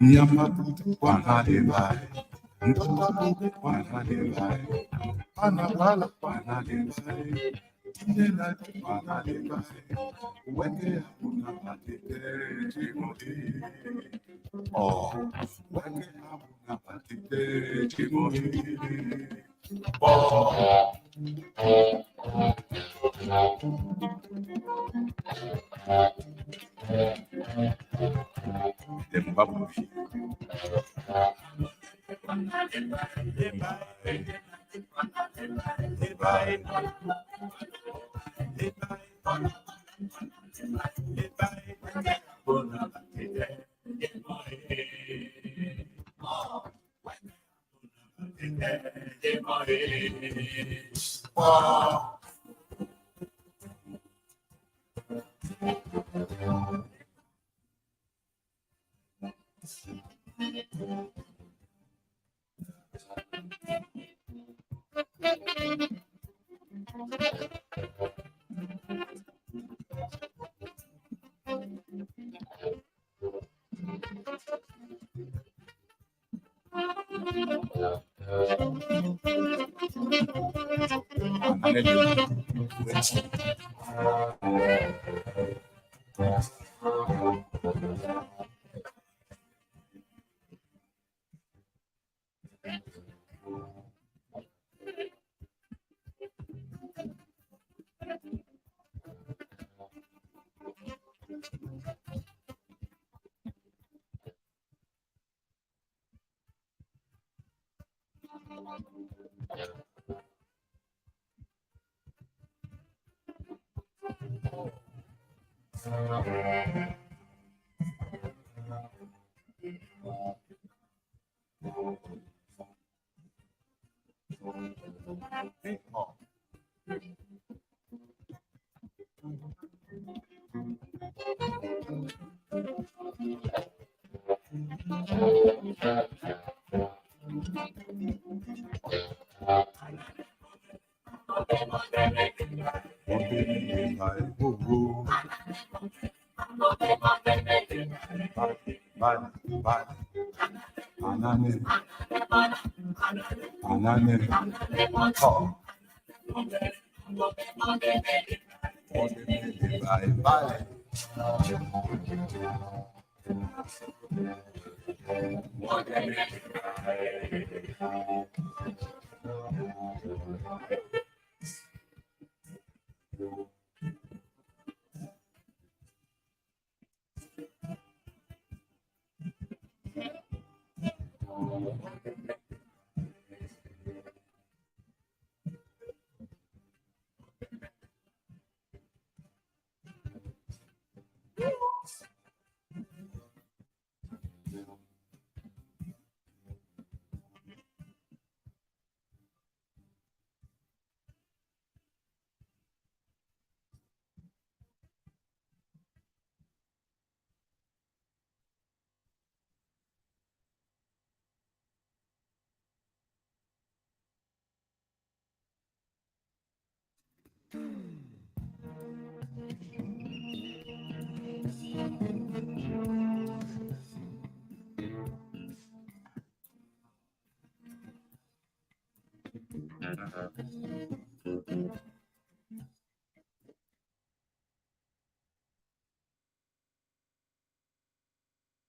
Nyamatu Panadilai, Ndotabu Panadilai, Panabala Panadilai, Tinela Panadilai, Wenge Abuna Patite Jimodi. Oh, Wenge Abuna Patite Jimodi. Oh, Dembabushi.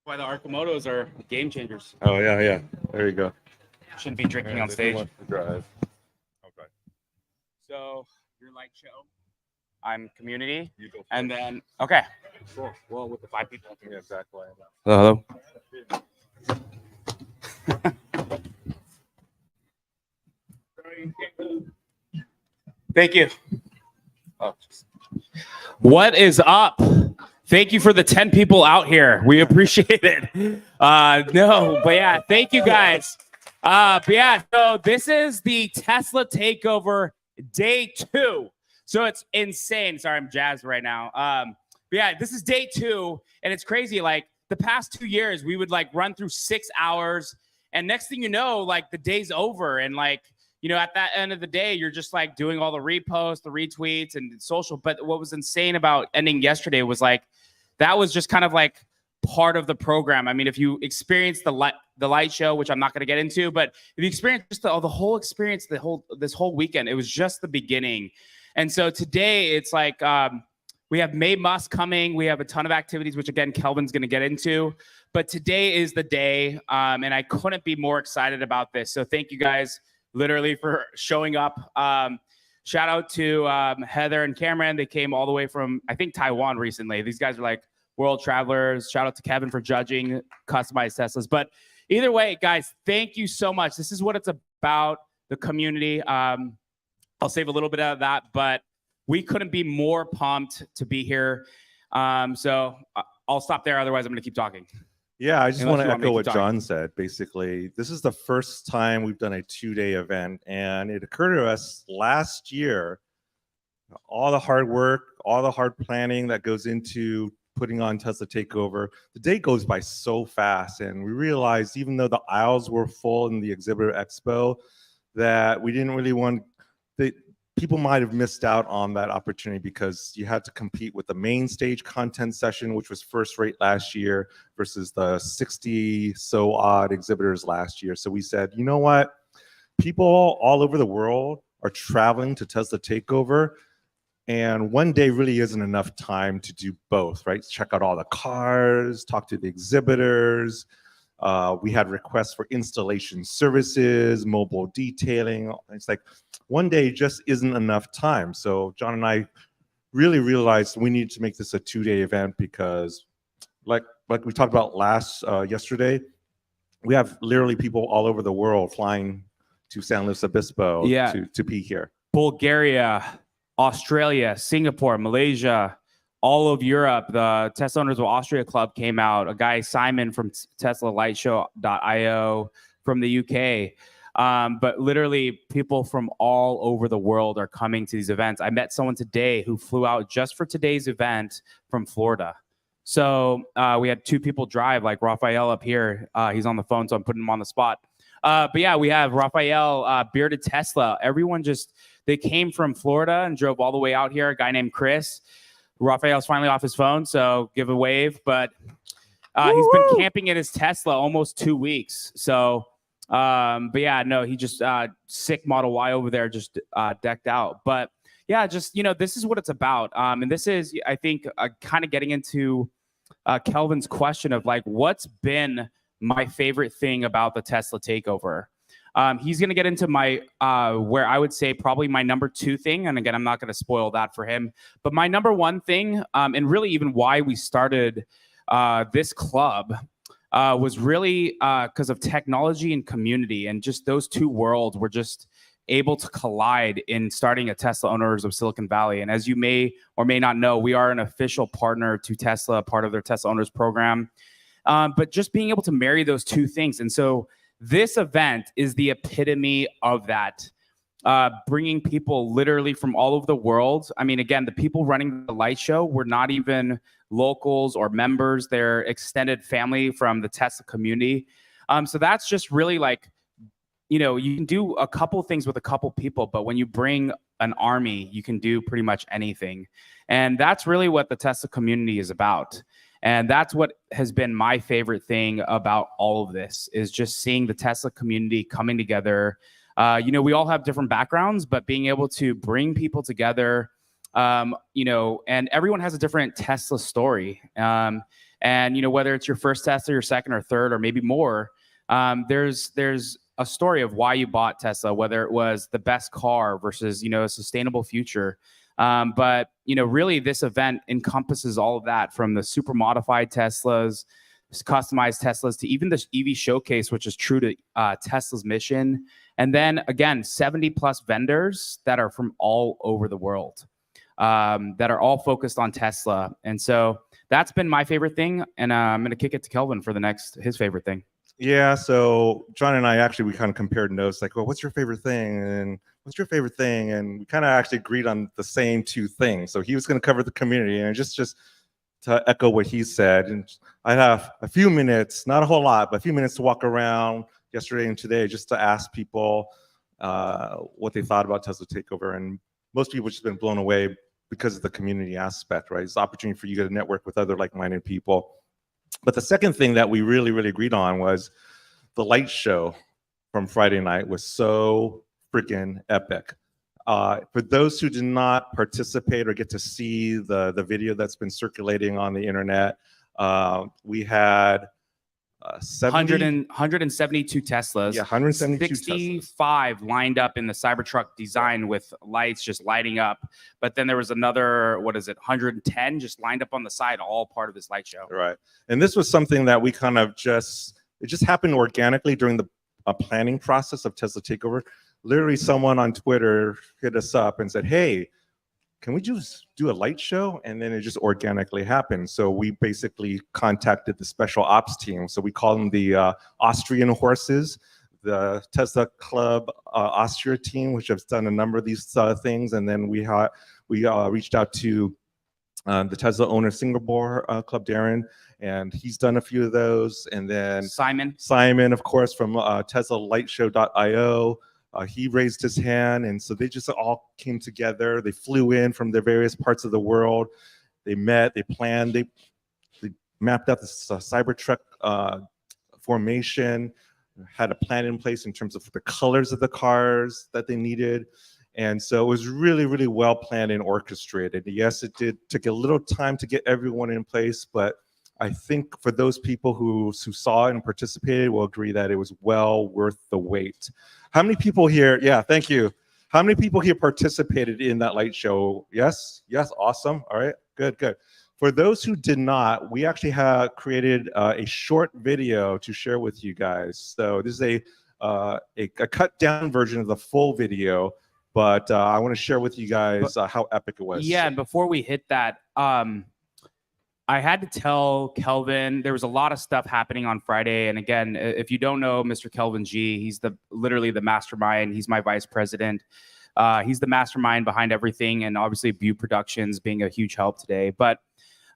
Why the Arcimotos are game changers. Oh yeah. There you go. Shouldn't be drinking on stage. Drive. Okay. So your light show. I'm community, You go and then okay. Cool. Well, with the 5 people. Yeah, exactly. Hello. Thank you. Oh. What is up? Thank you for the 10 people out here. We appreciate it. No, but yeah, thank you guys. But yeah, so this is the Tesla Takeover Day 2. So it's insane. Sorry, I'm jazzed right now. But yeah, this is Day 2, and it's crazy. Like the past 2 years, we would like run through 6 hours, and next thing you know, like the day's over, and like, you know, at that end of the day, you're just like doing all the reposts, the retweets, and social. But what was insane about ending yesterday was like that was just kind of like part of the program. I mean, if you experience the light show, which I'm not going to get into, but if you experience just the whole experience, this whole weekend, it was just the beginning. And so today it's like we have May Musk coming. We have a ton of activities, which again, Kelvin's going to get into. But today is the day, and I couldn't be more excited about this. So thank you guys literally for showing up. Shout out to Heather and Cameron. They came all the way from, I think, Taiwan recently. These guys are like world travelers. Shout out to Kevin for judging customized Teslas. But either way, guys, thank you so much. This is what it's about, the community. I'll save a little bit out of that, but we couldn't be more pumped to be here. So I'll stop there. Otherwise, I'm going to keep talking. Yeah, I just want to echo what talking. John said. Basically, this is the first time we've done a 2-day event, and it occurred to us last year, all the hard work, all the hard planning that goes into putting on Tesla Takeover, the day goes by so fast, and we realized even though the aisles were full in the exhibitor expo, that we didn't really want people might have missed out on that opportunity because you had to compete with the main stage content session, which was first rate last year, versus the 60 so odd exhibitors last year. So we said, you know what? People all over the world are traveling to Tesla Takeover, and one day really isn't enough time to do both, right? Check out all the cars, talk to the exhibitors. We had requests for installation services, mobile detailing. It's like one day just isn't enough time. So John and I really realized we needed to make this a 2-day event because like we talked about yesterday, we have literally people all over the world flying to San Luis Obispo to be here. Bulgaria, Australia, Singapore, Malaysia, all of Europe. The Tesla Owners of Austria Club came out. A guy, Simon from TeslaLightShow.io from the UK. But literally people from all over the world are coming to these events. I met someone today who flew out just for today's event from Florida. So we had 2 people drive, like Raphael up here. He's on the phone, so I'm putting him on the spot. But yeah, we have Raphael, Bearded Tesla. Everyone they came from Florida and drove all the way out here. A guy named Chris. Raphael's finally off his phone, so give a wave. But he's been camping in his Tesla almost 2 weeks. So, but yeah, no, he just sick Model Y over there, just decked out. But yeah, just, this is what it's about. And this is, I think, kind of getting into Kelvin's question of like, what's been my favorite thing about the Tesla Takeover? He's going to get into my, where I would say probably my number 2 thing. And again, I'm not going to spoil that for him. But my number 1 thing, and really even why we started this club, was really because of technology and community. And just those 2 worlds were just able to collide in starting a Tesla Owners of Silicon Valley. And as you may or may not know, we are an official partner to Tesla, part of their Tesla Owners program. But just being able to marry those 2 things. And so this event is the epitome of that, bringing people literally from all over the world. I mean, again, the people running the light show were not even locals or members. They're extended family from the Tesla community. So that's just really like, you can do a couple things with a couple people, but when you bring an army, you can do pretty much anything. And that's really what the Tesla community is about. And that's what has been my favorite thing about all of this, is just seeing the Tesla community coming together. We all have different backgrounds, but being able to bring people together, and everyone has a different Tesla story. And, whether it's your first Tesla, your second or third, or maybe more, there's a story of why you bought Tesla, whether it was the best car versus, a sustainable future. But really this event encompasses all of that, from the super modified Teslas, customized Teslas, to even the EV showcase, which is true to Tesla's mission. And then again, 70 plus vendors that are from all over the world, that are all focused on Tesla. And so that's been my favorite thing. And I'm going to kick it to Kelvin for his favorite thing. Yeah, so John and I we kind of compared notes, like, well, what's your favorite thing? And what's your favorite thing? And we kind of actually agreed on the same 2 things. So he was going to cover the community, and just to echo what he said. And I have a few minutes, not a whole lot, but a few minutes to walk around yesterday and today just to ask people what they thought about Tesla Takeover. And most people have just been blown away because of the community aspect, right? It's an opportunity for you to network with other like-minded people. But the second thing that we really, really agreed on was the light show from Friday night was so freaking epic. For those who did not participate or get to see the video that's been circulating on the internet, we had 172 Teslas. Yeah, 172 65 lined up in the Cybertruck design with lights just lighting up. But then there was another, 110 just lined up on the side, all part of this light show. Right. And this was something that we kind of it just happened organically during the planning process of Tesla Takeover. Literally someone on Twitter hit us up and said, hey, can we just do a light show? And then it just organically happened. So we basically contacted the special ops team. So we call them the Austrian horses, the Tesla Club Austria team, which has done a number of these things. And then we reached out to the Tesla owner Singapore Club, Darren, and he's done a few of those. And then Simon, of course, from TeslaLightShow.io. He raised his hand, and so they just all came together. They flew in from their various parts of the world. They met, they planned, they mapped out this Cybertruck formation, had a plan in place in terms of the colors of the cars that they needed. And so it was really, really well planned and orchestrated. Yes, it took a little time to get everyone in place, but I think for those people who saw it and participated will agree that it was well worth the wait. How many people here? Yeah, thank you. How many people here participated in that light show? Yes, yes, awesome. All right, good, good. For those who did not, we actually have created a short video to share with you guys. So this is a cut down version of the full video, but I want to share with you guys how epic it was. Yeah, and before we hit that, I had to tell Kelvin, there was a lot of stuff happening on Friday. And again, if you don't know Mr. Kelvin G, he's literally the mastermind. He's my vice president. He's the mastermind behind everything. And obviously View Productions being a huge help today. But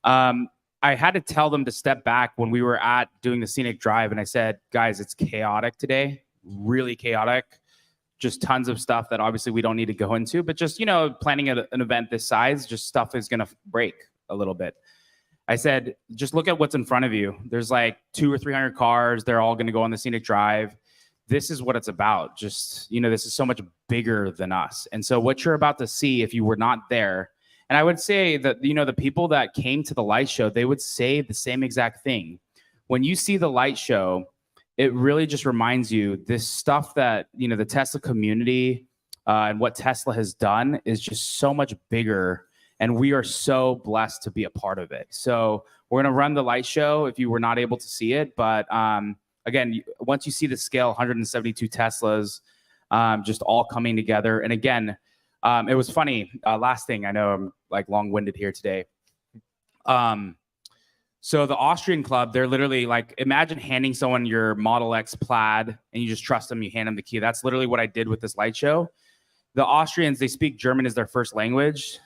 I had to tell them to step back when we were doing the scenic drive. And I said, guys, it's chaotic today, really chaotic. Just tons of stuff that obviously we don't need to go into. But just, planning an event this size, just stuff is going to break a little bit. I said, just look at what's in front of you. There's like 200 or 300 cars. They're all going to go on the scenic drive. This is what it's about. Just, this is so much bigger than us. And so what you're about to see, if you were not there, and I would say that, the people that came to the light show, they would say the same exact thing. When you see the light show, it really just reminds you this stuff that, the Tesla community and what Tesla has done is just so much bigger. And we are so blessed to be a part of it. So we're going to run the light show if you were not able to see it. But again, once you see the scale, 172 Teslas just all coming together. And again, it was funny. Last thing, I know I'm like long-winded here today. So the Austrian Club, they're literally like, imagine handing someone your Model X Plaid and you just trust them, you hand them the key. That's literally what I did with this light show. The Austrians, they speak German as their first language.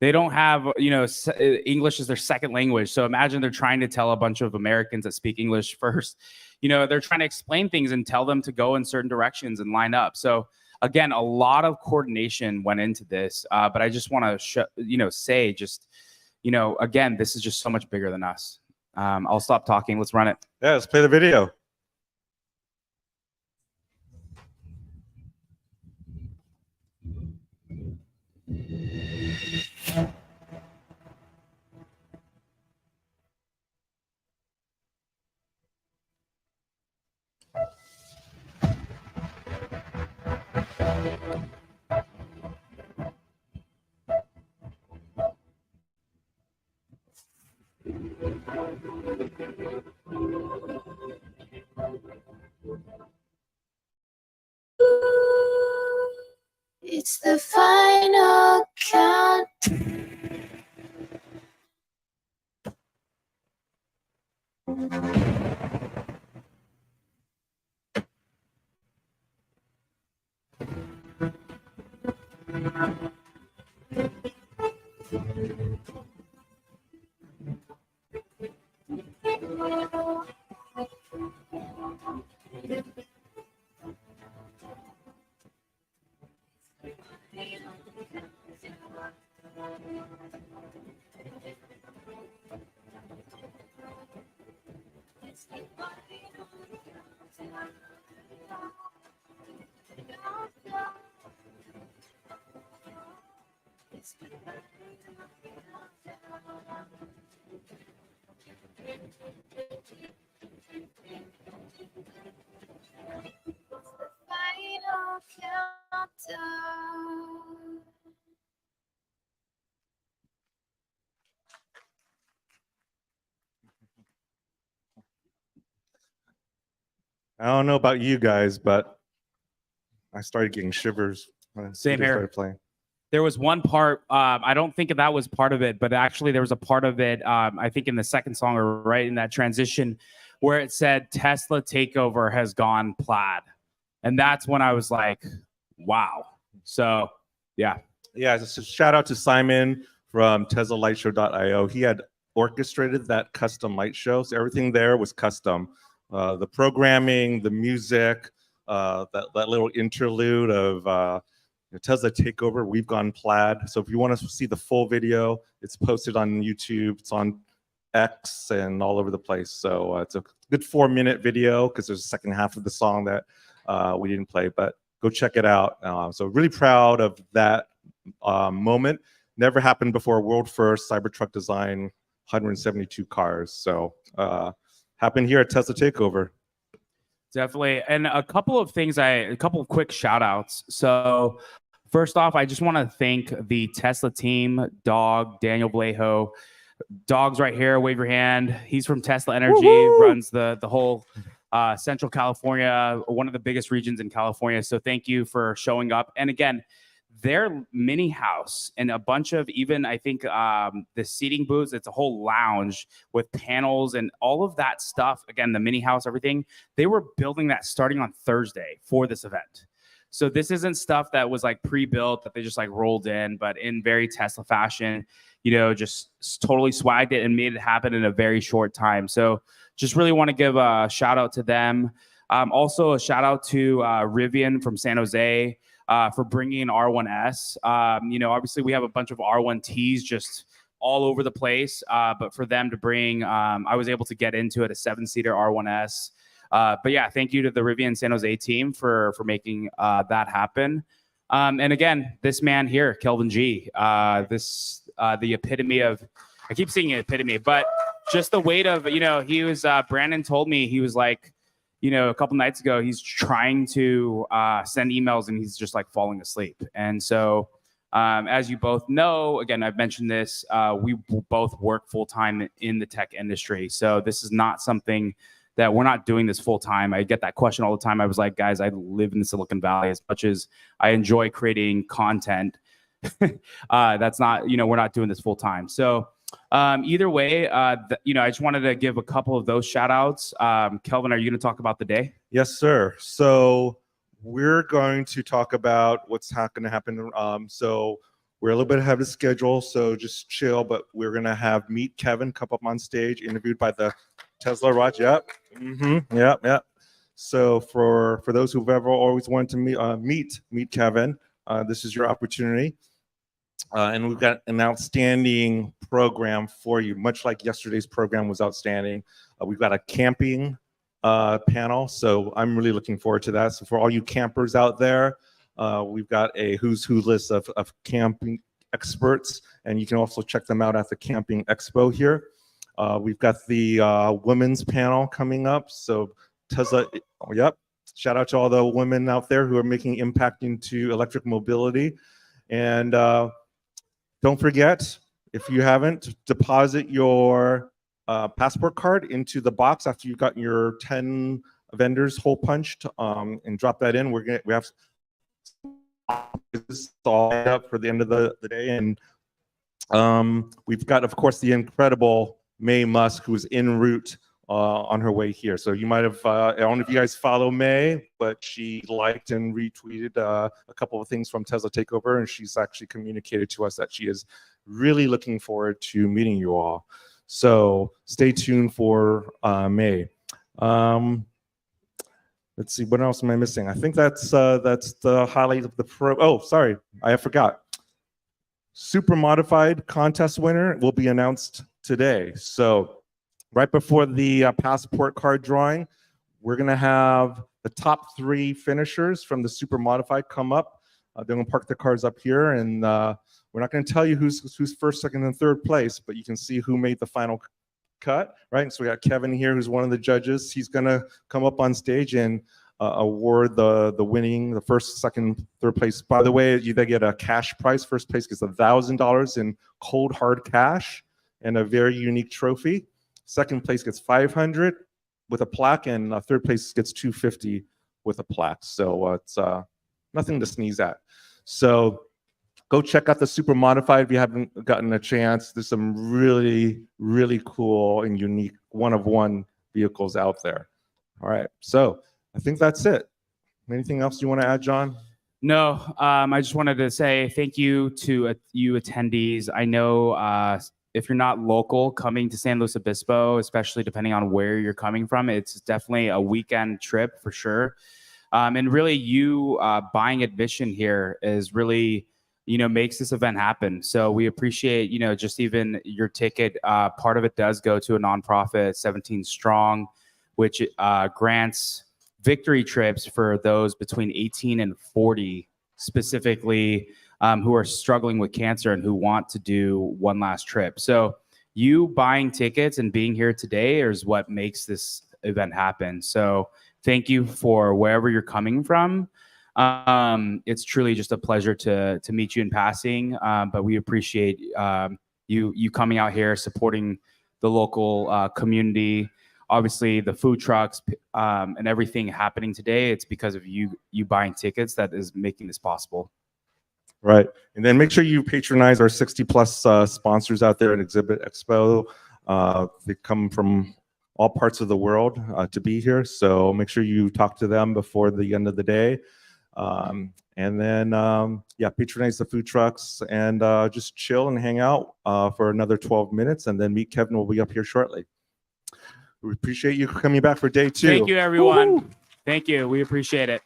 They don't have, English is their second language. So imagine they're trying to tell a bunch of Americans that speak English first. They're trying to explain things and tell them to go in certain directions and line up. So again, a lot of coordination went into this. But I just want to, say just, again, this is just so much bigger than us. I'll stop talking. Let's run it. Yeah, let's play the video. It's the final count. I don't know about you guys, but I started getting shivers when Same Peter here. started playing. There was one part, I don't think that was part of it, but actually there was a part of it, I think in the second song or right in that transition where it said Tesla Takeover has gone plaid. And that's when I was like, wow. So, yeah. Yeah, just a shout out to Simon from TeslaLightShow.io. He had orchestrated that custom light show. So everything there was custom. The programming, the music, that little interlude of Tesla Takeover, We've Gone Plaid. So if you want to see the full video, it's posted on YouTube. It's on X and all over the place. So it's a good 4-minute video because there's a second half of the song that we didn't play, but go check it out. So really proud of that moment. Never happened before. World first, Cybertruck design, 172 cars. So happened here at Tesla Takeover. Definitely. And a couple of quick shout outs. So first off, I just want to thank the Tesla team, Dog, Daniel Blejo. Dog's right here. Wave your hand. He's from Tesla Energy, runs the whole Central California, one of the biggest regions in California. So thank you for showing up. And again, their mini house and a bunch of even, I think, the seating booths, it's a whole lounge with panels and all of that stuff. Again, the mini house, everything. They were building that starting on Thursday for this event. So this isn't stuff that was like pre-built that they just like rolled in, but in very Tesla fashion, just totally swagged it and made it happen in a very short time. So just really want to give a shout out to them. Also a shout out to Rivian from San Jose for bringing in R1S. Obviously we have a bunch of R1Ts just all over the place, but for them to bring, I was able to get into it, a 7-seater R1S. But yeah, thank you to the Rivian San Jose team for making that happen. And again, this man here, Kelvin G, the epitome of, I keep saying epitome, but just the weight of, he was, Brandon told me, he was like, a couple nights ago, he's trying to send emails and he's just like falling asleep. And so, as you both know, again, I've mentioned this, we both work full-time in the tech industry. So this is not something that we're not doing this full time. I get that question all the time. I was like, guys, I live in the Silicon Valley. As much as I enjoy creating content, that's not, we're not doing this full time. So either way, I just wanted to give a couple of those shout outs. Kelvin, are you going to talk about the day? Yes, sir. So we're going to talk about what's going to happen. So we're a little bit ahead of schedule, so just chill, but we're going to have Meet Kevin come up on stage, interviewed by the Tesla Raj. Yep. Yep. So for those who've ever always wanted to meet Kevin, this is your opportunity. And we've got an outstanding program for you, much like yesterday's program was outstanding. We've got a camping panel, so I'm really looking forward to that. So for all you campers out there, we've got a who's who list of camping experts, and you can also check them out at the Camping Expo here. We've got the women's panel coming up. So Tesla, shout out to all the women out there who are making impact into electric mobility. And don't forget, if you haven't, deposit your passport card into the box after you've gotten your 10 vendors hole punched, and drop that in. We have this all up for the end of the day. And we've got, of course, the incredible May Musk, who's en route on her way here. So you might have, I don't know if you guys follow May, but she liked and retweeted a couple of things from Tesla Takeover, and she's actually communicated to us that she is really looking forward to meeting you all. So stay tuned for May. Let's see, what else am I missing? I think that's the highlight of the pro. Oh, sorry, I forgot. Super modified contest winner will be announced today. So right before the passport card drawing, we're gonna have the top 3 finishers from the super modified come up. They're gonna park their cars up here, and we're not gonna tell you who's first, second, and third place, but you can see who made the final cut, right? So we got Kevin here, who's one of the judges. He's gonna come up on stage and award the first, second, third place. By the way, they get a cash prize. First place gets $1,000 in cold hard cash and a very unique trophy. Second place gets $500. with a plaque, and third place gets $250 with a plaque. So it's nothing to sneeze at. So go check out the Super Modified if you haven't gotten a chance. There's some really, really cool and unique one-of-one vehicles out there. All right, so I think that's it. Anything else you want to add, John? No, I just wanted to say thank you to you attendees. I know if you're not local coming to San Luis Obispo, especially depending on where you're coming from, it's definitely a weekend trip for sure. And really, you buying admission here is really, makes this event happen. So we appreciate, just even your ticket. Part of it does go to a nonprofit, 17 Strong, which grants victory trips for those between 18 and 40, specifically who are struggling with cancer and who want to do one last trip. So you buying tickets and being here today is what makes this event happen. So thank you for wherever you're coming from. It's truly just a pleasure to meet you in passing, but we appreciate you coming out here, supporting the local community. Obviously, the food trucks and everything happening today, it's because of you buying tickets that is making this possible. Right. And then make sure you patronize our 60+ sponsors out there at Exhibit Expo. They come from all parts of the world to be here. So make sure you talk to them before the end of the day. And then, patronize the food trucks and just chill and hang out for another 12 minutes. And then Meet Kevin will be up here shortly. We appreciate you coming back for day 2. Thank you, everyone. Woo-hoo. Thank you. We appreciate it.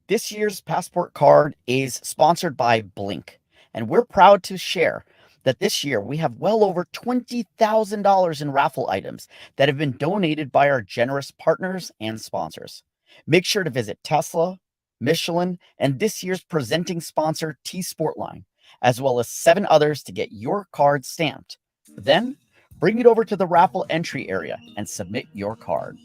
This year's Passport Card is sponsored by Blink, and we're proud to share that this year we have well over $20,000 in raffle items that have been donated by our generous partners and sponsors. Make sure to visit Tesla, Michelin, and this year's presenting sponsor, T-Sportline, as well as 7 others to get your card stamped. Then, bring it over to the raffle entry area and submit your card.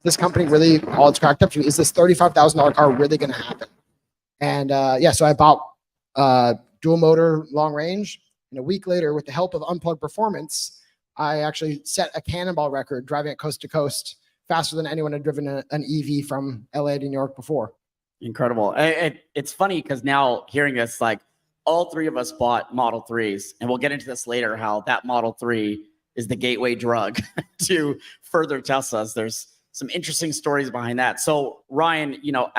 This company really, all it's cracked up to, is this $35,000 car really going to happen? And yeah, so I bought dual motor long range. And a week later, with the help of Unplugged Performance, I actually set a cannonball record driving it coast to coast faster than anyone had driven an EV from LA to New York before. Incredible. It's funny because now hearing this, like all three of us bought Model 3s, and we'll get into this later, how that Model 3 is the gateway drug to further Teslas. There's some interesting stories behind that. So Ryan, you know,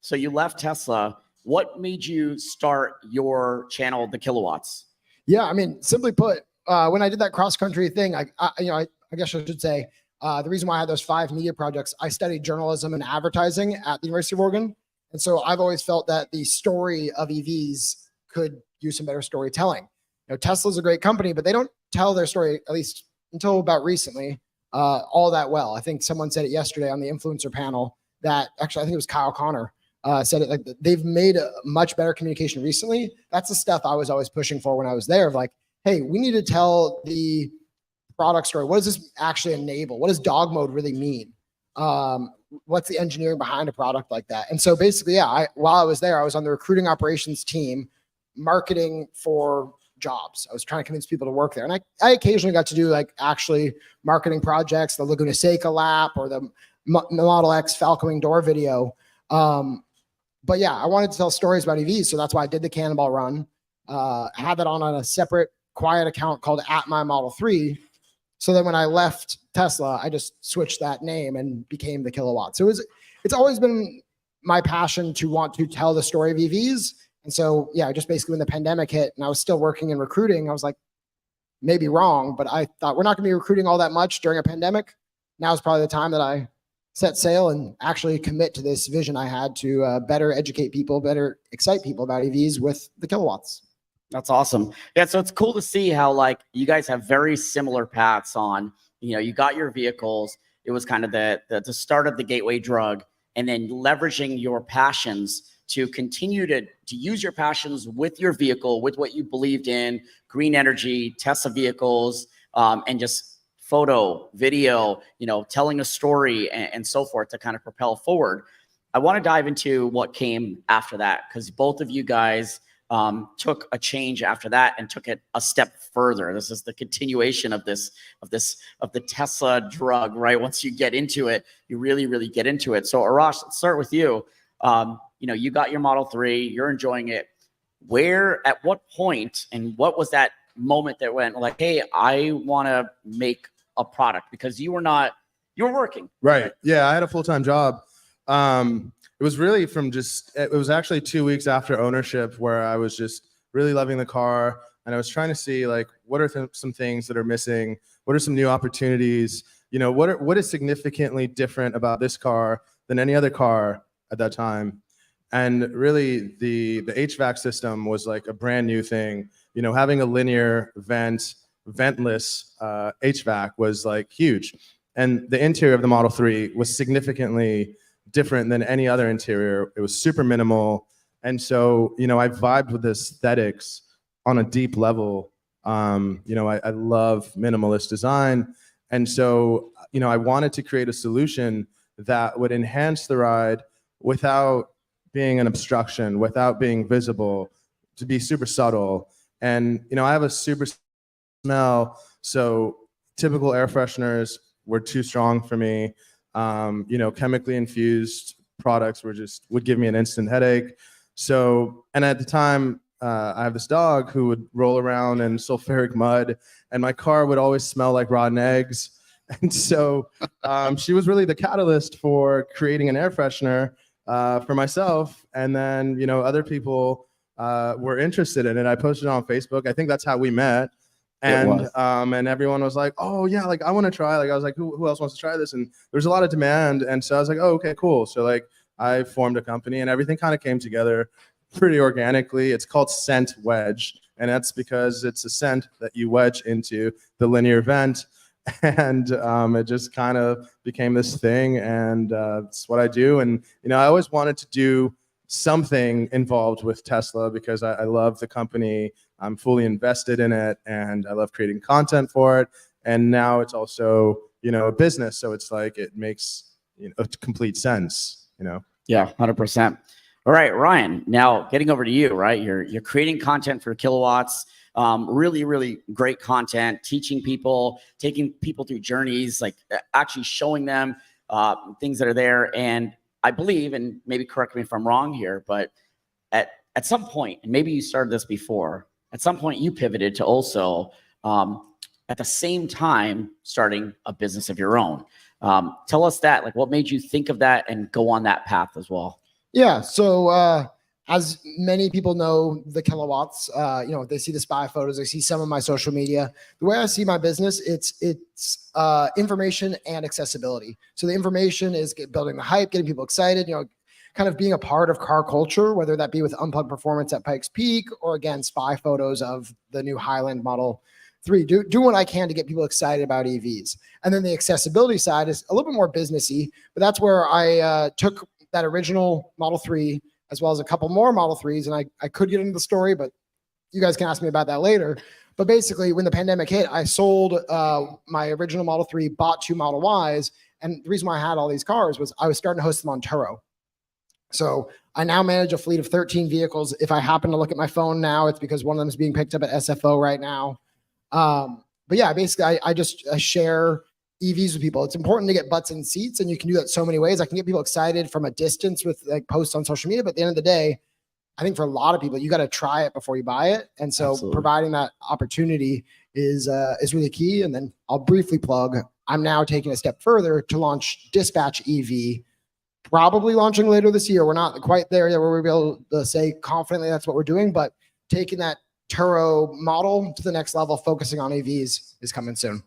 so you left Tesla, what made you start your channel, The Kilowatts? Yeah, I mean, simply put, when I did that cross country thing, I guess I should say, the reason why I had those 5 media projects, I studied journalism and advertising at the University of Oregon. And so I've always felt that the story of EVs could use some better storytelling. You know, Tesla's a great company, but they don't tell their story, at least until about recently, all that well. I think someone said it yesterday on the influencer panel that actually, I think it was Kyle Connor, said it, like they've made a much better communication recently. That's the stuff I was always pushing for when I was there, of like, hey, we need to tell the product story. What does this actually enable? What does dog mode really mean? What's the engineering behind a product like that? And so basically, yeah, while I was there, I was on the recruiting operations team, marketing for jobs. I was trying to convince people to work there. And I occasionally got to do like actually marketing projects, the Laguna Seca lap or the Model X Falcon Wing door video. But yeah, I wanted to tell stories about EVs. So that's why I did the Cannonball Run. Had that on a separate quiet account called @MyModel3. So then when I left Tesla, I just switched that name and became The Kilowatt. So it's always been my passion to want to tell the story of EVs. And so, yeah, just basically when the pandemic hit and I was still working in recruiting, I was like, maybe wrong, but I thought we're not going to be recruiting all that much during a pandemic. Now is probably the time that I set sail and actually commit to this vision I had to better educate people, better excite people about EVs with the Kilowatts. That's awesome. Yeah, so it's cool to see how like you guys have very similar paths on, you know, you got your vehicles. It was kind of the start of the gateway drug, and then leveraging your passions to continue to use your passions with your vehicle, with what you believed in, green energy, Tesla vehicles, and just photo, video, you know, telling a story and so forth to kind of propel forward. I want to dive into what came after that, because both of you guys took a change after that and took it a step further. This is the continuation of the Tesla drug, right? Once you get into it, you really get into it. So Arash, let's start with you. You know, you got your Model 3, you're enjoying it. At what point, and what was that moment that went like, hey, I want to make a product? Because you were working. Right. Yeah, I had a full-time job. It was really it was actually 2 weeks after ownership where I was just really loving the car. And I was trying to see like, what are some things that are missing? What are some new opportunities? You know, what is significantly different about this car than any other car at that time? And really the HVAC system was like a brand new thing. You know, having a linear ventless HVAC was like huge. And the interior of the Model 3 was significantly different than any other interior. It was super minimal. And so, you know, I vibed with the aesthetics on a deep level. You know, I love minimalist design. And so, you know, I wanted to create a solution that would enhance the ride without being an obstruction, without being visible, to be super subtle. And, you know, I have a super smell, so typical air fresheners were too strong for me. You know, chemically infused products would give me an instant headache. So, and at the time, I have this dog who would roll around in sulfuric mud, and my car would always smell like rotten eggs. And so she was really the catalyst for creating an air freshener for myself. And then, you know, other people were interested in it. I posted it on Facebook. I think that's how we met. And everyone was like, oh yeah, like I want to try. Like I was like, who else wants to try this? And there's a lot of demand. And so I was like, oh, okay, cool. So like I formed a company and everything kind of came together pretty organically. It's called Scent Wedge. And that's because it's a scent that you wedge into the linear vent. And it just kind of became this thing. And it's what I do. And, you know, I always wanted to do something involved with Tesla because I love the company. I'm fully invested in it, and I love creating content for it. And now it's also, you know, a business, so it's like it makes, you know, complete sense, you know. Yeah, 100%. All right, Ryan, now getting over to you, right? You're creating content for Kilowatts, really, really great content, teaching people, taking people through journeys, like actually showing them things that are there. And I believe, and maybe correct me if I'm wrong here, but at some point, and maybe you started this before, at some point you pivoted to also at the same time starting a business of your own. Tell us that, like, what made you think of that and go on that path as well? Yeah. So as many people know, the Kilowatts, you know, they see the spy photos, they see some of my social media. The way I see my business, it's information and accessibility. So the information is building the hype, getting people excited, you know, kind of being a part of car culture, whether that be with Unplugged Performance at Pikes Peak or again, spy photos of the new Highland Model 3. Do what I can to get people excited about EVs. And then the accessibility side is a little bit more businessy, but that's where I took that original Model 3 as well as a couple more Model 3s. And I could get into the story, but you guys can ask me about that later. But basically, when the pandemic hit, I sold my original Model 3, bought 2 Model Ys. And the reason why I had all these cars was I was starting to host them on Turo. So I now manage a fleet of 13 vehicles. If I happen to look at my phone now, it's because one of them is being picked up at SFO right now. But yeah, basically I share EVs with people. It's important to get butts in seats, and you can do that so many ways. I can get people excited from a distance with like posts on social media, but at the end of the day, I think for a lot of people, you got to try it before you buy it. And so Absolutely. Providing that opportunity is really key. And then I'll briefly plug, I'm now taking a step further to launch Dispatch EV, probably launching later this year. We're not quite there yet where we'll be able to say confidently that's what we're doing, but taking that Turo model to the next level, focusing on EVs, is coming soon.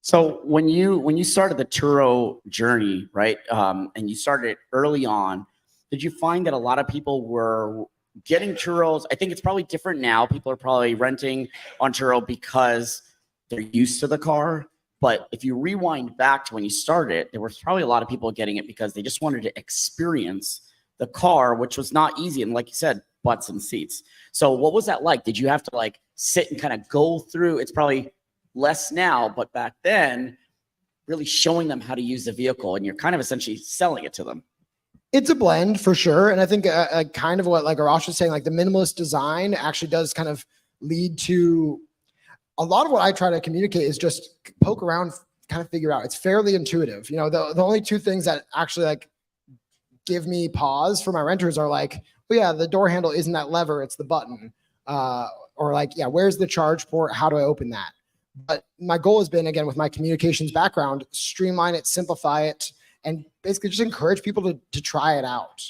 So when you started the Turo journey, right, and you started it early on, did you find that a lot of people were getting Turos? I think it's probably different now. People are probably renting on Turo because they're used to the car. But if you rewind back to when you started, there was probably a lot of people getting it because they just wanted to experience the car, which was not easy. And like you said, butts and seats. So what was that like? Did you have to like sit and kind of go through? It's probably less now, but back then, really showing them how to use the vehicle, and you're kind of essentially selling it to them. It's a blend for sure. And I think kind of what like Arash was saying, like the minimalist design actually does kind of lead to a lot of what I try to communicate is just poke around, kind of figure out. It's fairly intuitive. You know, the only two things that actually like give me pause for my renters are like, well, yeah, the door handle isn't that lever, it's the button. Or like, yeah, where's the charge port? How do I open that? But my goal has been, again, with my communications background, streamline it, simplify it, and basically just encourage people to try it out.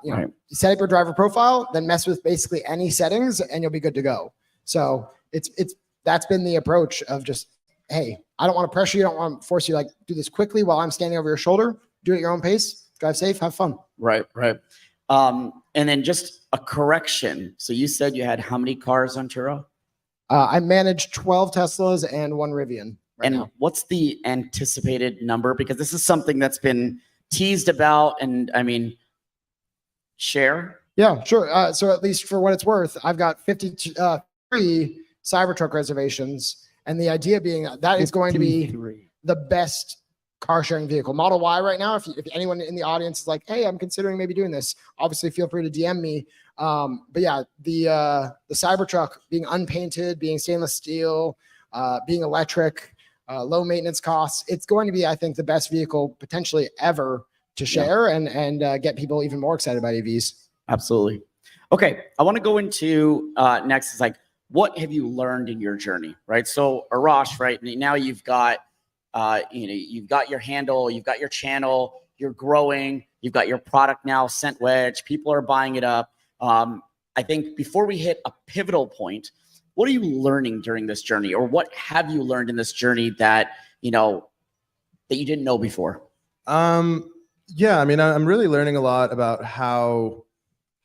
You know, Right. Set up your driver profile, then mess with basically any settings, and you'll be good to go. So that's been the approach of just, hey, I don't want to pressure you, I don't want to force you, like do this quickly while I'm standing over your shoulder. Do it at your own pace. Drive safe. Have fun. Right. And then just a correction. So you said you had how many cars on Turo? I manage 12 Teslas and 1 Rivian right And now. what's the anticipated number? Because this is something that's been teased about, and I mean, share. Yeah, sure. So at least for what it's worth, I've got 53 Cybertruck reservations, and the idea being that is going to be 53. the best car sharing vehicle. Model Y right now, if anyone in the audience is like, hey, I'm considering maybe doing this, obviously feel free to DM me. But yeah, the Cybertruck being unpainted, being stainless steel, being electric, low maintenance costs, it's going to be, I think, the best vehicle potentially ever to share and get people even more excited about EVs. Absolutely. Okay, I want to go into next is like, what have you learned in your journey, right? So Arash, right now you've got, you've got your handle, you've got your channel, you're growing, you've got your product now, Scent Wedge, people are buying it up. I think before we hit a pivotal point, what are you learning during this journey, or what have you learned in this journey that, that you didn't know before? Yeah, I mean, I'm really learning a lot about how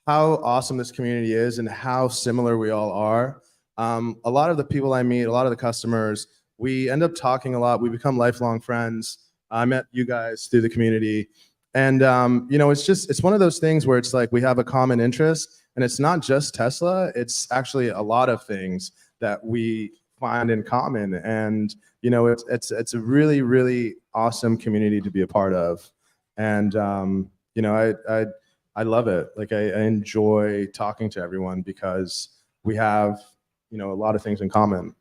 awesome this community is and how similar we all are. A lot of the people I meet, a lot of the customers, we end up talking a lot. We become lifelong friends. I met you guys through the community. And, it's one of those things where it's like we have a common interest. And it's not just Tesla, it's actually a lot of things that we find in common. And, you know, it's a really, really awesome community to be a part of. And, you know, I love it. Like I enjoy talking to everyone because we have, you know, a lot of things in common.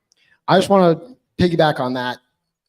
I just want to piggyback on that.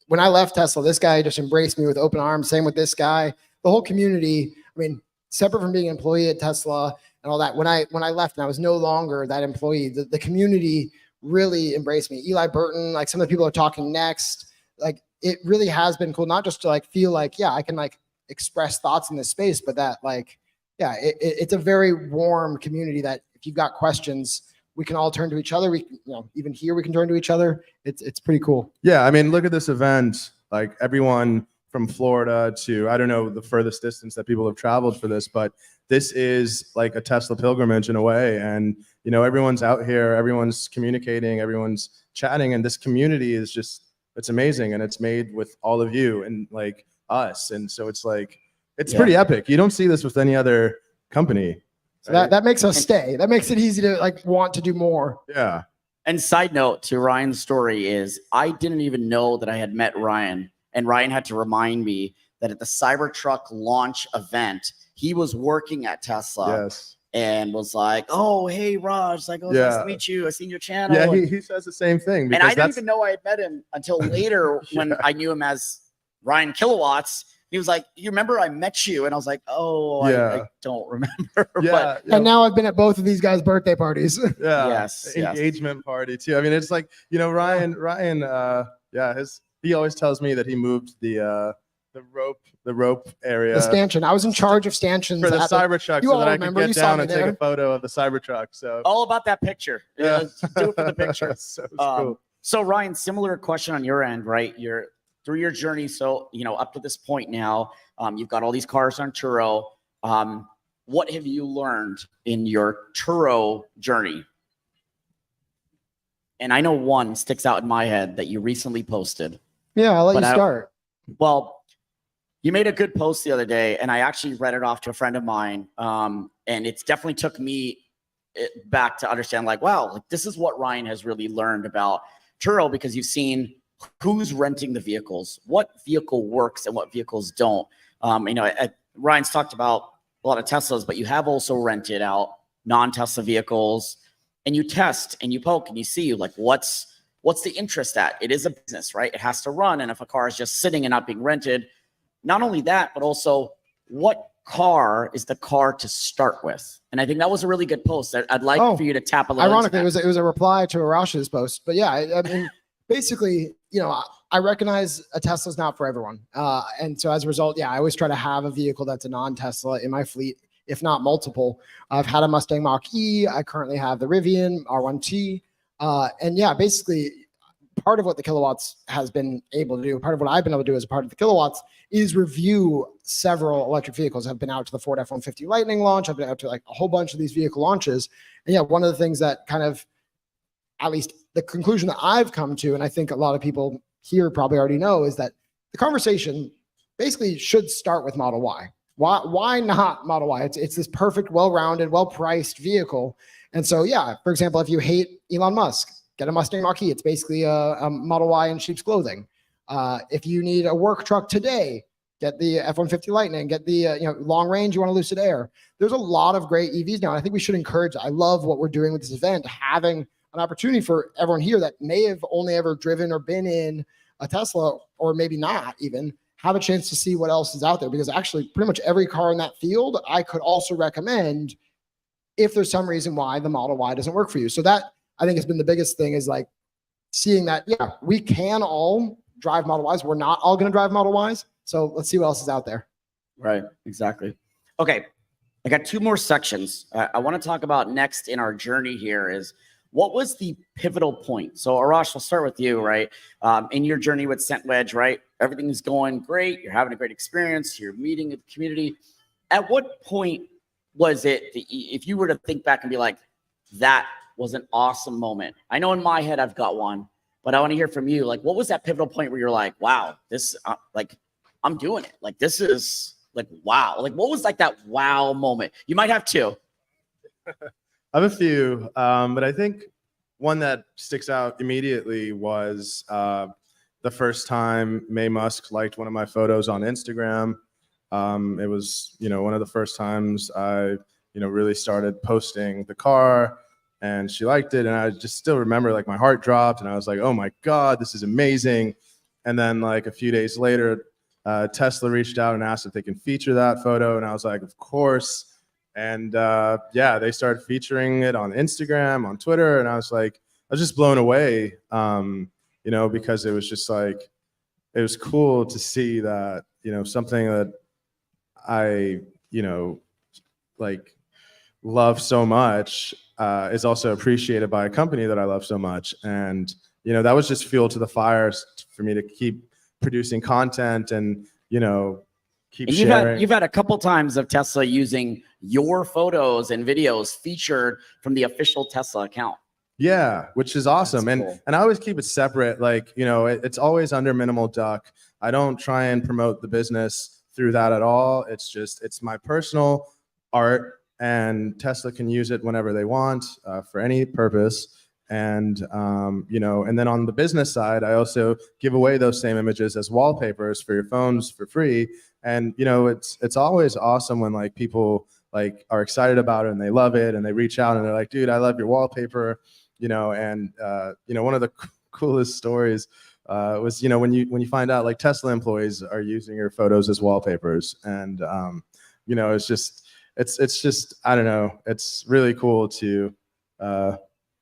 When I left Tesla, this guy just embraced me with open arms. Same with this guy. The whole community, I mean, separate from being an employee at Tesla and all that, when I left and I was no longer that employee, the community really embraced me. Eli Burton, like some of the people are talking next, like it really has been cool, not just to like feel like, yeah, I can like express thoughts in this space, but that like, yeah, it's a very warm community that if you've got questions, we can all turn to each other. We, you know, even here we can turn to each other. It's pretty cool. Yeah, I mean, look at this event. Like everyone from Florida to, I don't know the furthest distance that people have traveled for this, but this is like a Tesla pilgrimage in a way. And, you know, everyone's out here, everyone's communicating, everyone's chatting, and this community is just, it's amazing. And it's made with all of you and like us. And so it's like, it's pretty epic. You don't see this with any other company. So that makes us stay. That makes it easy to like want to do more. Yeah. And side note to Ryan's story is I didn't even know that I had met Ryan, and Ryan had to remind me that at the Cybertruck launch event, he was working at Tesla. Yes. And was like, "Oh, hey, Raj, like, oh, Yeah. nice to meet you. I seen your channel." Yeah, And- he says the same thing. and I because didn't even know I had met him until later when I knew him as Ryan Kilowatts. He was like, "You remember I met you?" And I was like, "Oh, I don't remember." Yeah, But yeah. And now I've been at both of these guys' birthday parties. Yeah. Yes, yes. Engagement party too. I mean, it's like, you know, Ryan, he always tells me that he moved the rope area The stanchion. I was in charge of stanchions for the at Cybertruck you so all that I could remember, you get saw down me and take there. a photo of the Cybertruck. So all about that picture. Yeah. Do it for the picture. so it's cool. So Ryan, similar question on your end, right? You're through your journey. So, you know, up to this point now, you've got all these cars on Turo. What have you learned in your Turo journey? And I know one sticks out in my head that you recently posted. Yeah, I'll let But you start. Well, you made a good post the other day, and I actually read it off to a friend of mine. And it's definitely took me back to understand, like, wow, like this is what Ryan has really learned about Turo, because you've seen who's renting the vehicles, what vehicle works and what vehicles don't. You know, Ryan's talked about a lot of Teslas, but you have also rented out non-Tesla vehicles, and you test and you poke and you see like what's the interest at. It is a business, right? It has to run. And if a car is just sitting and not being rented, not only that, but also what car is the car to start with? And I think that was a really good post. I'd like for you to tap a little. Ironically, it was a reply to Arash's post. But yeah, I mean, basically, you know, I recognize a Tesla's not for everyone. And so as a result, yeah, I always try to have a vehicle that's a non-Tesla in my fleet, if not multiple. I've had a Mustang Mach-E. I currently have the Rivian R1T. And yeah, basically, part of what the Kilowatts has been able to do, part of what I've been able to do as a part of the Kilowatts is review several electric vehicles. I've been out to the Ford F-150 Lightning launch. I've been out to like a whole bunch of these vehicle launches. And yeah, one of the things that kind of, at least the conclusion that I've come to, and I think a lot of people here probably already know, is that the conversation basically should start with Model Y. Why not Model Y? It's this perfect, well-rounded, well-priced vehicle. And so, yeah, for example, if you hate Elon Musk, get a Mustang Mach-E. It's basically a Model Y in sheep's clothing. If you need a work truck today, get the F-150 Lightning, get the long range, you want a Lucid Air. There's a lot of great EVs now. And I think we should encourage, I love what we're doing with this event, having an opportunity for everyone here that may have only ever driven or been in a Tesla, or maybe not even, have a chance to see what else is out there. Because actually pretty much every car in that field, I could also recommend if there's some reason why the Model Y doesn't work for you. So that I think has been the biggest thing, is like seeing that, yeah, we can all drive Model Ys. We're not all going to drive Model Ys. So let's see what else is out there. Right. Exactly. Okay. I got two more sections. I want to talk about next in our journey here is what was the pivotal point? So Arash, we'll start with you, right? In your journey with ScentWedge, right? Everything is going great. You're having a great experience. You're meeting the community. At what point was it, if you were to think back and be like, that was an awesome moment? I know in my head I've got one, but I want to hear from you. Like, what was that pivotal point where you're like, wow, this, like, I'm doing it. Like, this is like, wow. Like, what was like that wow moment? You might have two. I have a few, but I think one that sticks out immediately was the first time May Musk liked one of my photos on Instagram. It was, one of the first times I, really started posting the car, and she liked it. And I just still remember, like, my heart dropped, and I was like, oh my God, this is amazing. And then, like, a few days later, Tesla reached out and asked if they can feature that photo. And I was like, of course. And yeah, they started featuring it on Instagram, on Twitter. And I was just blown away, because it was just like, it was cool to see that, something that I, like, love so much is also appreciated by a company that I love so much. And, that was just fuel to the fire for me to keep producing content and, keep And sharing. you've had a couple times of Tesla using your photos and videos featured from the official Tesla account. Yeah, which is awesome. That's And cool. and I always keep it separate. Like, it's always under Minimal Duck. I don't try and promote the business through that at all. It's my personal art, and Tesla can use it whenever they want for any purpose. And and then on the business side, I also give away those same images as wallpapers for your phones for free. And it's always awesome when, like, people, like, are excited about it and they love it and they reach out and they're like, dude, I love your wallpaper. And one of the coolest stories was, when you find out, like, Tesla employees are using your photos as wallpapers. And it's just I don't know, it's really cool to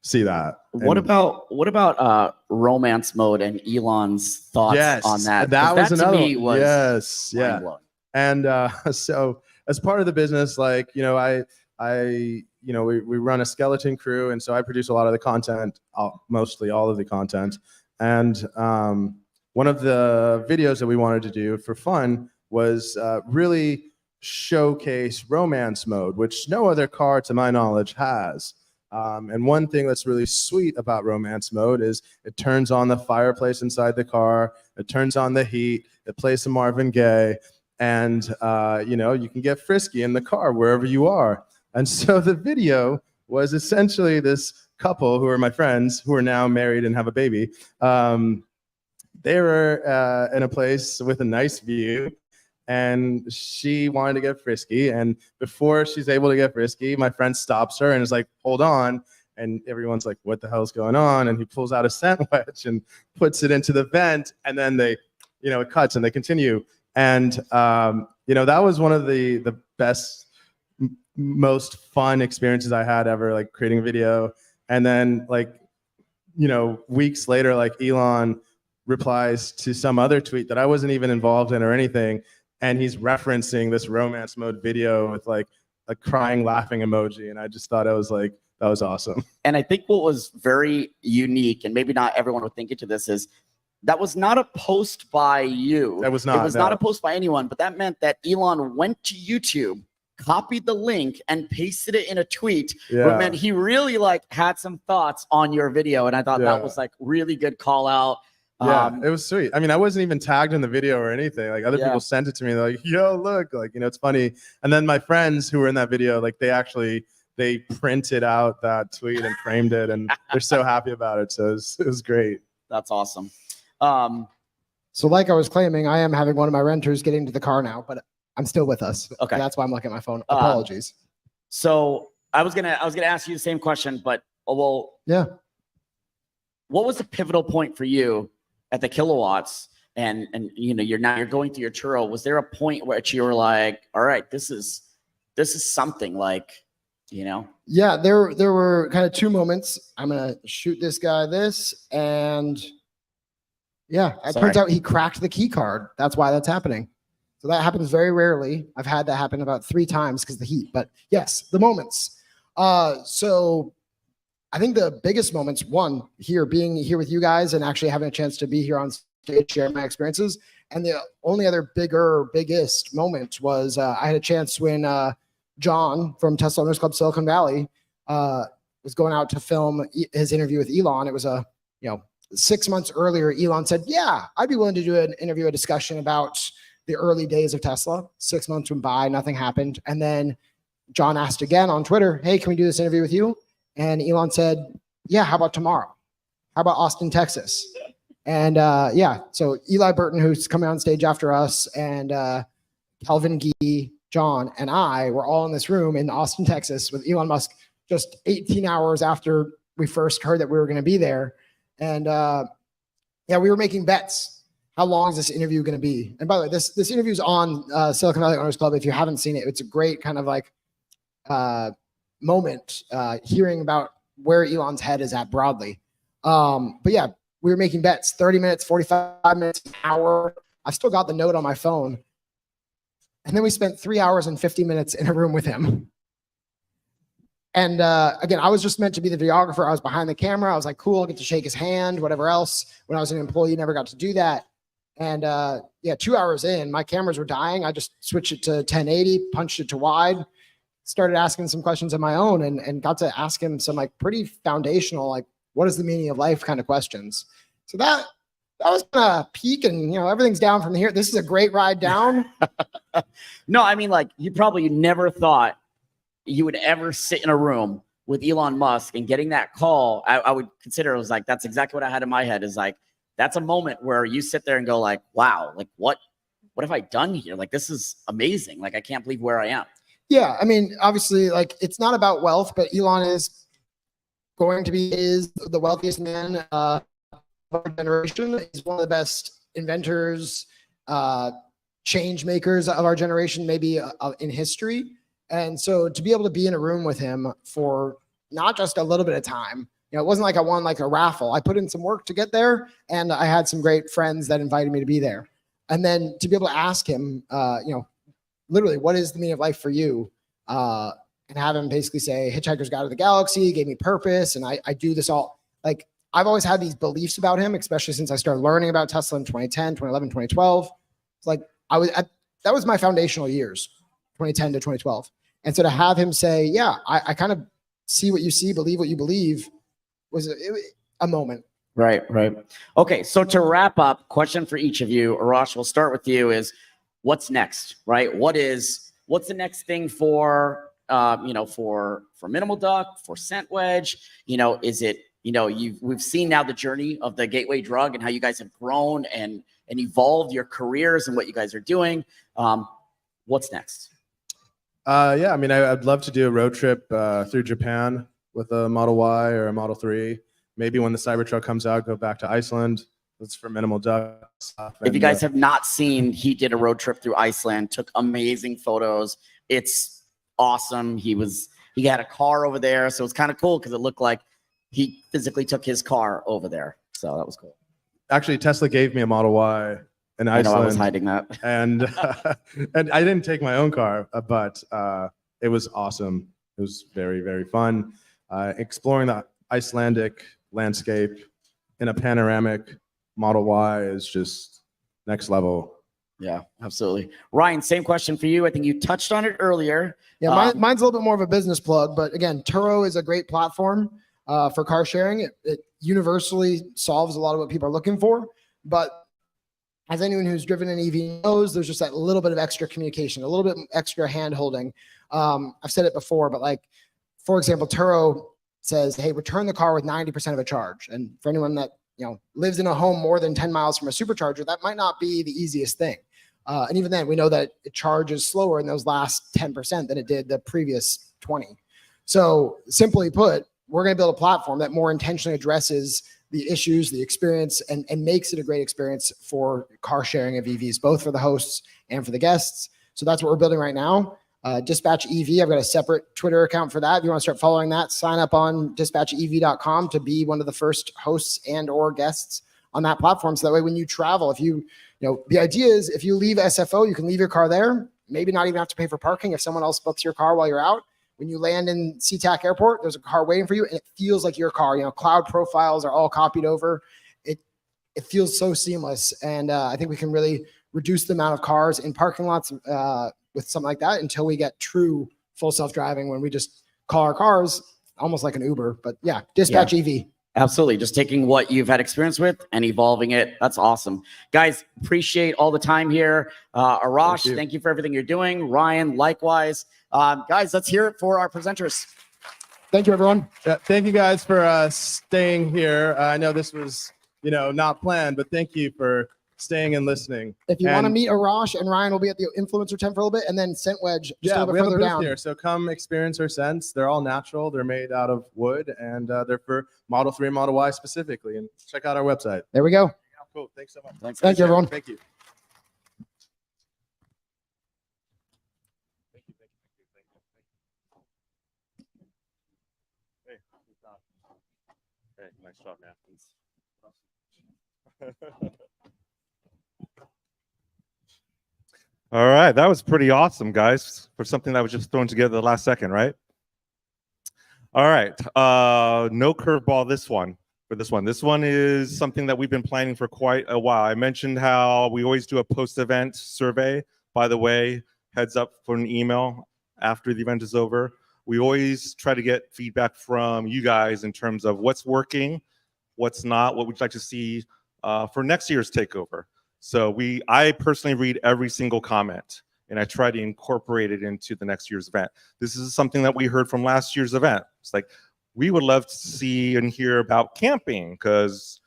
see that. What And about romance mode and Elon's thoughts yes, on that? that 'Cause was to another me one. was Yes, yeah. mind-blowing. And so as part of the business, like, we run a skeleton crew, and so I produce a lot of the content, mostly all of the content. And one of the videos that we wanted to do for fun was really showcase romance mode, which no other car, to my knowledge, has. And one thing that's really sweet about romance mode is it turns on the fireplace inside the car, it turns on the heat, it plays some Marvin Gaye, and you can get frisky in the car wherever you are. And so the video was essentially this couple who are my friends, who are now married and have a baby. They were in a place with a nice view, and she wanted to get frisky. And before she's able to get frisky, my friend stops her and is like, hold on. And everyone's like, what the hell's going on? And he pulls out a scent wedge and puts it into the vent. And then they, it cuts and they continue. And, that was one of the best, most fun experiences I had ever, like, creating a video. And then, like, weeks later, like, Elon replies to some other tweet that I wasn't even involved in or anything. And he's referencing this romance mode video with, like, a crying, laughing emoji. And I just thought that was awesome. And I think what was very unique, and maybe not everyone would think into this, is that was not a post by you. That was not. It was not a post by anyone, but that meant that Elon went to YouTube, copied the link, and pasted it in a tweet. Yeah. It meant he really, like, had some thoughts on your video. And I thought Yeah. that was, like, really good call out. Yeah, it was sweet. I mean, I wasn't even tagged in the video or anything. Like, other Yeah. people sent it to me. They're like, yo, look, like, it's funny. And then my friends who were in that video, like, they printed out that tweet and framed it, and they're so happy about it. So it was great. That's awesome. So like I was claiming, I am having one of my renters get into the car now, but I'm still with us. Okay. That's why I'm looking at my phone. Apologies. So I was gonna ask you the same question, but Yeah. what was the pivotal point for you at the kilowatts? And you're going through your churro. Was there a point where you were like, all right, this is something, like, Yeah, there were kind of two moments. I'm gonna shoot this guy this, and yeah, it turns Sorry. out he cracked the key card. That's why that's happening. So that happens very rarely. I've had that happen about 3 times because of the heat. But yes, the moments. So I think the biggest moments, one, being here with you guys and actually having a chance to be here on stage, share my experiences. And the only other biggest moment was I had a chance when John from Tesla Owners Club Silicon Valley was going out to film his interview with Elon. It was 6 months earlier. Elon said, yeah, I'd be willing to do an interview, a discussion about the early days of Tesla. 6 months went by, nothing happened. And then John asked again on Twitter, hey, can we do this interview with you? And Elon said, yeah, how about tomorrow? How about Austin, Texas? And yeah, so Eli Burton, who's coming on stage after us, and Calvin Gee, John, and I were all in this room in Austin, Texas with Elon Musk just 18 hours after we first heard that we were going to be there. And yeah, we were making bets. How long is this interview going to be? And by the way, this interview is on Silicon Valley Owners Club. If you haven't seen it, it's a great kind of like moment hearing about where Elon's head is at broadly. But yeah, we were making bets, 30 minutes, 45 minutes, an hour. I've still got the note on my phone. And then we spent 3 hours and 50 minutes in a room with him. And again, I was just meant to be the videographer. I was behind the camera. I was like, cool, I'll get to shake his hand, whatever else. When I was an employee, never got to do that. And yeah, 2 hours in, my cameras were dying. I just switched it to 1080, punched it to wide, started asking some questions of my own, and got to ask him some like pretty foundational, like, what is the meaning of life kind of questions. So that was a peak, and you know, everything's down from here. This is a great ride down. No, I mean, like, you probably never thought you would ever sit in a room with Elon Musk, and getting that call, I would consider it was like, that's exactly what I had in my head, is like, that's a moment where you sit there and go like, wow, like what have I done here? Like, this is amazing. Like, I can't believe where I am. Yeah. I mean, obviously, like, it's not about wealth, but Elon is going to be the wealthiest man of our generation. He's one of the best inventors, change makers of our generation, maybe in history. And so to be able to be in a room with him for not just a little bit of time, you know, it wasn't like I won like a raffle. I put in some work to get there, and I had some great friends that invited me to be there. And then to be able to ask him, you know, literally, what is the meaning of life for you? And have him basically say, Hitchhiker's Guide to the Galaxy gave me purpose, and I do this all. Like, I've always had these beliefs about him, especially since I started learning about Tesla in 2010, 2011, 2012. It's like that was my foundational years, 2010 to 2012. And so to have him say, yeah, I kind of see what you see, believe what you believe, was a moment. Right. Okay, so to wrap up, question for each of you. Arash, we'll start with you, is what's next, right? What's the next thing for, you know, for Minimal Duck, for ScentWedge? You know, is it, you know, we've seen now the journey of the Gateway Drug and how you guys have grown and evolved your careers and what you guys are doing. What's next? Yeah, I mean, I'd love to do a road trip through Japan with a Model Y or a Model 3. Maybe when the Cybertruck comes out, go back to Iceland. That's for Minimal Duck stuff. If you guys have not seen, he did a road trip through Iceland, took amazing photos. It's awesome. He had a car over there, so it's kind of cool because it looked like he physically took his car over there. So that was cool. Actually, Tesla gave me a Model Y in Iceland. I know, I was hiding that. And and I didn't take my own car, but it was awesome. It was very, very fun. Exploring the Icelandic landscape in a panoramic Model Y is just next level. Yeah, absolutely. Ryan, same question for you. I think you touched on it earlier. Yeah, mine's a little bit more of a business plug, but again, Turo is a great platform for car sharing. It universally solves a lot of what people are looking for, but as anyone who's driven an EV knows, there's just that little bit of extra communication, a little bit extra hand holding. I've said it before, but like, for example, Turo says, hey, return the car with 90% of a charge. And for anyone that, you know, lives in a home more than 10 miles from a supercharger, that might not be the easiest thing. And even then, we know that it charges slower in those last 10% than it did the previous 20. So simply put, we're going to build a platform that more intentionally addresses the issues, the experience, and makes it a great experience for car sharing of EVs, both for the hosts and for the guests. So that's what we're building right now. Dispatch EV, I've got a separate Twitter account for that. If you want to start following that, sign up on dispatchev.com to be one of the first hosts and or guests on that platform. So that way, when you travel, if you know, the idea is if you leave SFO, you can leave your car there, maybe not even have to pay for parking if someone else books your car while you're out. When you land in SeaTac Airport, there's a car waiting for you, and it feels like your car. You know, cloud profiles are all copied over. It feels so seamless, and I think we can really reduce the amount of cars in parking lots with something like that until we get true full self-driving, when we just call our cars almost like an Uber. But yeah, Dispatch EV. Absolutely. Just taking what you've had experience with and evolving it. That's awesome. Guys, appreciate all the time here. Arash, thank you for everything you're doing. Ryan, likewise. Guys, let's hear it for our presenters. Thank you, everyone. Yeah, thank you guys for staying here. I know this was, not planned, but thank you for staying and listening. If you want to And- meet Arash and Ryan will be at the influencer tent for a little bit, and then Scent Wedge just a Yeah, little we bit have a further booth down. here, so come experience our scents. They're all natural. They're made out of wood, and they're for Model 3 and Model Y specifically. And check out our website. There we go. Cool. Thanks so much. Thanks. Thank you, everyone. Thank you. Hey, nice job, man. All right, that was pretty awesome, guys, for something that was just thrown together the last second, right? All right, no curveball this one. This one is something that we've been planning for quite a while. I mentioned how we always do a post-event survey. By the way, heads up for an email after the event is over. We always try to get feedback from you guys in terms of what's working, what's not, what we'd like to see for next year's takeover. So I personally read every single comment and I try to incorporate it into the next year's event. This is something that we heard from last year's event. It's like, we would love to see and hear about camping because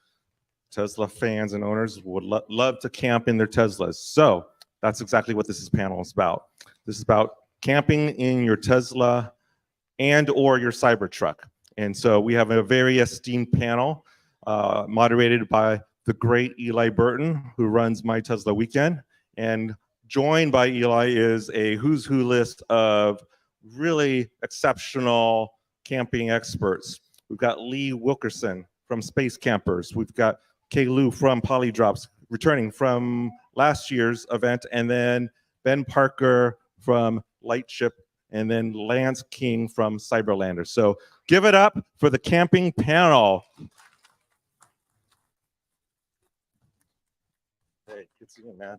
Tesla fans and owners would love to camp in their Teslas. So that's exactly what this panel is about. This is about camping in your Tesla and or your Cybertruck. And so we have a very esteemed panel moderated by the great Eli Burton, who runs My Tesla Weekend. And joined by Eli is a who's who list of really exceptional camping experts. We've got Lee Wilkerson from Space Campers. We've got Kay Lou from Polydrops, returning from last year's event, and then Ben Parker from Lightship, and then Lance King from Cyberlander. So give it up for the camping panel. Hey, good seeing you, man.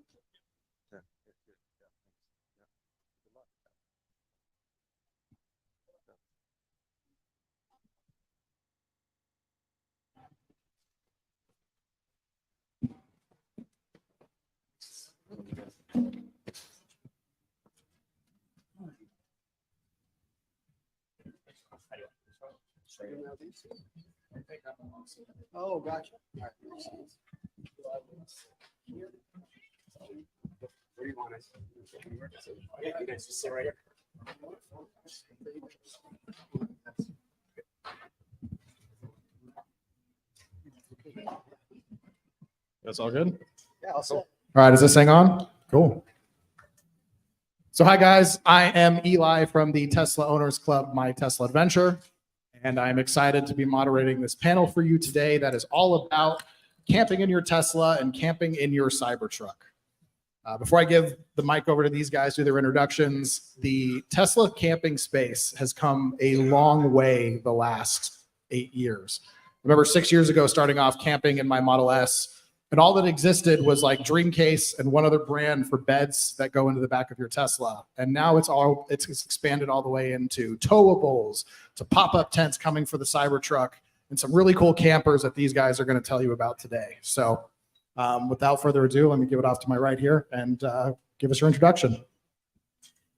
Oh, gotcha. Where do you want us? Yeah, you guys just sit right here. That's all good? Yeah, I'll sit. All right, is this thing on? Cool. So hi guys, I am Eli from the Tesla Owners Club, My Tesla Adventure, and I'm excited to be moderating this panel for you today that is all about camping in your Tesla and camping in your Cybertruck. Before I give the mic over to these guys, do their introductions, the Tesla camping space has come a long way the last 8 years. I remember 6 years ago starting off camping in my Model S, and all that existed was like Dreamcase and one other brand for beds that go into the back of your Tesla. And now it's expanded all the way into towables, to pop-up tents coming for the Cybertruck, and some really cool campers that these guys are going to tell you about today. So without further ado, let me give it off to my right here and give us your introduction.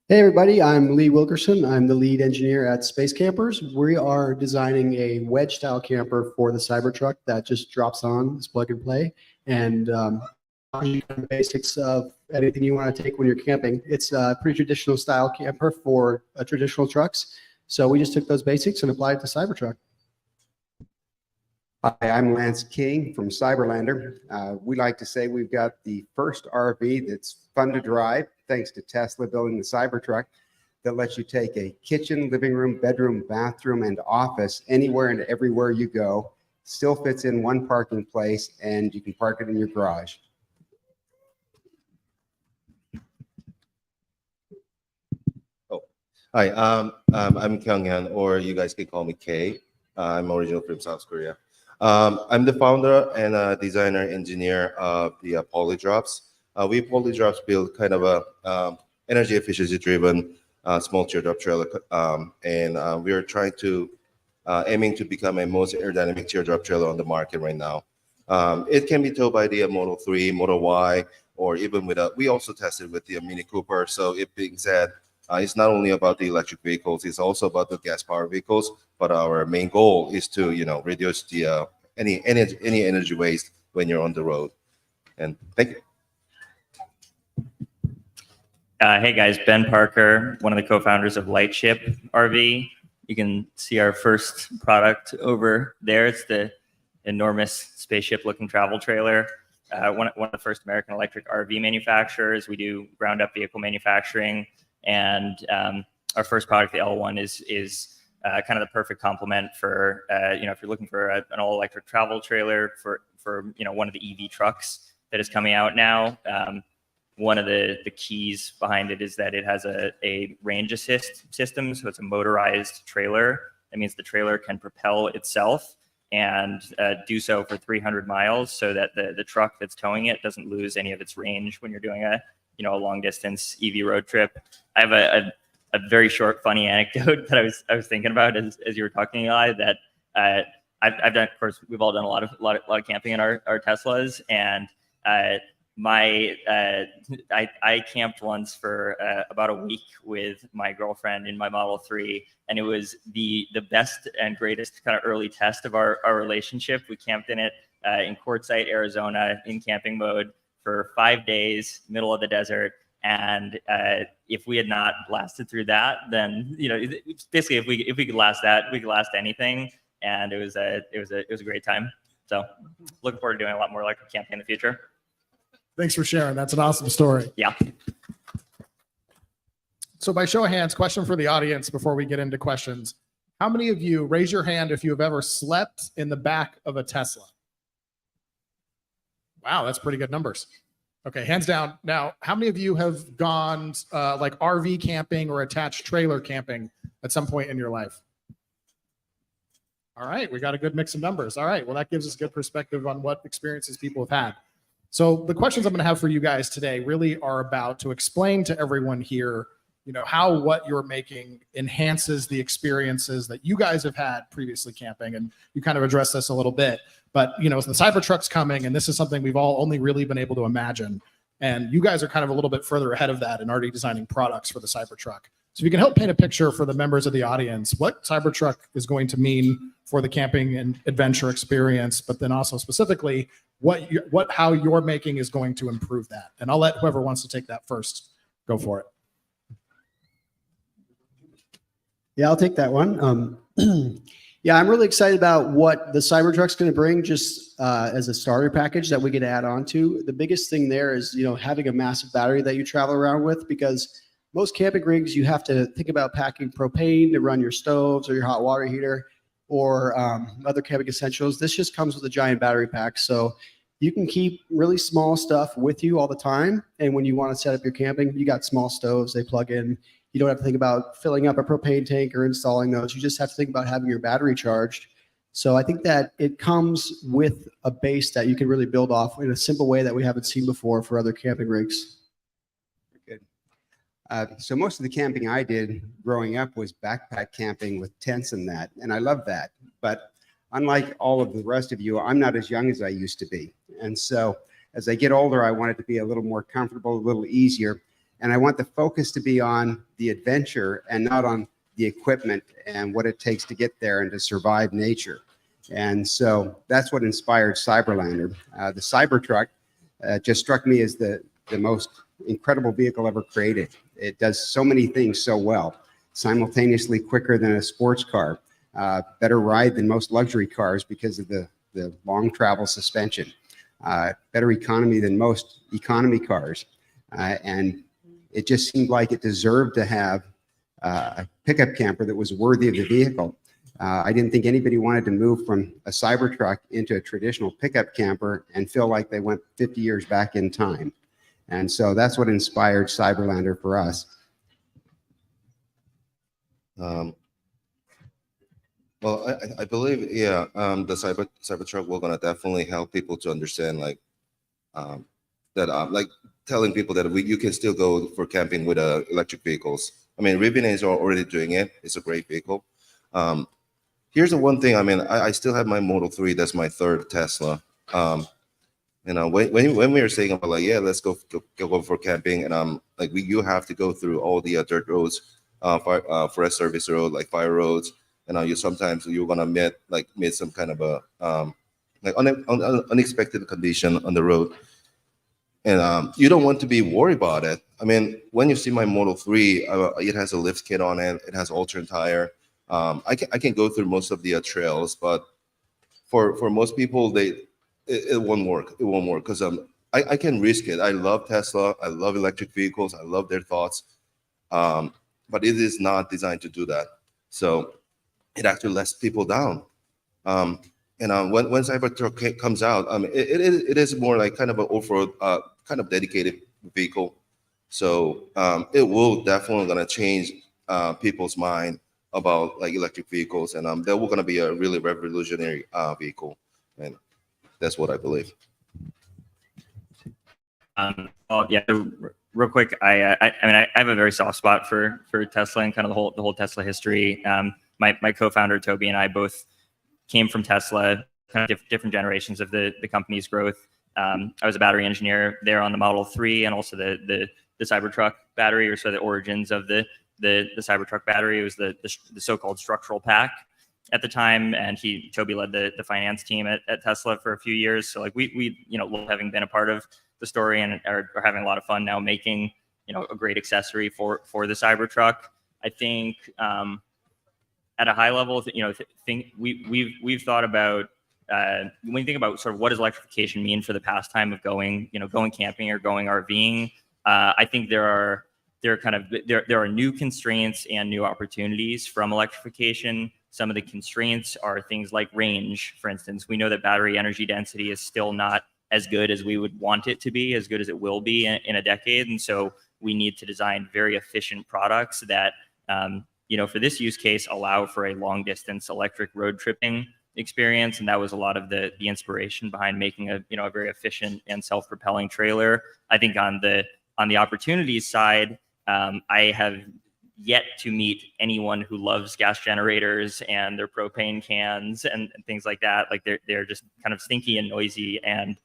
Hey everybody, I'm Lee Wilkerson. I'm the lead engineer at Space Campers. We are designing a wedge style camper for the Cybertruck that just drops on, it's plug and play, and the basics of anything you want to take when you're camping. It's a pretty traditional style camper for traditional trucks. So we just took those basics and applied it to Cybertruck. Hi, I'm Lance King from Cyberlander. We like to say we've got the first RV that's fun to drive, thanks to Tesla building the Cybertruck, that lets you take a kitchen, living room, bedroom, bathroom, and office anywhere and everywhere you go. Still fits in one parking place, and you can park it in your garage. Hi, I'm Kyung-Hyun, or you guys can call me K. I'm original from South Korea. I'm the founder and designer engineer of the Polydrops. We Polydrops build kind of a energy efficiency driven small teardrop trailer, and we are trying to aiming to become a most aerodynamic teardrop trailer on the market right now. It can be towed by the Model 3, Model Y, or even we also tested with the Mini Cooper. So it being said, it's not only about the electric vehicles, it's also about the gas powered vehicles. But our main goal is to, reduce the any energy waste when you're on the road. And thank you. Hey guys, Ben Parker, one of the co-founders of Lightship RV. You can see our first product over there. It's the enormous spaceship-looking travel trailer. One of the first American electric RV manufacturers. We do ground-up vehicle manufacturing, and our first product, the L1, is kind of the perfect complement for if you're looking for an all-electric travel trailer for one of the EV trucks that is coming out now. One of the keys behind it is that it has a range assist system. So it's a motorized trailer. That means the trailer can propel itself and do so for 300 miles so that the truck that's towing it doesn't lose any of its range when you're doing a long distance EV road trip. I have a very short, funny anecdote that I was thinking about as you were talking, Eli, that I've done. Of course, we've all done a lot of camping in our Teslas, and I camped once for about a week with my girlfriend in my Model 3, and it was the best and greatest kind of early test of our relationship. We camped in it in Quartzsite, Arizona, in camping mode for 5 days, middle of the desert. And if we had not lasted through that, then basically if we could last that, we could last anything. And it was a great time. So looking forward to doing a lot more electric camping in the future. Thanks for sharing. That's an awesome story. Yeah. So by show of hands, question for the audience before we get into questions. How many of you, raise your hand if you have ever slept in the back of a Tesla? Wow, that's pretty good numbers. Okay, hands down. Now, how many of you have gone like RV camping or attached trailer camping at some point in your life? All right, we got a good mix of numbers. All right, well, that gives us good perspective on what experiences people have had. So the questions I'm going to have for you guys today really are about to explain to everyone here, how what you're making enhances the experiences that you guys have had previously camping. And you kind of addressed this a little bit, but the Cybertruck's coming, and this is something we've all only really been able to imagine. And you guys are kind of a little bit further ahead of that and already designing products for the Cybertruck. So if you can help paint a picture for the members of the audience, what Cybertruck is going to mean for the camping and adventure experience, but then also specifically how you're making is going to improve that. And I'll let whoever wants to take that first go for it. Yeah, I'll take that one. Yeah, I'm really excited about what the Cybertruck's going to bring just as a starter package that we could add on to. The biggest thing there is, having a massive battery that you travel around with, because most camping rigs, you have to think about packing propane to run your stoves or your hot water heater or other camping essentials. This just comes with a giant battery pack. So you can keep really small stuff with you all the time. And when you want to set up your camping, you got small stoves, they plug in. You don't have to think about filling up a propane tank or installing those. You just have to think about having your battery charged. So I think that it comes with a base that you can really build off in a simple way that we haven't seen before for other camping rigs. Good. So most of the camping I did growing up was backpack camping with tents and that, and I love that. But unlike all of the rest of you, I'm not as young as I used to be. And so as I get older, I want it to be a little more comfortable, a little easier. And I want the focus to be on the adventure and not on the equipment and what it takes to get there and to survive nature. And so that's what inspired Cyberlander. The Cybertruck just struck me as the most incredible vehicle ever created. It does so many things so well, simultaneously quicker than a sports car, better ride than most luxury cars because of the long travel suspension, better economy than most economy cars. And it just seemed like it deserved to have a pickup camper that was worthy of the vehicle. I didn't think anybody wanted to move from a Cybertruck into a traditional pickup camper and feel like they went 50 years back in time. And so that's what inspired Cyberlander for us. Well, I believe, yeah, the Cybertruck will gonna definitely help people to understand like telling people that you can still go for camping with electric vehicles. I mean, Rivian is already doing it. It's a great vehicle. here's the one thing. I mean, I still have my Model 3. That's my third Tesla. You know, when we were saying about like, yeah, let's go for camping, and like you have to go through all the dirt roads, forest service road, like fire roads, and you sometimes you're gonna meet some kind of a like unexpected condition on the road, and you don't want to be worried about it. I mean, when you see my Model 3, it has a lift kit on it. It has all-terrain tire. I can go through most of the trails, but for most people, it won't work. It won't work because I can risk it. I love Tesla. I love electric vehicles. I love their thoughts, but it is not designed to do that. So it actually lets people down. And when Cybertruck comes out, it is more like kind of an off-road, kind of dedicated vehicle. So it will definitely gonna change people's mind about like electric vehicles, and they're going to be a really revolutionary vehicle, and that's what I believe. Well, yeah, real quick, I mean, I have a very soft spot for Tesla and kind of the whole Tesla history. My co-founder Toby and I both came from Tesla, kind of different generations of the company's growth. I was a battery engineer there on the Model 3 and also the Cybertruck battery, or so the origins of the Cybertruck battery. It was the so-called structural pack at the time, and Toby led the finance team at Tesla for a few years. So like we love having been a part of the story and are having a lot of fun now making a great accessory for the Cybertruck. I think at a high level, we've thought about when you think about sort of what does electrification mean for the pastime of going camping or going RVing. I think there are new constraints and new opportunities from electrification. Some of the constraints are things like range. For instance, we know that battery energy density is still not as good as we would want it to be, as good as it will be in a decade. And so we need to design very efficient products that, for this use case, allow for a long distance electric road tripping experience. And that was a lot of the inspiration behind making a very efficient and self-propelling trailer. I think on the opportunities side, I have yet to meet anyone who loves gas generators and their propane cans and things like that. Like they're just kind of stinky and noisy, and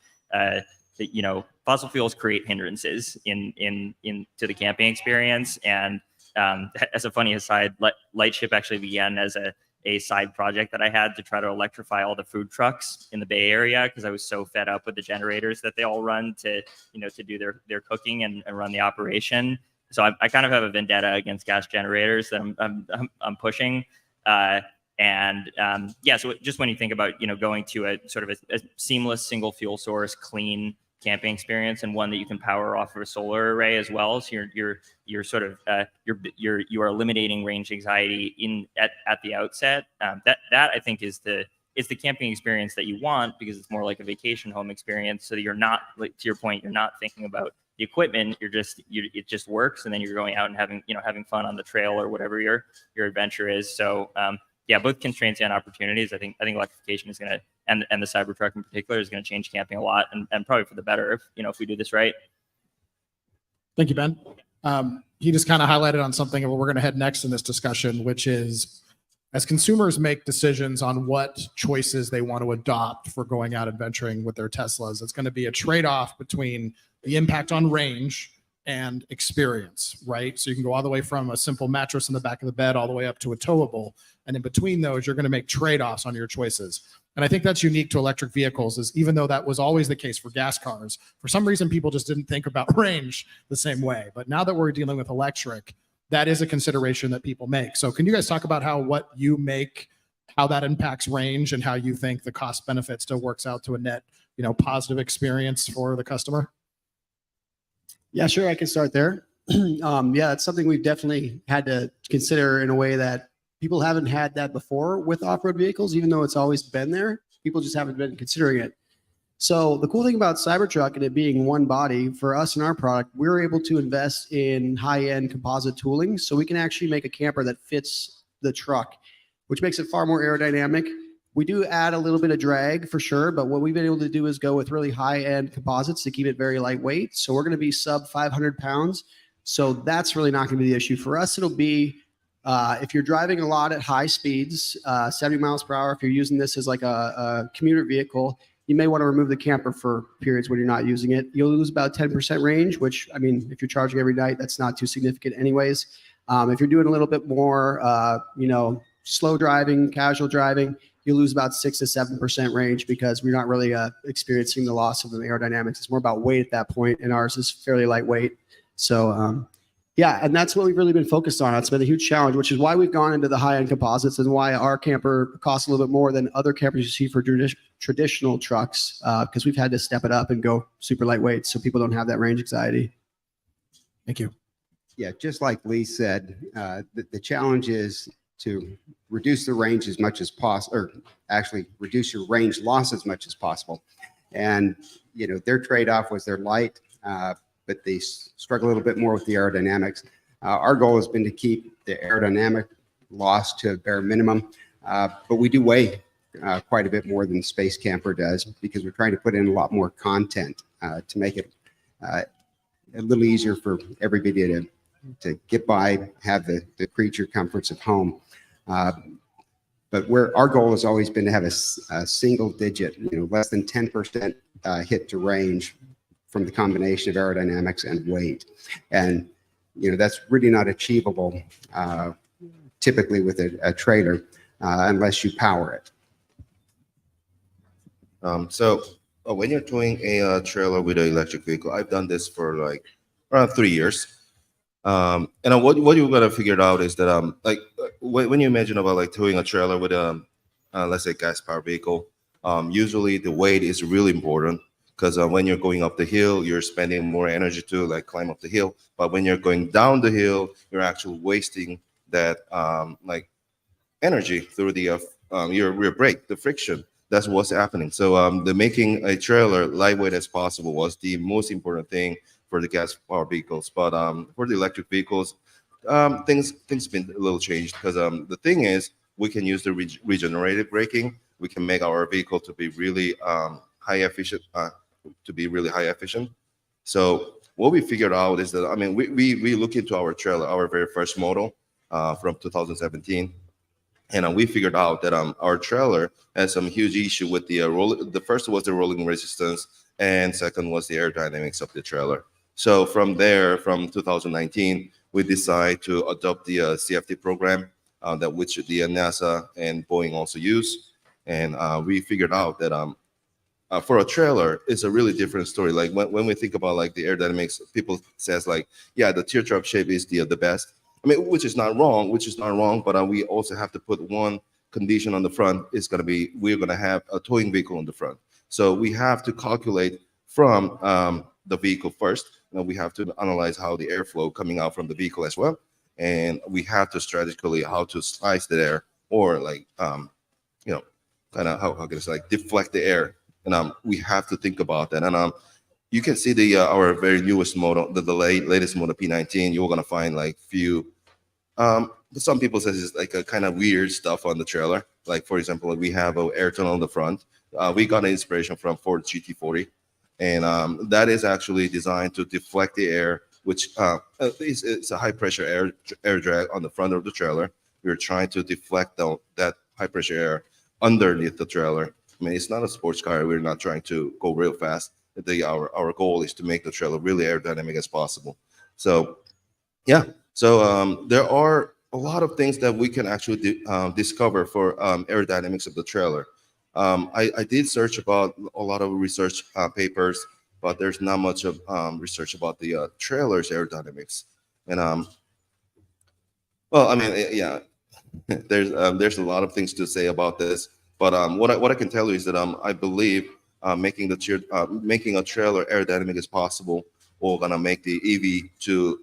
fossil fuels create hindrances to the camping experience. And as a funny aside, Lightship actually began as a side project that I had to try to electrify all the food trucks in the Bay Area, because I was so fed up with the generators that they all run to do their cooking and run the operation. So I kind of have a vendetta against gas generators that I'm pushing. So just when you think about going to a sort of a seamless single fuel source, clean camping experience, and one that you can power off of a solar array as well, so you're sort of you are eliminating range anxiety at the outset. That I think is the camping experience that you want, because it's more like a vacation home experience. So that you're not, like, to your point, you're not thinking about the equipment. It just works, and then you're going out and having fun on the trail or whatever your adventure is. So both constraints and opportunities. I think electrification is going to, and the Cybertruck in particular, is going to change camping a lot, and probably for the better if we do this right. Thank you, Ben. He just kind of highlighted on something where we're going to head next in this discussion, which is, as consumers make decisions on what choices they want to adopt for going out adventuring with their Teslas, it's going to be a trade-off between the impact on range and experience, right? So you can go all the way from a simple mattress in the back of the bed all the way up to a towable. And in between those, you're going to make trade-offs on your choices. And I think that's unique to electric vehicles, is even though that was always the case for gas cars, for some reason, people just didn't think about range the same way. But now that we're dealing with electric, that is a consideration that people make. So can you guys talk about what you make, how that impacts range, and how you think the cost benefit still works out to a net, positive experience for the customer? Yeah, sure. I can start there. It's something we've definitely had to consider in a way that people haven't had that before with off-road vehicles, even though it's always been there. People just haven't been considering it. So the cool thing about Cybertruck and it being one body, for us and our product, we're able to invest in high-end composite tooling, so we can actually make a camper that fits the truck, which makes it far more aerodynamic. We do add a little bit of drag for sure, but what we've been able to do is go with really high-end composites to keep it very lightweight. So we're going to be sub 500 pounds. So that's really not going to be the issue for us. It'll be If you're driving a lot at high speeds, 70 miles per hour, if you're using this as like a commuter vehicle, you may want to remove the camper for periods when you're not using it. You'll lose about 10% range, which, I mean, if you're charging every night, that's not too significant anyways. If you're doing a little bit more, slow driving, casual driving, you lose about 6 to 7% range because we're not really experiencing the loss of the aerodynamics. It's more about weight at that point, and ours is fairly lightweight. So, yeah, and that's what we've really been focused on. It's been a huge challenge, which is why we've gone into the high-end composites and why our camper costs a little bit more than other campers you see for traditional trucks, because we've had to step it up and go super lightweight so people don't have that range anxiety. Thank you. Yeah, just like Lee said, the challenge is to reduce the range as much as possible, or actually reduce your range loss as much as possible. And, their trade-off was they're light, but they struggle a little bit more with the aerodynamics. Our goal has been to keep the aerodynamic loss to a bare minimum, but we do weigh quite a bit more than Space Camper does because we're trying to put in a lot more content to make it a little easier for everybody to get by, have the creature comforts of home. But our goal has always been to have a single digit, less than 10% hit to range from the combination of aerodynamics and weight. And, that's really not achievable typically with a trailer unless you power it. So when you're towing a trailer with an electric vehicle, I've done this for like around 3 years. And what you gotta figure out is that when you imagine about like towing a trailer with let's say gas powered vehicle, usually the weight is really important because when you're going up the hill, you're spending more energy to like climb up the hill. But when you're going down the hill, you're actually wasting that like energy through the your rear brake, the friction. That's what's happening. So the making a trailer lightweight as possible was the most important thing for the gas powered vehicles. But for the electric vehicles, things been a little changed because the thing is we can use the regenerative braking. We can make our vehicle to be really high efficient. So what we figured out is that we look into our trailer, our very first model from 2017. And we figured out that our trailer has some huge issue with the first was the rolling resistance, and second was the aerodynamics of the trailer. So from there, from 2019, we decided to adopt the CFD program which the NASA and Boeing also use. And we figured out that for a trailer, it's a really different story. Like when we think about like the aerodynamics, people says like, yeah, the teardrop shape is the best. Which is not wrong, but we also have to put one condition on the front. We're going to have a towing vehicle on the front. So we have to calculate from the vehicle first. We have to analyze how the airflow coming out from the vehicle as well. And we have to strategically how to slice the air or like, kind of how can I say, like deflect the air. And we have to think about that. And you can see our very newest model, the latest model P19. You're gonna find like few. Some people say it's like a kind of weird stuff on the trailer. Like for example, we have an air tunnel on the front. We got an inspiration from Ford GT40, and that is actually designed to deflect the air, which it's a high pressure air drag on the front of the trailer. We're trying to deflect that high pressure air underneath the trailer. It's not a sports car. We're not trying to go real fast. Our goal is to make the trailer really aerodynamic as possible. So yeah, so there are a lot of things that we can actually discover for aerodynamics of the trailer. I did search about a lot of research papers, but there's not much of research about the trailer's aerodynamics. And yeah, there's a lot of things to say about this, but what I can tell you is that I believe making a trailer aerodynamic as possible, or gonna make the EV to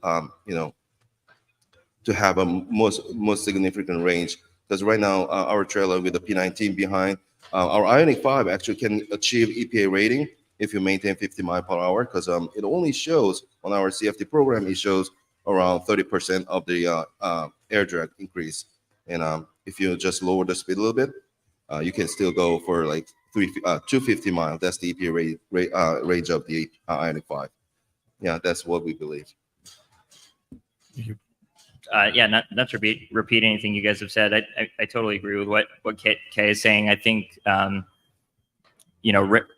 to have a most significant range. Because right now our trailer with the P19 behind, our Ioniq 5 actually can achieve EPA rating if you maintain 50 miles per hour. Because it only shows on our CFD program, it shows around 30% of the air drag increase. And if you just lower the speed a little bit, you can still go for like 250 miles. That's the EPA range of the Ioniq 5. Yeah, that's what we believe. Yeah, not to repeat anything you guys have said. I totally agree with what Kay is saying. I think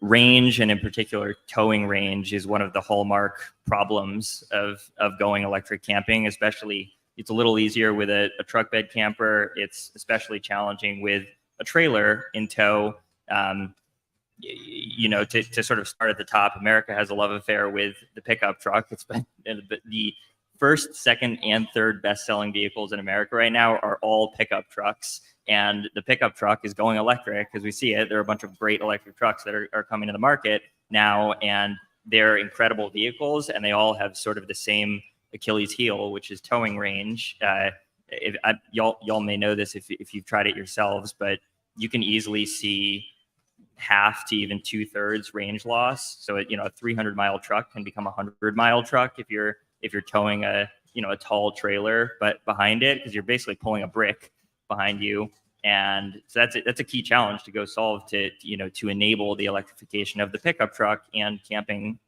range, and in particular towing range, is one of the hallmark problems of going electric camping. Especially, it's a little easier with a truck bed camper. It's especially challenging with a trailer in tow. To sort of start at the top, America has a love affair with the pickup truck. It's been the first, second, and third best-selling vehicles in America right now are all pickup trucks. And the pickup truck is going electric because we see it. There are a bunch of great electric trucks that are coming to the market now, and they're incredible vehicles, and they all have sort of the same Achilles heel, which is towing range. Y'all may know this if you've tried it yourselves, but you can easily see half to even 2/3 range loss. So a 300-mile truck can become a 100-mile truck if you're towing a tall trailer but behind it, because you're basically pulling a brick behind you. And so that's a key challenge to go solve to enable the electrification of the pickup truck and camping,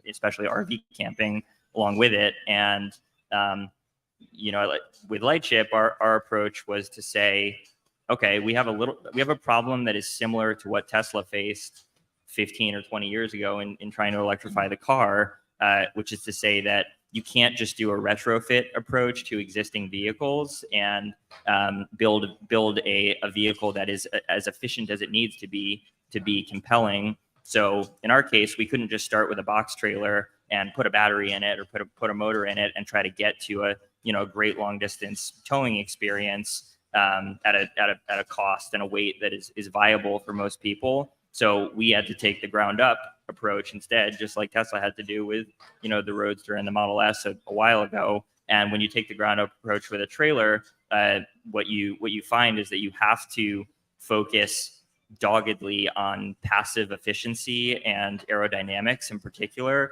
especially RV camping along with it. And with Lightship, our approach was to say, okay, we have a problem that is similar to what Tesla faced 15 or 20 years ago in trying to electrify the car, which is to say that you can't just do a retrofit approach to existing vehicles and build a vehicle that is as efficient as it needs to be compelling. So in our case, we couldn't just start with a box trailer and put a battery in it or put a motor in it and try to get to a great long distance towing experience at a cost and a weight that is viable for most people. So we had to take the ground up approach instead, just like Tesla had to do with the Roadster and the Model S a while ago. And when you take the ground up approach with a trailer, what you find is that you have to focus doggedly on passive efficiency and aerodynamics in particular.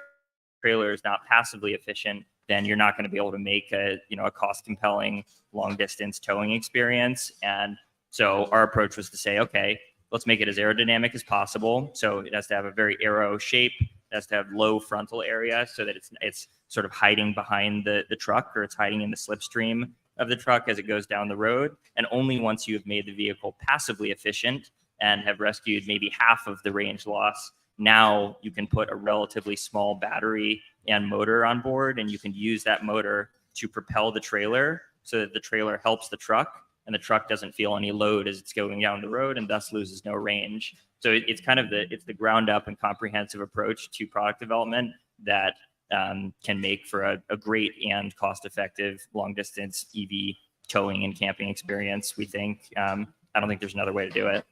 Trailer is not passively efficient, then you're not going to be able to make a cost compelling long distance towing experience. And so our approach was to say, okay, let's make it as aerodynamic as possible. So it has to have a very aero shape. It has to have low frontal area so that it's sort of hiding behind the truck, or it's hiding in the slipstream of the truck as it goes down the road. And only once you have made the vehicle passively efficient and have rescued maybe half of the range loss, now you can put a relatively small battery and motor on board, and you can use that motor to propel the trailer so that the trailer helps the truck and the truck doesn't feel any load as it's going down the road and thus loses no range. So it's kind of the ground up and comprehensive approach to product development that can make for a great and cost effective long distance EV towing and camping experience, we think. I don't think there's another way to do it.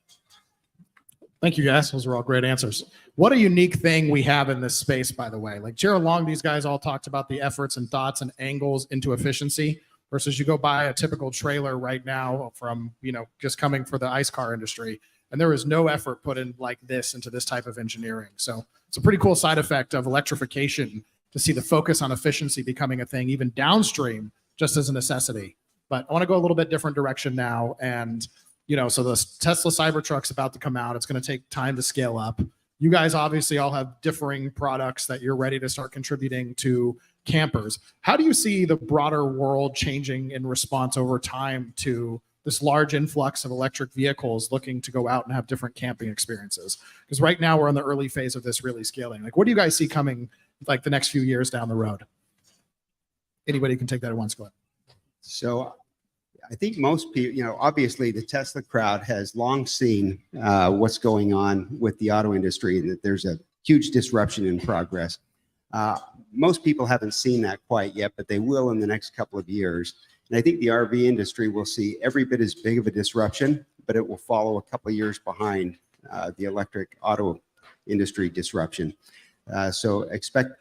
Thank you, guys. Those were all great answers. What a unique thing we have in this space, by the way. Like Jared Long, these guys all talked about the efforts and thoughts and angles into efficiency versus you go buy a typical trailer right now from, just coming for the ICE car industry. And there is no effort put in like this into this type of engineering. So it's a pretty cool side effect of electrification to see the focus on efficiency becoming a thing, even downstream, just as a necessity. But I want to go a little bit different direction now. And so the Tesla Cybertruck's about to come out. It's going to take time to scale up. You guys obviously all have differing products that you're ready to start contributing to campers. How do you see the broader world changing in response over time to this large influx of electric vehicles looking to go out and have different camping experiences? Because right now we're in the early phase of this really scaling. Like, what do you guys see coming like the next few years down the road? Anybody can take that at once. Go ahead. So I think most people, obviously the Tesla crowd has long seen what's going on with the auto industry and that there's a huge disruption in progress. Most people haven't seen that quite yet, but they will in the next couple of years. And I think the RV industry will see every bit as big of a disruption, but it will follow a couple of years behind the electric auto industry disruption. So expect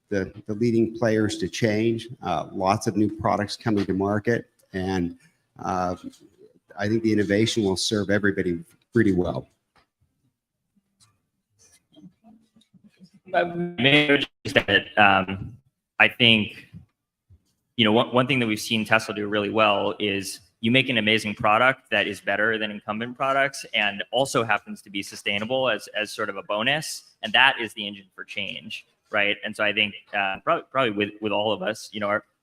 the leading players to change, lots of new products coming to market, and I think the innovation will serve everybody pretty well. Maybe just that I think, one thing that we've seen Tesla do really well is you make an amazing product that is better than incumbent products and also happens to be sustainable as sort of a bonus. And that is the engine for change, right? And so I think probably with all of us,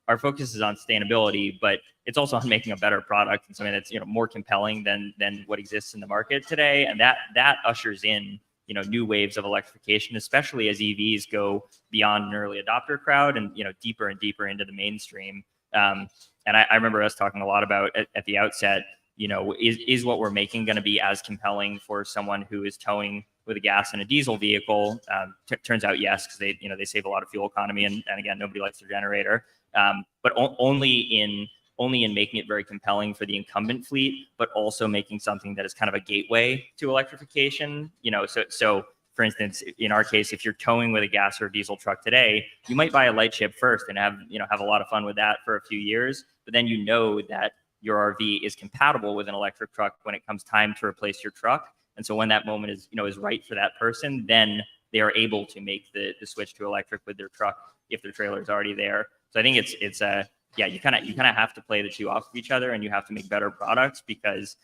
our focus is on sustainability, but it's also on making a better product and something that's, you know, more compelling than what exists in the market today. And that ushers in, you know, new waves of electrification, especially as EVs go beyond an early adopter crowd and, you know, deeper and deeper into the mainstream. And I remember us talking a lot about at the outset, you know, is what we're making going to be as compelling for someone who is towing with a gas and a diesel vehicle? Turns out yes, because they, you know, they save a lot of fuel economy, and again, nobody likes their generator. But only in making it very compelling for the incumbent fleet, but also making something that is kind of a gateway to electrification. You know, so for instance, in our case, if you're towing with a gas or a diesel truck today, you might buy a Lightship first and have a lot of fun with that for a few years, but then you know that your RV is compatible with an electric truck when it comes time to replace your truck. And so when that moment is right for that person, then they are able to make the switch to electric with their truck if their trailer is already there. So I think it's you kind of have to play the two off of each other, and you have to make better products because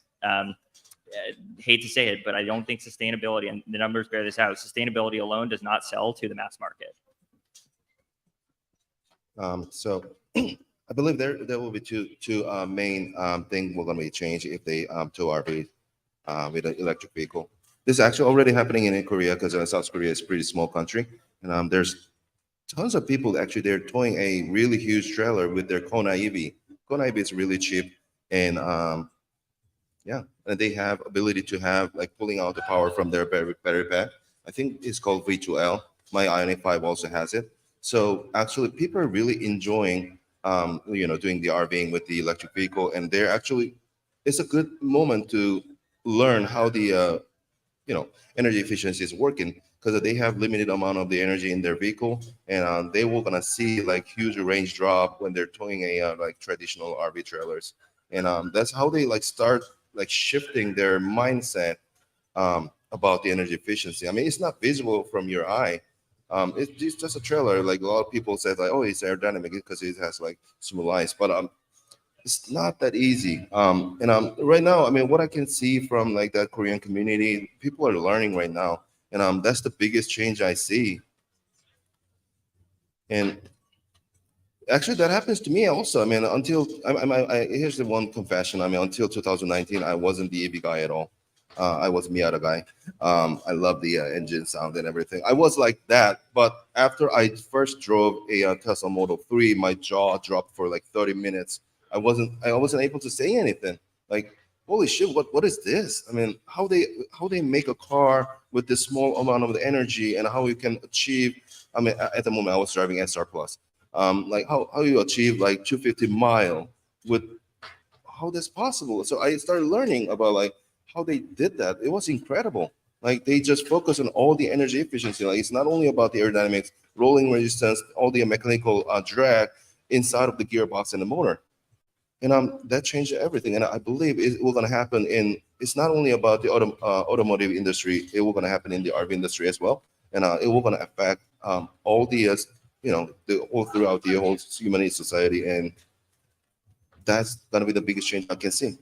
hate to say it, but I don't think sustainability, and the numbers bear this out, sustainability alone does not sell to the mass market. So I believe there will be two main things we're going to be changed if they tow RV with an electric vehicle. This is actually already happening in Korea, because South Korea is a pretty small country, and there's tons of people actually they're towing a really huge trailer with their Kona EV. Kona EV is really cheap, and and they have ability to have like pulling out the power from their battery pack. I think it's called V2L. My Ioniq 5 also has it. So actually, people are really enjoying doing the RVing with the electric vehicle, and they're actually, it's a good moment to learn how the energy efficiency is working, because they have limited amount of the energy in their vehicle, and they will gonna see like huge range drop when they're towing a like traditional RV trailers, and that's how they like start like shifting their mindset about the energy efficiency. I mean, it's not visible from your eye. It's just a trailer. Like a lot of people say, like, oh, it's aerodynamic because it has like smooth ice, but it's not that easy. And right now, I mean, what I can see from like that Korean community, people are learning right now, and that's the biggest change I see. And actually, that happens to me also. I mean, until here's the one confession. I mean, until 2019, I wasn't the EV guy at all. I was Miata guy. I love the engine sound and everything. I was like that, but after I first drove a Tesla Model 3, my jaw dropped for like 30 minutes. I wasn't able to say anything. Like, holy shit, what is this? I mean, how they make a car with this small amount of the energy, and how you can achieve. I mean, at the moment I was driving SR Plus. Like how you achieve like 250 mile with how that's possible. So I started learning about like how they did that. It was incredible. Like they just focus on all the energy efficiency. Like it's not only about the aerodynamics, rolling resistance, all the mechanical drag inside of the gearbox and the motor. And that changed everything. And I believe it will going to happen it's not only about the automotive industry, it will going to happen in the RV industry as well. And it will going to affect all the, all throughout the whole human society. And that's going to be the biggest change I can see.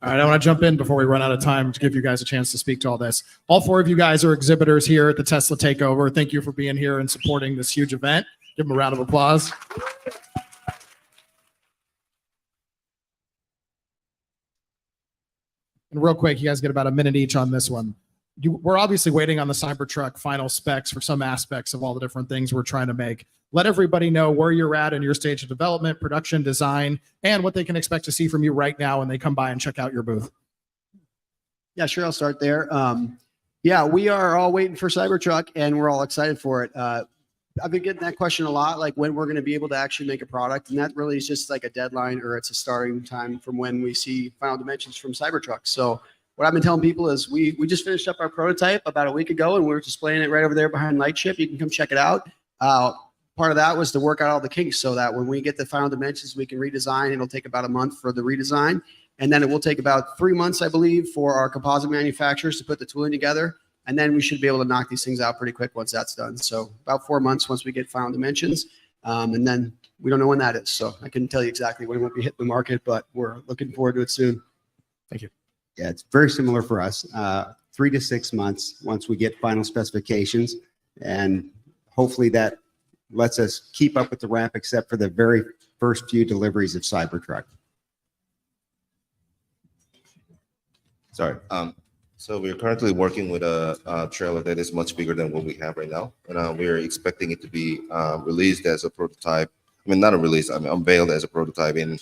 All right, I want to jump in before we run out of time to give you guys a chance to speak to all this. All four of you guys are exhibitors here at the Tesla Takeover. Thank you for being here and supporting this huge event. Give them a round of applause. And real quick, you guys get about a minute each on this one. We're obviously waiting on the Cybertruck final specs for some aspects of all the different things we're trying to make. Let everybody know where you're at in your stage of development, production, design, and what they can expect to see from you right now when they come by and check out your booth. Yeah, sure. I'll start there. Yeah, we are all waiting for Cybertruck, and we're all excited for it. I've been getting that question a lot, like when we're going to be able to actually make a product, and that really is just like a deadline, or it's a starting time from when we see final dimensions from Cybertruck. So what I've been telling people is we just finished up our prototype about a week ago, and we're displaying it right over there behind Lightship. You can come check it out. Part of that was to work out all the kinks so that when we get the final dimensions, we can redesign. It'll take about a month for the redesign, and then it will take about 3 months, I believe, for our composite manufacturers to put the tooling together. And then we should be able to knock these things out pretty quick once that's done. So about 4 months once we get final dimensions. And then we don't know when that is. So I couldn't tell you exactly when it will be hitting the market, but we're looking forward to it soon. Thank you. Yeah, it's very similar for us. 3 to 6 months once we get final specifications. And hopefully that lets us keep up with the ramp except for the very first few deliveries of Cybertruck. Sorry. So we're currently working with a trailer that is much bigger than what we have right now, and we're expecting it to be released as a prototype. I mean, not a release. I mean, unveiled as a prototype in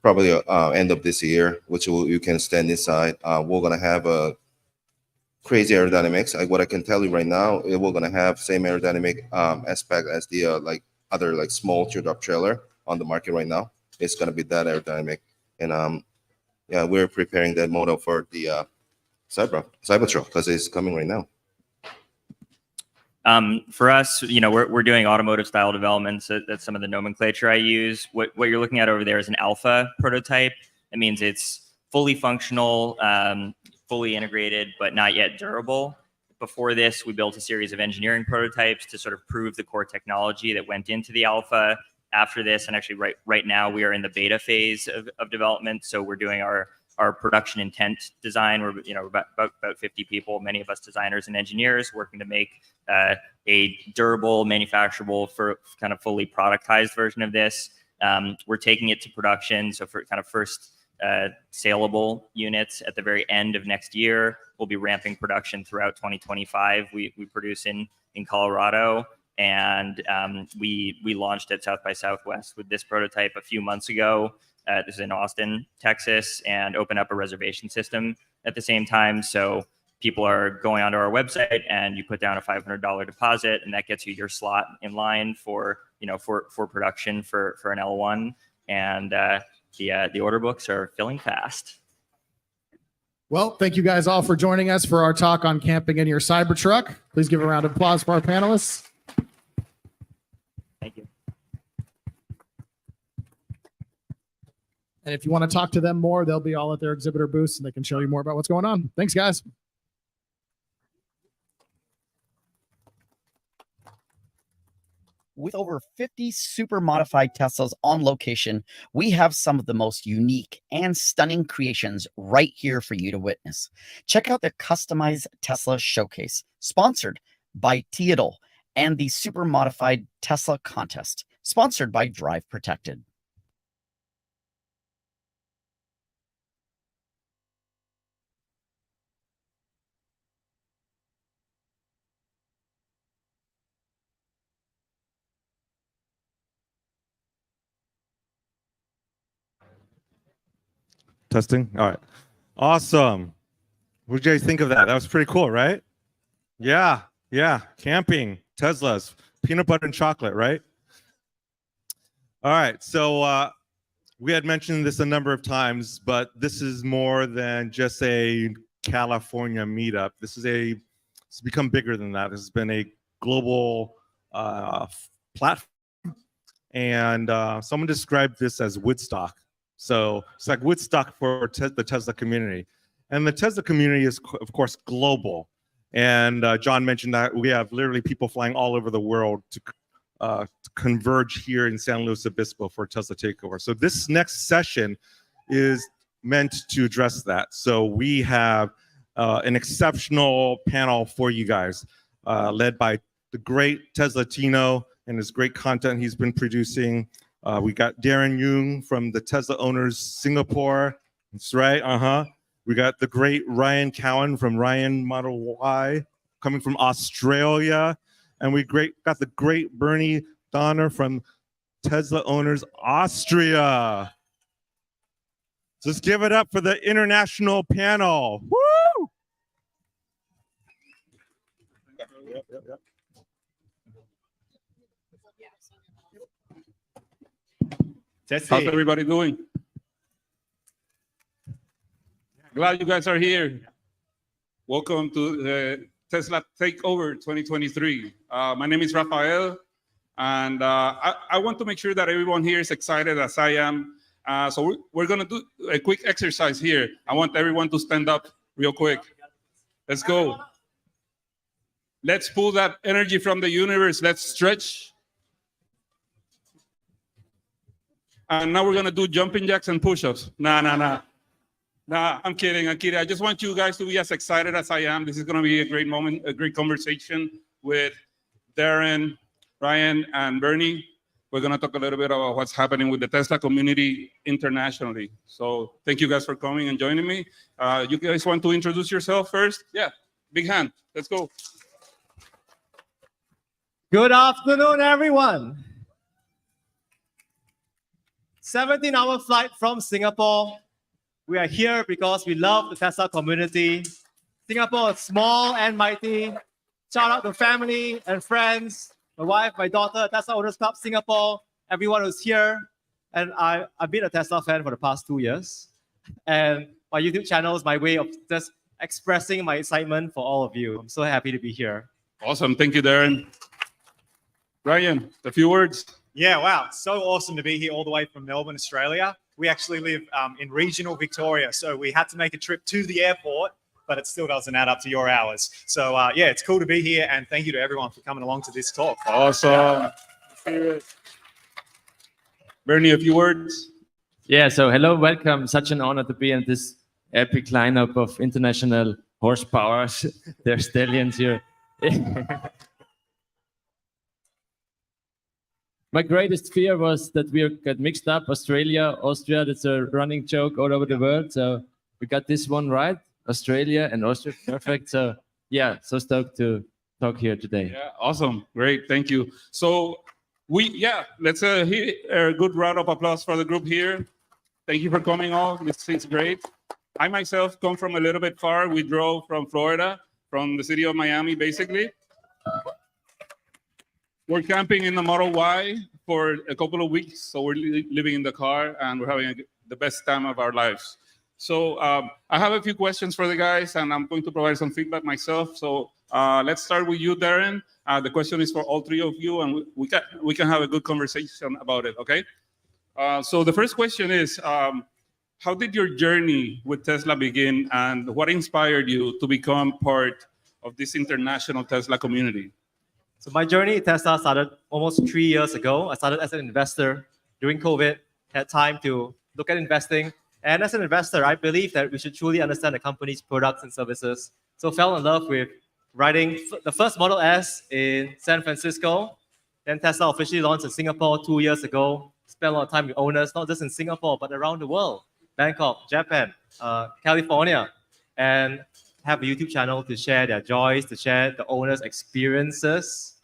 probably end of this year, which you can stand inside. We're gonna have a crazy aerodynamics. Like what I can tell you right now, we're gonna have same aerodynamic aspect as the like other like small teardrop trailer on the market right now. It's gonna be that aerodynamic, and yeah, we're preparing that model for the Cybertruck because it's coming right now. For us, you know, we're doing automotive style developments. That's some of the nomenclature I use. What you're looking at over there is an alpha prototype. It means it's fully functional, fully integrated, but not yet durable. Before this, we built a series of engineering prototypes to sort of prove the core technology that went into the alpha. After this, and actually right now, we are in the beta phase of development. So we're doing our production intent design. We're about 50 people, many of us designers and engineers, working to make a durable, manufacturable, for kind of fully productized version of this. We're taking it to production, so for kind of first saleable units at the very end of next year. We'll be ramping production throughout 2025. We produce in Colorado, and we launched at South by Southwest with this prototype a few months ago. This is in Austin, Texas, and open up a reservation system at the same time. So people are going onto our website, and you put down a $500 deposit, and that gets you your slot in line for production for an L1. And the order books are filling fast. Well, thank you guys all for joining us for our talk on camping in your Cybertruck. Please give a round of applause for our panelists. Thank you. And if you want to talk to them more, they'll be all at their exhibitor booths and they can show you more about what's going on. Thanks, guys. With over 50 super modified Teslas on location, we have some of the most unique and stunning creations right here for you to witness. Check out the Customized Tesla Showcase, sponsored by Teodol, and the Super Modified Tesla Contest, sponsored by Drive Protected. Testing. All right. Awesome. What did you guys think of that? That was pretty cool, right? Yeah. Yeah. Camping, Teslas, peanut butter and chocolate, right? All right. So we had mentioned this a number of times, but this is more than just a California meetup. It's become bigger than that. This has been a global platform. And someone described this as Woodstock. So it's like Woodstock for the Tesla community. And the Tesla community is, of course, global. And John mentioned that we have literally people flying all over the world to converge here in San Luis Obispo for Tesla Takeover. So this next session is meant to address that. So we have an exceptional panel for you guys, led by the great Tesla Tino and his great content he's been producing. We got Darren Young from the Tesla Owners Singapore. That's right. We got the great Ryan Cowan from Ryan Model Y coming from Australia. And we got the great Bernie Donner from Tesla Owners Austria. So let's give it up for the international panel. Woo! How's everybody doing? Glad you guys are here. Welcome to the Tesla Takeover 2023. My name is Rafael, and I want to make sure that everyone here is excited as I am. So we're going to do a quick exercise here. I want everyone to stand up real quick. Let's go. Let's pull that energy from the universe. Let's stretch. And now we're going to do jumping jacks and push-ups. Nah, I'm kidding. I just want you guys to be as excited as I am. This is going to be a great moment, a great conversation with Darren, Ryan, and Bernie, we're going to talk a little bit about what's happening with the Tesla community internationally. So thank you guys for coming and joining me. You guys want to introduce yourself first? Yeah, big hand. Let's go. Good afternoon, everyone. 17-hour flight from Singapore. We are here because we love the Tesla community. Singapore is small and mighty. Shout out to family and friends, my wife, my daughter, Tesla Owners Club Singapore, everyone who's here. And I've been a Tesla fan for the past 2 years. And my YouTube channel is my way of just expressing my excitement for all of you. I'm so happy to be here. Awesome. Thank you, Darren. Ryan, a few words. Yeah, wow. So awesome to be here all the way from Melbourne, Australia. We actually live in regional Victoria, so we had to make a trip to the airport, but it still doesn't add up to your hours. So yeah, it's cool to be here, and thank you to everyone for coming along to this talk. Awesome. Bernie, a few words. Yeah, so hello, welcome. Such an honor to be in this epic lineup of international horsepower. There are stallions here. My greatest fear was that we got mixed up. Australia, Austria, that's a running joke all over the world. So we got this one right. Australia and Austria, perfect. So yeah, so stoked to talk here today. Yeah, awesome. Great. Thank you. So let's hear a good round of applause for the group here. Thank you for coming all. This is great. I myself come from a little bit far. We drove from Florida, from the city of Miami, basically. We're camping in the Model Y for a couple of weeks. So we're living in the car and we're having the best time of our lives. So I have a few questions for the guys and I'm going to provide some feedback myself. So let's start with you, Darren. The question is for all three of you and we can have a good conversation about it, okay? So the first question is, how did your journey with Tesla begin and what inspired you to become part of this international Tesla community? So my journey at Tesla started almost 3 years ago. I started as an investor during COVID, had time to look at investing. And as an investor, I believe that we should truly understand the company's products and services. So fell in love with riding the first Model S in San Francisco. Then Tesla officially launched in Singapore 2 years ago. Spent a lot of time with owners, not just in Singapore, but around the world. Bangkok, Japan, California. And have a YouTube channel to share their joys, to share the owners' experiences.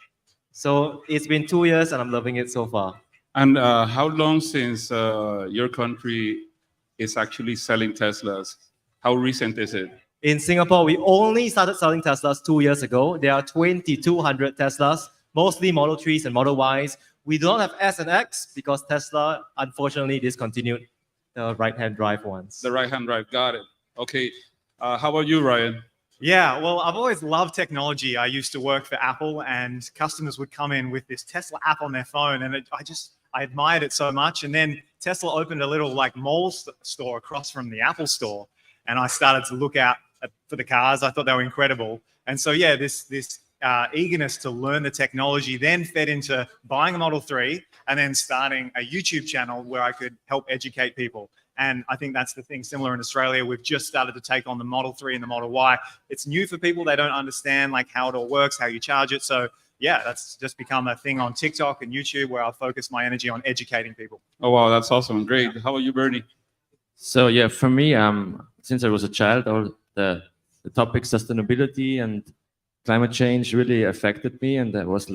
So it's been 2 years and I'm loving it so far. And how long since your country is actually selling Teslas? How recent is it? In Singapore, we only started selling Teslas 2 years ago. There are 2,200 Teslas, mostly Model 3s and Model Ys. We do not have S and X because Tesla, unfortunately, discontinued the right-hand drive ones. The right-hand drive, got it. Okay. How about you, Ryan? Yeah, well, I've always loved technology. I used to work for Apple and customers would come in with this Tesla app on their phone and I admired it so much. And then Tesla opened a little mall store across from the Apple store. And I started to look out for the cars. I thought they were incredible. And so, yeah, this eagerness to learn the technology then fed into buying a Model 3 and then starting a YouTube channel where I could help educate people. And I think that's the thing similar in Australia. We've just started to take on the Model 3 and the Model Y. It's new for people. They don't understand how it all works, how you charge it. So yeah, that's just become a thing on TikTok and YouTube where I'll focus my energy on educating people. Oh, wow, that's awesome. Great. How about you, Bernie? So yeah, for me, since I was a child, all the topic sustainability and climate change really affected me. And I was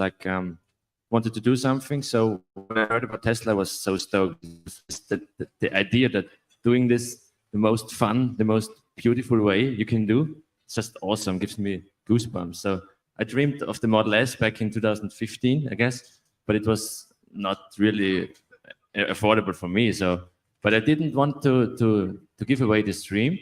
wanted to do something. So when I heard about Tesla, I was so stoked. The idea that doing this the most fun, the most beautiful way you can do, it's just awesome. Gives me goosebumps. So I dreamed of the Model S back in 2015, I guess, but it was not really affordable for me. So, but I didn't want to give away this dream.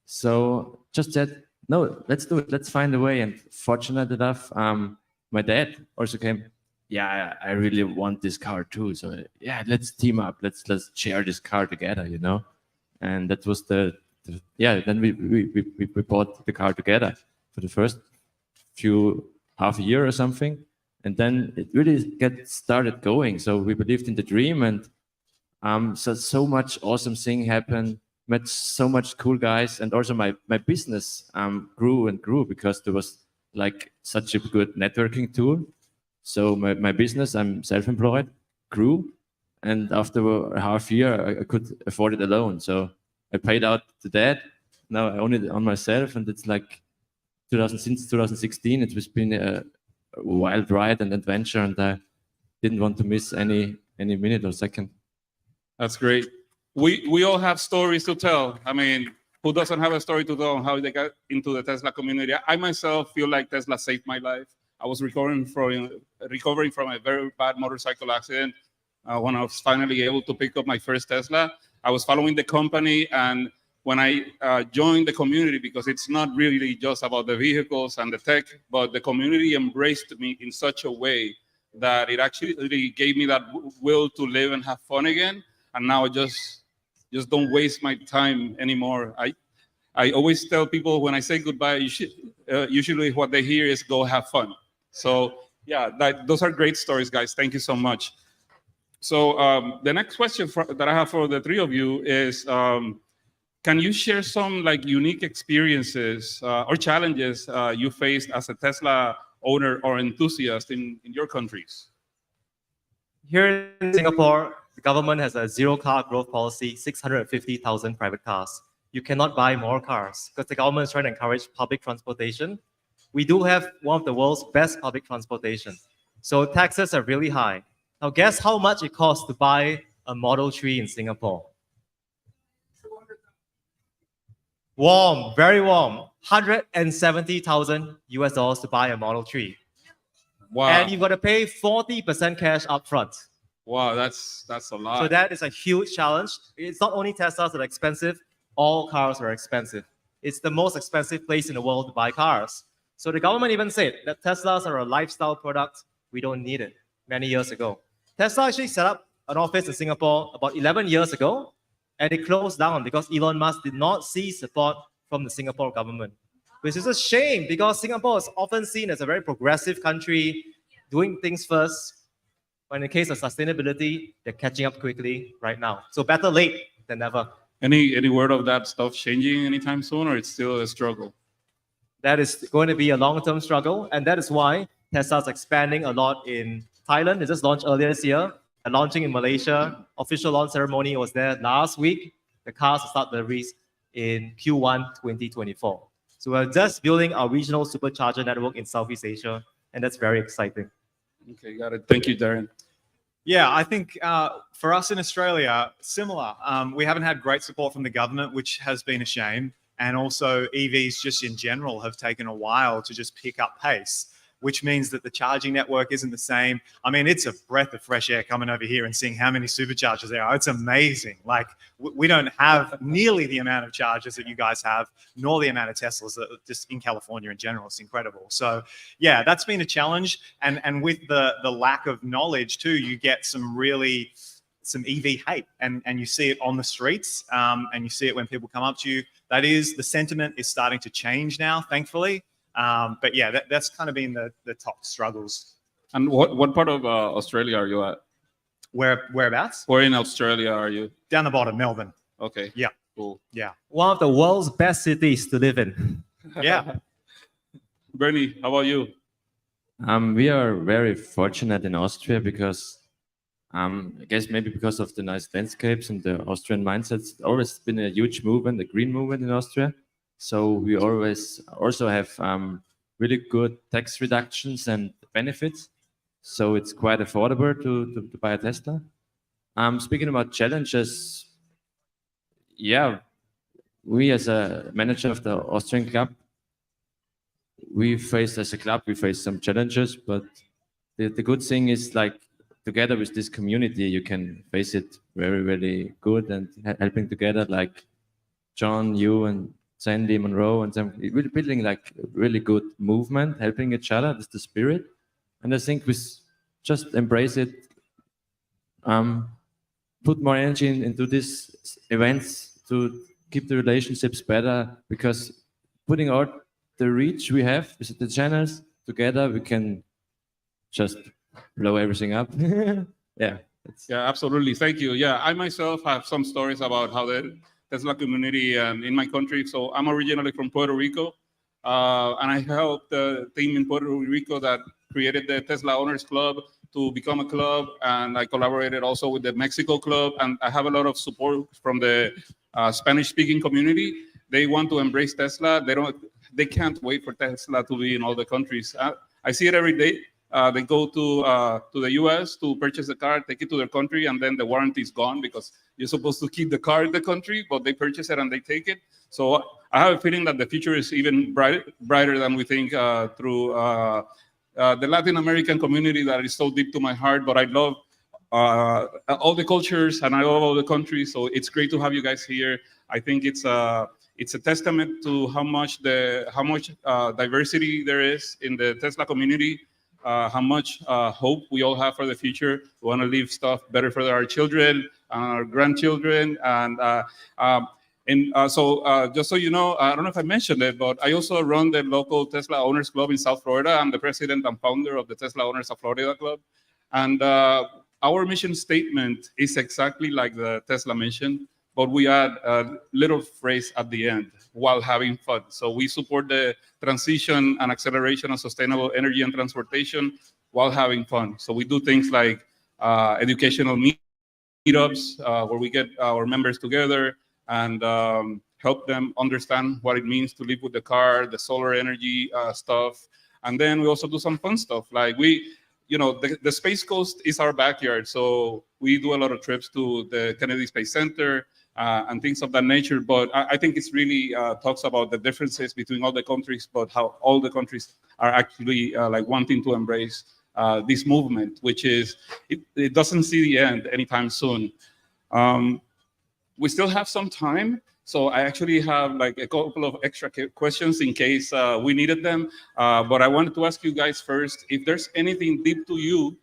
So just said, no, let's do it. Let's find a way. And fortunate enough, my dad also came. Yeah, I really want this car too. So yeah, let's team up. Let's share this car together, you know. And that was then we bought the car together for the first half a year or something, and then it really started going. So we believed in the dream, and so much awesome thing happened. Met so much cool guys, and also my business grew and grew because there was such a good networking tool. So my business, I'm self-employed, grew, and after a half year, I could afford it alone. So I paid out the debt. Now I own it on myself, and it's like since 2016. It's been a wild ride and adventure, and I didn't want to miss any minute or second. That's great. We all have stories to tell. I mean, who doesn't have a story to tell on how they got into the Tesla community? I myself feel like Tesla saved my life. I was recovering from a very bad motorcycle accident. When I was finally able to pick up my first Tesla, I was following the company, and when I joined the community, because it's not really just about the vehicles and the tech, but the community embraced me in such a way that it actually gave me that will to live and have fun again. And now I just don't waste my time anymore. I always tell people when I say goodbye, usually what they hear is go have fun. So yeah, those are great stories, guys. Thank you so much. So the next question that I have for the three of you is, can you share some like unique experiences or challenges you faced as a Tesla owner or enthusiast in your countries? Here in Singapore, the government has a zero car growth policy, 650,000 private cars. You cannot buy more cars because the government is trying to encourage public transportation. We do have one of the world's best public transportation. So taxes are really high. Now guess how much it costs to buy a Model 3 in Singapore? Warm, very warm. $170,000 US to buy a Model 3. Wow. And you've got to pay 40% cash up front. Wow, that's a lot. So that is a huge challenge. It's not only Teslas that are expensive, all cars are expensive. It's the most expensive place in the world to buy cars. So the government even said that Teslas are a lifestyle product. We don't need it many years ago. Tesla actually set up an office in Singapore about 11 years ago, and it closed down because Elon Musk did not see support from the Singapore government, which is a shame because Singapore is often seen as a very progressive country, doing things first. But in the case of sustainability, they're catching up quickly right now. So better late than never. Any word of that stuff changing anytime soon, or it's still a struggle? That is going to be a long-term struggle, and that is why Tesla's expanding a lot in Thailand. It just launched earlier this year, and launching in Malaysia. Official launch ceremony was there last week. The cars will start deliveries in Q1 2024. So we're just building our regional supercharger network in Southeast Asia, and that's very exciting. Okay, got it. Thank you, Darren. Yeah, I think for us in Australia, similar. We haven't had great support from the government, which has been a shame. And also EVs just in general have taken a while to just pick up pace, which means that the charging network isn't the same. I mean, it's a breath of fresh air coming over here and seeing how many superchargers there are. It's amazing. Like, we don't have nearly the amount of chargers that you guys have, nor the amount of Teslas that just in California in general. It's incredible. So yeah, that's been a challenge. And with the lack of knowledge too, you get some EV hate, and you see it on the streets, and you see it when people come up to you. The sentiment is starting to change now, thankfully. But yeah, that's kind of been the top struggles. And what part of Australia are you at? Whereabouts? Where in Australia are you? Down the bottom, Melbourne. Okay. Yeah. Cool. Yeah. One of the world's best cities to live in. Yeah. Bernie, how about you? We are very fortunate in Austria because I guess maybe because of the nice landscapes and the Austrian mindset, it's always been a huge movement, the green movement in Austria. So we always also have really good tax reductions and benefits. So it's quite affordable to buy a Tesla. Speaking about challenges, yeah, we as a manager of the Austrian club, we face some challenges, but the good thing is like together with this community, you can face it very, very good and helping together like John, you and Sandy, Monroe, and some really building like a really good movement, helping each other. That's the spirit. And I think we just embrace it, put more energy into these events to keep the relationships better, because putting out the reach we have with the channels together, we can just blow everything up. Yeah. Absolutely. Thank you. Yeah, I myself have some stories about how the Tesla community in my country. So I'm originally from Puerto Rico. and I helped the team in Puerto Rico that created the Tesla Owners Club to become a club, and I collaborated also with the Mexico Club, and I have a lot of support from the Spanish-speaking community. They want to embrace Tesla. They can't wait for Tesla to be in all the countries. I see it every day. They go to the US to purchase a car, take it to their country, and then the warranty is gone because you're supposed to keep the car in the country, but they purchase it and they take it. So I have a feeling that the future is even brighter than we think through the Latin American community that is so deep to my heart. But I love all the cultures and I love all the countries. So it's great to have you guys here. I think it's a testament to how much diversity there is in the Tesla community. How much hope we all have for the future. We want to leave stuff better for our children and our grandchildren. So just so you know, I don't know if I mentioned it, but I also run the local Tesla Owners Club in South Florida. I'm the president and founder of the Tesla Owners of Florida Club. And our mission statement is exactly like the Tesla mission, but we add a little phrase at the end, while having fun. So we support the transition and acceleration of sustainable energy and transportation while having fun. So we do things like educational meetups where we get our members together and help them understand what it means to live with the car, the solar energy stuff. And then we also do some fun stuff. Like the Space Coast is our backyard. So we do a lot of trips to the Kennedy Space Center, and things of that nature. But I think it's really talks about the differences between all the countries, but how all the countries are actually like wanting to embrace this movement, which is, it doesn't see the end anytime soon. We still have some time. So I actually have like a couple of extra questions in case we needed them. But I wanted to ask you guys first, if there's anything deep to you,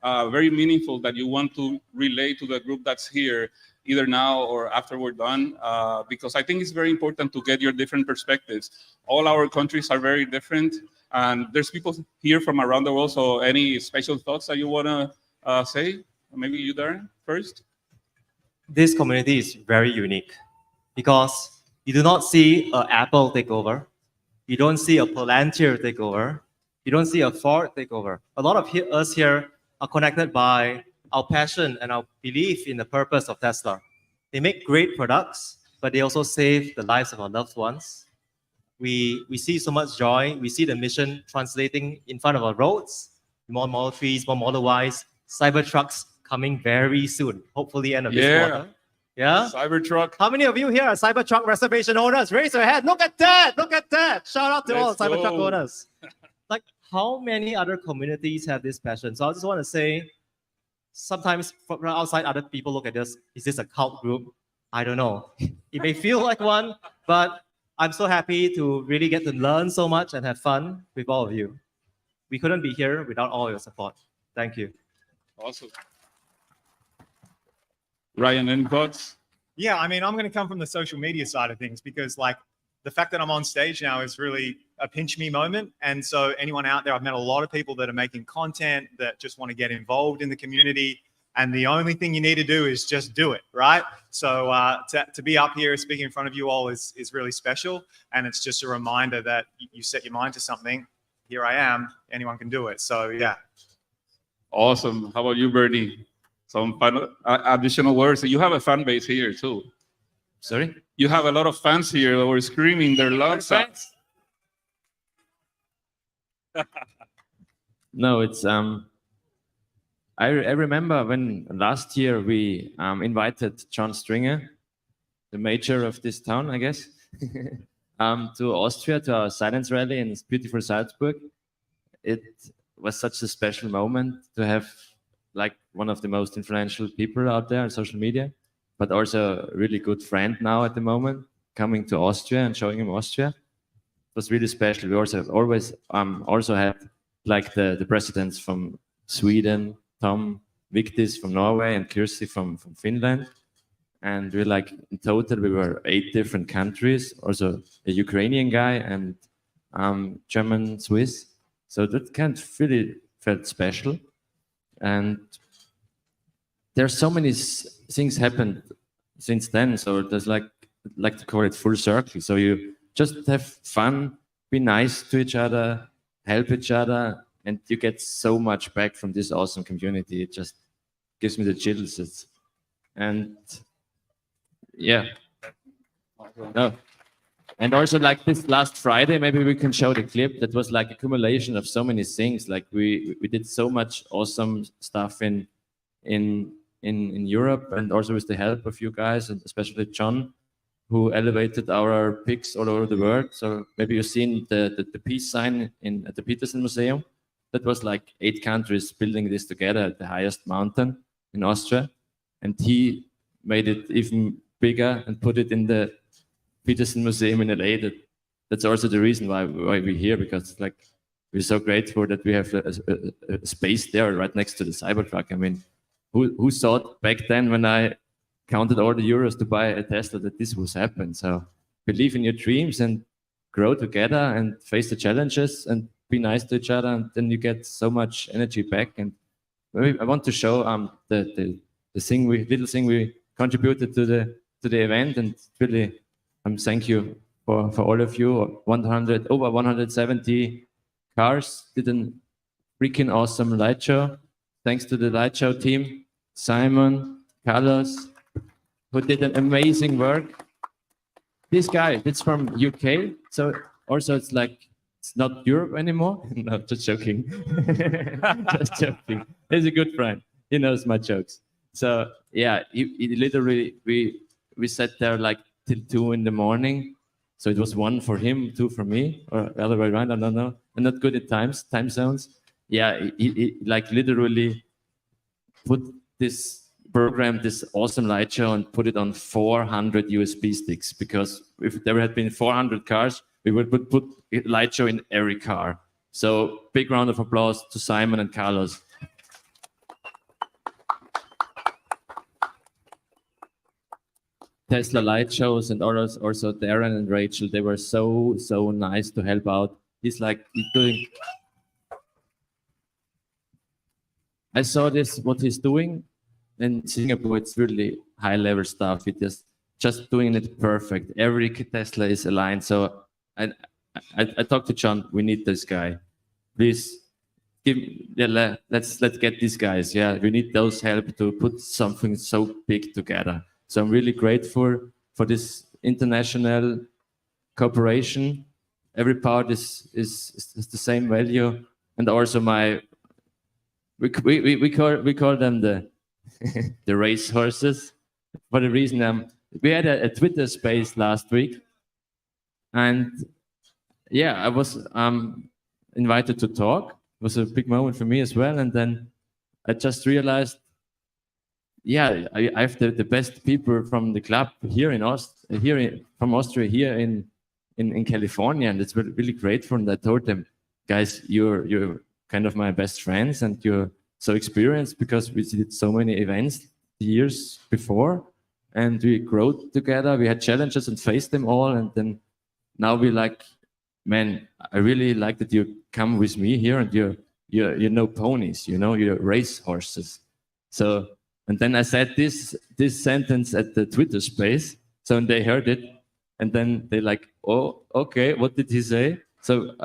very meaningful that you want to relay to the group that's here, either now or after we're done, because I think it's very important to get your different perspectives. All our countries are very different, and there's people here from around the world. So any special thoughts that you want to say? Maybe you, Darren, first? This community is very unique because you do not see an Apple takeover. You don't see a Palantir takeover. You don't see a Ford takeover. A lot of us here are connected by our passion and our belief in the purpose of Tesla. They make great products, but they also save the lives of our loved ones. We see so much joy. We see the mission translating in front of our roads. More Model 3s, more Model Ys, Cybertrucks coming very soon, hopefully end of this quarter. Yeah? Cybertruck. How many of you here are Cybertruck reservation owners? Raise your hand. Look at that. Look at that. Shout out to all Cybertruck owners. Like, how many other communities have this passion? So I just want to say, sometimes from outside, other people look at this. Is this a cult group? I don't know. It may feel like one, but I'm so happy to really get to learn so much and have fun with all of you. We couldn't be here without all your support. Thank you. Awesome. Ryan, any thoughts? Yeah, I mean, I'm going to come from the social media side of things because, like, the fact that I'm on stage now is really a pinch me moment. And so anyone out there, I've met a lot of people that are making content that just want to get involved in the community. And the only thing you need to do is just do it, right? So to be up here speaking in front of you all is really special. And it's just a reminder that you set your mind to something. Here I am. Anyone can do it. So, yeah. Awesome. How about you, Bernie? Some final, additional words. You have a fan base here too. Sorry? You have a lot of fans here that were screaming their lungs out. No, it's I remember when last year we invited John Stringer, the mayor of this town, I guess, to Austria to our silence rally in beautiful Salzburg. It was such a special moment to have like one of the most influential people out there on social media, but also a really good friend now at the moment, coming to Austria and showing him Austria. It was really special. We also always also had like the presidents from Sweden, Tom Victis from Norway and Kirsi from Finland. And we're like, in total, we were 8 different countries, also a Ukrainian guy and German, Swiss. So that kind of really felt special. And there's so many things happened since then. So there's like to call it full circle. So you just have fun be nice to each other, help each other, and you get so much back from this awesome community. It just gives me the chills. And yeah. No. And also like this last Friday, maybe we can show the clip. That was like accumulation of so many things. Like we did so much awesome stuff in Europe, and also with the help of you guys, and especially John, who elevated our picks all over the world. So maybe you've seen the peace sign at the Petersen Museum. That was like 8 countries building this together at the highest mountain in Austria. And he made it even bigger and put it in the Petersen Museum in LA. That's also the reason why we're here, because like we're so grateful that we have a space there right next to the Cybertruck. I mean, who thought back then when I counted all the euros to buy a Tesla that this would happen? So believe in your dreams and grow together and face the challenges and be nice to each other, and then you get so much energy back. And maybe I want to show the little thing we contributed to the event, and really thank you for all of you. Over 170 cars did a freaking awesome light show. Thanks to the light show team, Simon, Carlos, who did an amazing work. This guy, it's from UK, so also it's like it's not Europe anymore. No, just joking. Just joking. He's a good friend. He knows my jokes. So yeah, he literally we sat there like till 2 in the morning. So it was 1 for him, 2 for me, or the other way around. I don't know. I'm not good at time zones. Yeah, he like literally put this program, this awesome light show, and put it on 400 USB sticks, because if there had been 400 cars, we would put a light show in every car. So big round of applause to Simon and Carlos. Tesla light shows, and also Darren and Rachel, they were so nice to help out. He's doing. I saw what he's doing in Singapore. It's really high level stuff. It is just doing it perfect. Every Tesla is aligned. So I talked to John. We need this guy. Please let's get these guys. Yeah, we need those help to put something so big together. So I'm really grateful for this international cooperation. Every part is the same value, and also we call them the the race horses, for the reason we had a Twitter space last week, and yeah, I was invited to talk. It was a big moment for me as well, and then I just realized, yeah, I have the best people from the club here from Austria here in California, and it's really grateful. And I told them, guys, you're kind of my best friends, and you're so experienced because we did so many events years before, and we grew together. We had challenges and faced them all, and then now we like, man, I really like that you come with me here, and you're no ponies, you're race horses. So. And then I said this sentence at the Twitter space. So they heard it, and then they like, oh, okay, what did he say? So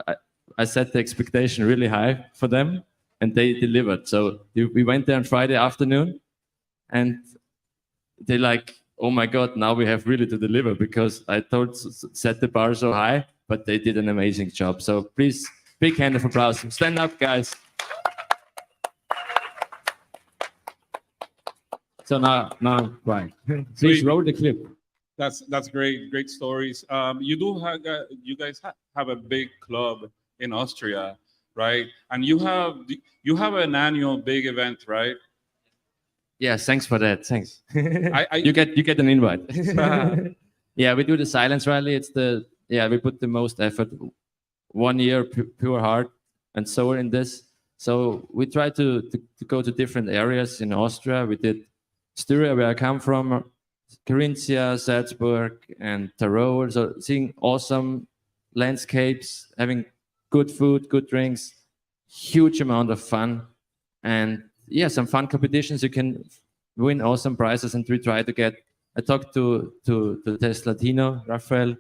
I set the expectation really high for them, and they delivered. So we went there on Friday afternoon, and they like, oh my God, now we have really to deliver, because I set the bar so high, but they did an amazing job. So please, big hand of applause. Stand up, guys. So now, right. Please roll the clip. That's great stories. You guys have a big club in Austria, right? And you have an annual big event, right? Yeah, thanks for that. Thanks. You get an invite. Yeah, we do the Silence Rally. We put the most effort, 1 year, pure heart and soul in this. So we try to go to different areas in Austria. We did Styria, where I come from, Carinthia, Salzburg, and Tyrol. So seeing awesome landscapes, having good food, good drinks, huge amount of fun, and yeah, some fun competitions. You can win awesome prizes, and we try to get. I talked to Tesla Tino, Raphael,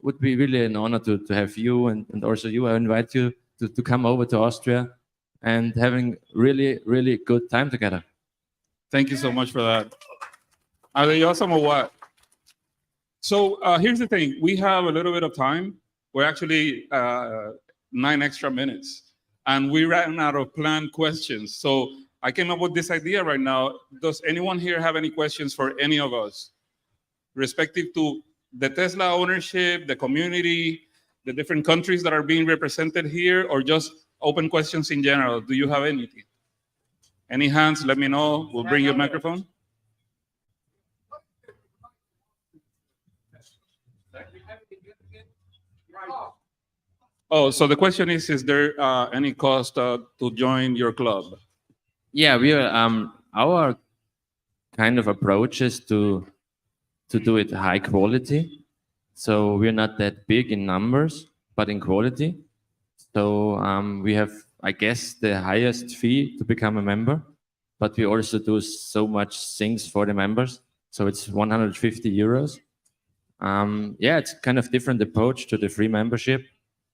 would be really an honor to have you and also you. I invite you to come over to Austria and having really, really good time together. Thank you so much for that. Are they awesome or what? So here's the thing. We have a little bit of time. We're actually 9 extra minutes. And we ran out of planned questions. So I came up with this idea right now. Does anyone here have any questions for any of us? Respective to the Tesla ownership, the community, the different countries that are being represented here, or just open questions in general? Do you have anything? Any hands? Let me know. We'll bring you a microphone. Oh, so the question is there any cost to join your club? Yeah, we are. Our kind of approach is to do it high quality. So we're not that big in numbers, but in quality. So we have, I guess, the highest fee to become a member, but we also do so much things for the members. So it's 150 euros. Yeah, it's kind of different approach to the free membership,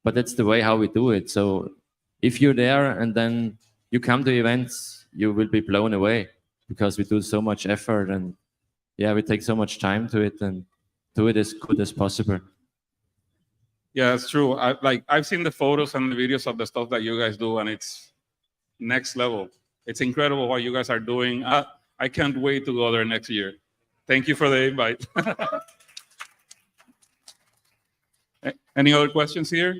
but that's the way how we do it. So if you're there and then you come to events, you will be blown away because we do so much effort and yeah, we take so much time to it and do it as good as possible. Yeah, it's true. I've seen the photos and the videos of the stuff that you guys do, and it's next level. It's incredible what you guys are doing. I can't wait to go there next year. Thank you for the invite. Any other questions here?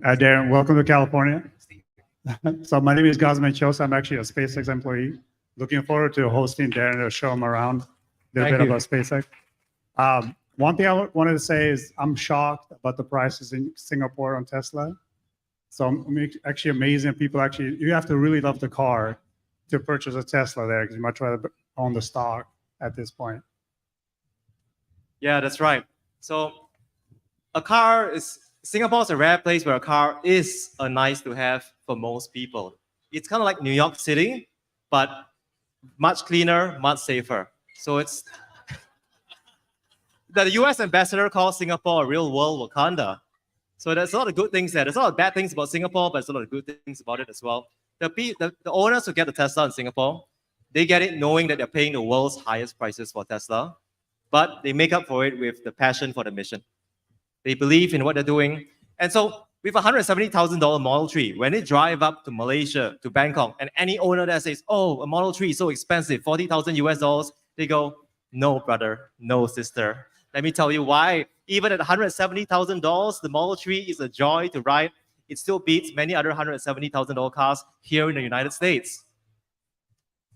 Darren, welcome to California. So my name is Gazman Chosa. I'm actually a SpaceX employee. Looking forward to hosting Darren to show him around a little bit about SpaceX. One thing I wanted to say is I'm shocked about the prices in Singapore on Tesla. So I'm actually amazing. People actually, you have to really love the car to purchase a Tesla there because you much rather own the stock at this point. Yeah, that's right. So Singapore is a rare place where a car is a nice to have for most people. It's kind of like New York City, but much cleaner, much safer. So it's the US ambassador calls Singapore a real world Wakanda. So there's a lot of good things there. There's a lot of bad things about Singapore, but there's a lot of good things about it as well. The owners who get the Tesla in Singapore, they get it knowing that they're paying the world's highest prices for Tesla, but they make up for it with the passion for the mission. They believe in what they're doing. And so with a $170,000 Model 3, when they drive up to Malaysia, to Bangkok, and any owner that says, oh, a Model 3 is so expensive, 40,000 US dollars, they go, no, brother, no, sister. Let me tell you why. Even at $170,000, the Model 3 is a joy to ride. It still beats many other $170,000 cars here in the United States.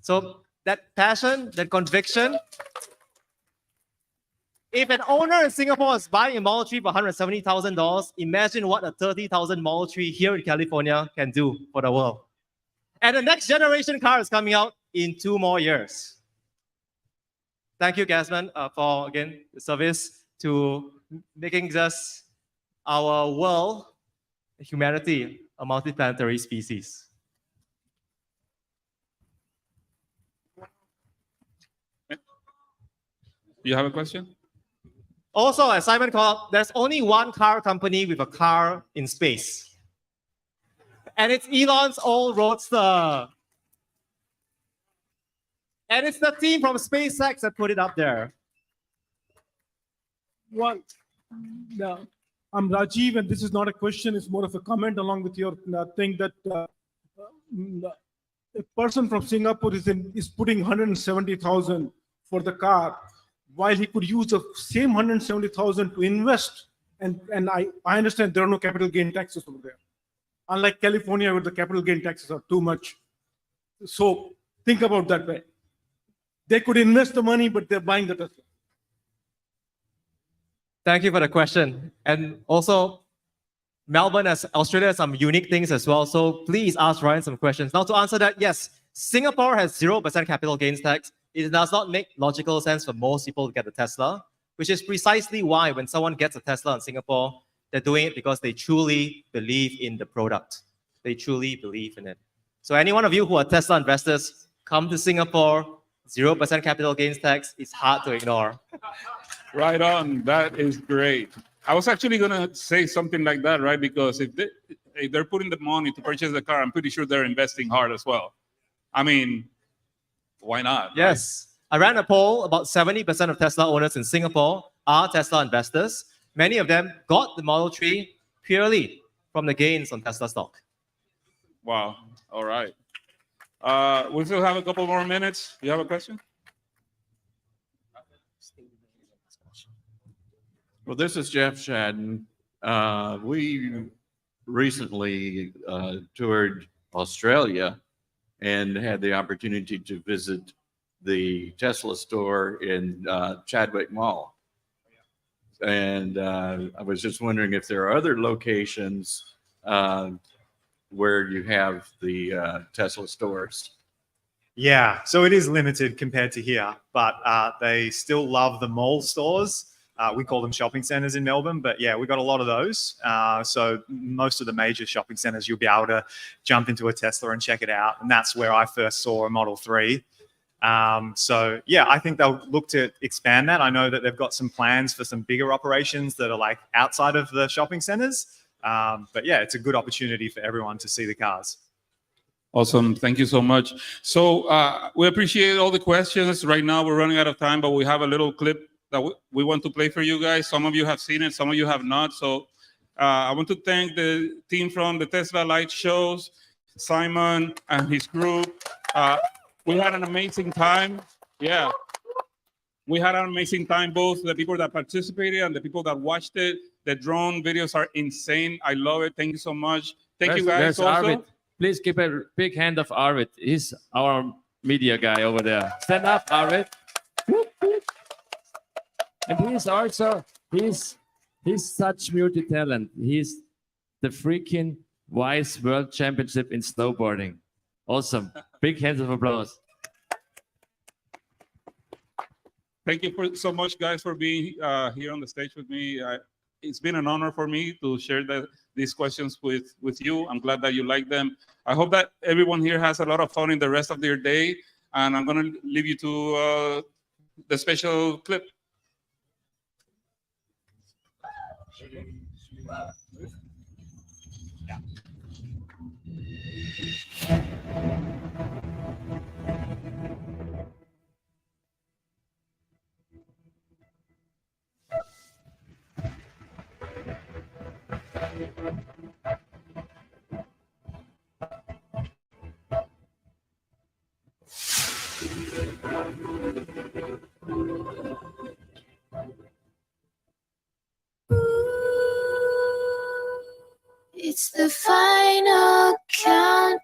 So that passion, that conviction, if an owner in Singapore is buying a Model 3 for $170,000, imagine what a $30,000 Model 3 here in California can do for the world. And the next generation car is coming out in 2 more years. Thank you, Gazman, for, again, the service to making us, our world, humanity, a multiplanetary species. You have a question? Also, as Simon called out, there's only one car company with a car in space. And it's Elon's old Roadster. And it's the team from SpaceX that put it up there. Well, no, I'm Rajiv, and this is not a question, it's more of a comment along with your thing that a person from Singapore is putting 170,000 for the car, while he could use the same 170,000 to invest. And I understand there are no capital gain taxes over there. Unlike California, where the capital gain taxes are too much. So think about that way. They could invest the money, but they're buying the Tesla. Thank you for the question. And also, Melbourne, as Australia, has some unique things as well. So please ask Ryan some questions. Now, to answer that, yes, Singapore has 0% capital gains tax. it does not make logical sense for most people to get a Tesla, which is precisely why when someone gets a Tesla in Singapore, they're doing it because they truly believe in the product. They truly believe in it. So any one of you who are Tesla investors, come to Singapore, 0% capital gains tax. It's hard to ignore. Right on. That is great. I was actually going to say something like that, right? Because if they're putting the money to purchase the car, I'm pretty sure they're investing hard as well. I mean, why not? Yes. I ran a poll. About 70% of Tesla owners in Singapore are Tesla investors. Many of them got the Model 3 purely from the gains on Tesla stock. Wow. All right. We still have a couple more minutes. You have a question? Well, this is Jeff Shadden. We recently toured Australia and had the opportunity to visit the Tesla store in Chadwick Mall. And I was just wondering if there are other locations where you have the Tesla stores. Yeah, so it is limited compared to here, but they still love the mall stores. We call them shopping centers in Melbourne, but yeah, we got a lot of those. So most of the major shopping centers, you'll be able to jump into a Tesla and check it out. And that's where I first saw a Model 3. So yeah, I think they'll look to expand that. I know that they've got some plans for some bigger operations that are like outside of the shopping centers. But yeah, it's a good opportunity for everyone to see the cars. Awesome. Thank you so much. So we appreciate all the questions. Right now, we're running out of time, but we have a little clip that we want to play for you guys. Some of you have seen it, some of you have not. So I want to thank the team from the Tesla Light Shows, Simon and his crew. We had an amazing time. Yeah. We had an amazing time, both the people that participated and the people that watched it. The drone videos are insane. I love it. Thank you so much. Thank you guys There's also. Arvid. Please give a big hand of Arvid. He's our media guy over there. Stand up, Arvid. And he's also, he's such multi-talent. He's the freaking WISE World Championship in snowboarding. Awesome. Big hands of applause. Thank you so much, guys, for being here on the stage with me. It's been an honor for me to share these questions with you. I'm glad that you like them. I hope that everyone here has a lot of fun in the rest of their day. And I'm going to leave you to the special clip. It's the final count.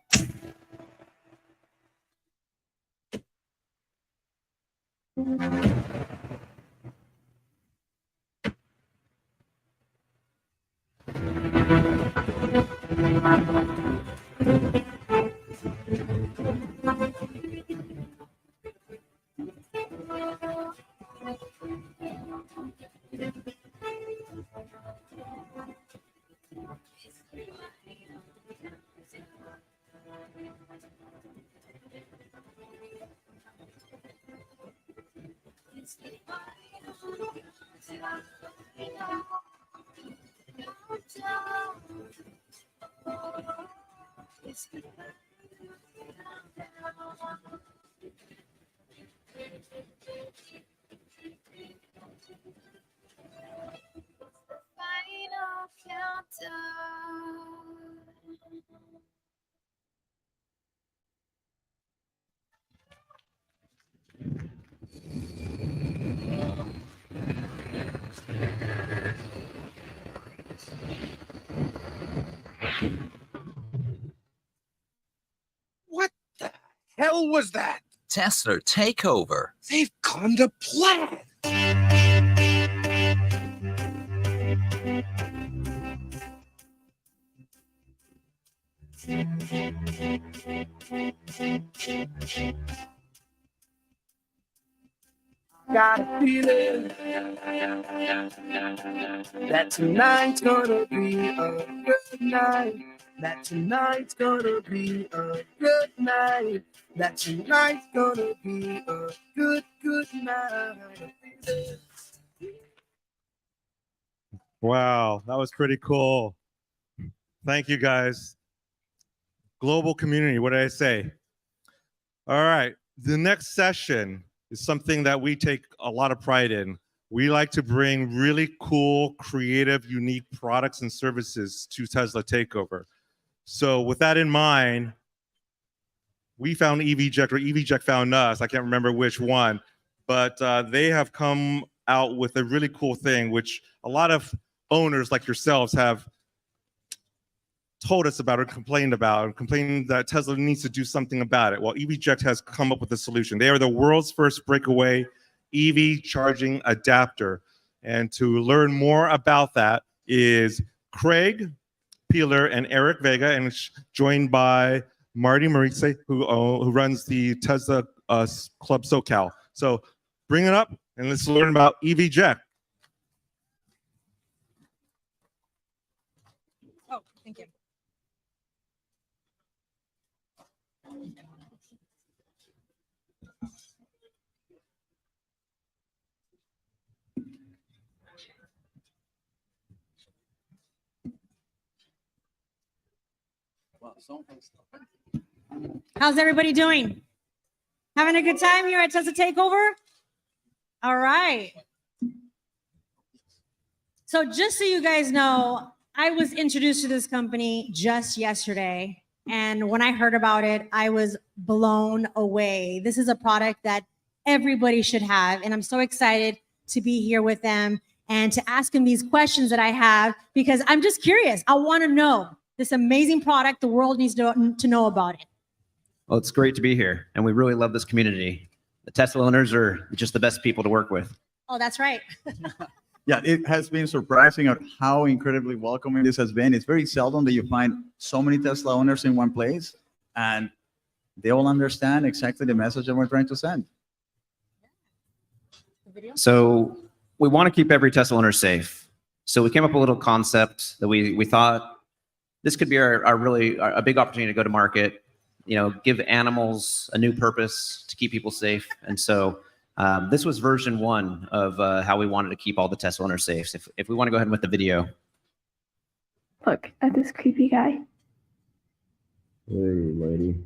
Final countdown. What the hell was that? Tesla takeover. They've gone to plaid. got a feeling that tonight's gonna be a good night. That tonight's gonna be a good night. That tonight's gonna be a good, good night. Wow, that was pretty cool. Thank you, guys. Global community, what did I say? All right, the next session is something that we take a lot of pride in. We like to bring really cool, creative, unique products and services to Tesla Takeover. So with that in mind, we found EVJect, or EVJect found us. I can't remember which one, but they have come out with a really cool thing, which a lot of owners like yourselves have told us about or complained that Tesla needs to do something about it. Well, EVJect has come up with a solution. They are the world's first breakaway EV charging adapter. And to learn more about that is Craig Peeler and Eric Vega, and it's joined by Marty Maurice, who runs the Tesla Club SoCal. So bring it up and let's learn about EVJect. Oh, thank you. How's everybody doing? Having a good time here at Tesla Takeover? All right. So just so you guys know, I was introduced to this company just yesterday. And when I heard about it, I was blown away. This is a product that everybody should have. And I'm so excited to be here with them and to ask them these questions that I have, because I'm just curious. I want to know this amazing product. The world needs to know about it. Well, it's great to be here, and we really love this community. The Tesla owners are just the best people to work with. Oh, that's right. Yeah, it has been surprising at how incredibly welcoming this has been. It's very seldom that you find so many Tesla owners in one place, and they all understand exactly the message that we're trying to send. So we want to keep every Tesla owner safe. So we came up with a little concept that we thought this could be a big opportunity to go to market, give animals a new purpose to keep people safe. And so this was version 1 of how we wanted to keep all the Tesla owners safe. If we want to go ahead with the video. Look at this creepy guy. Hey, lady.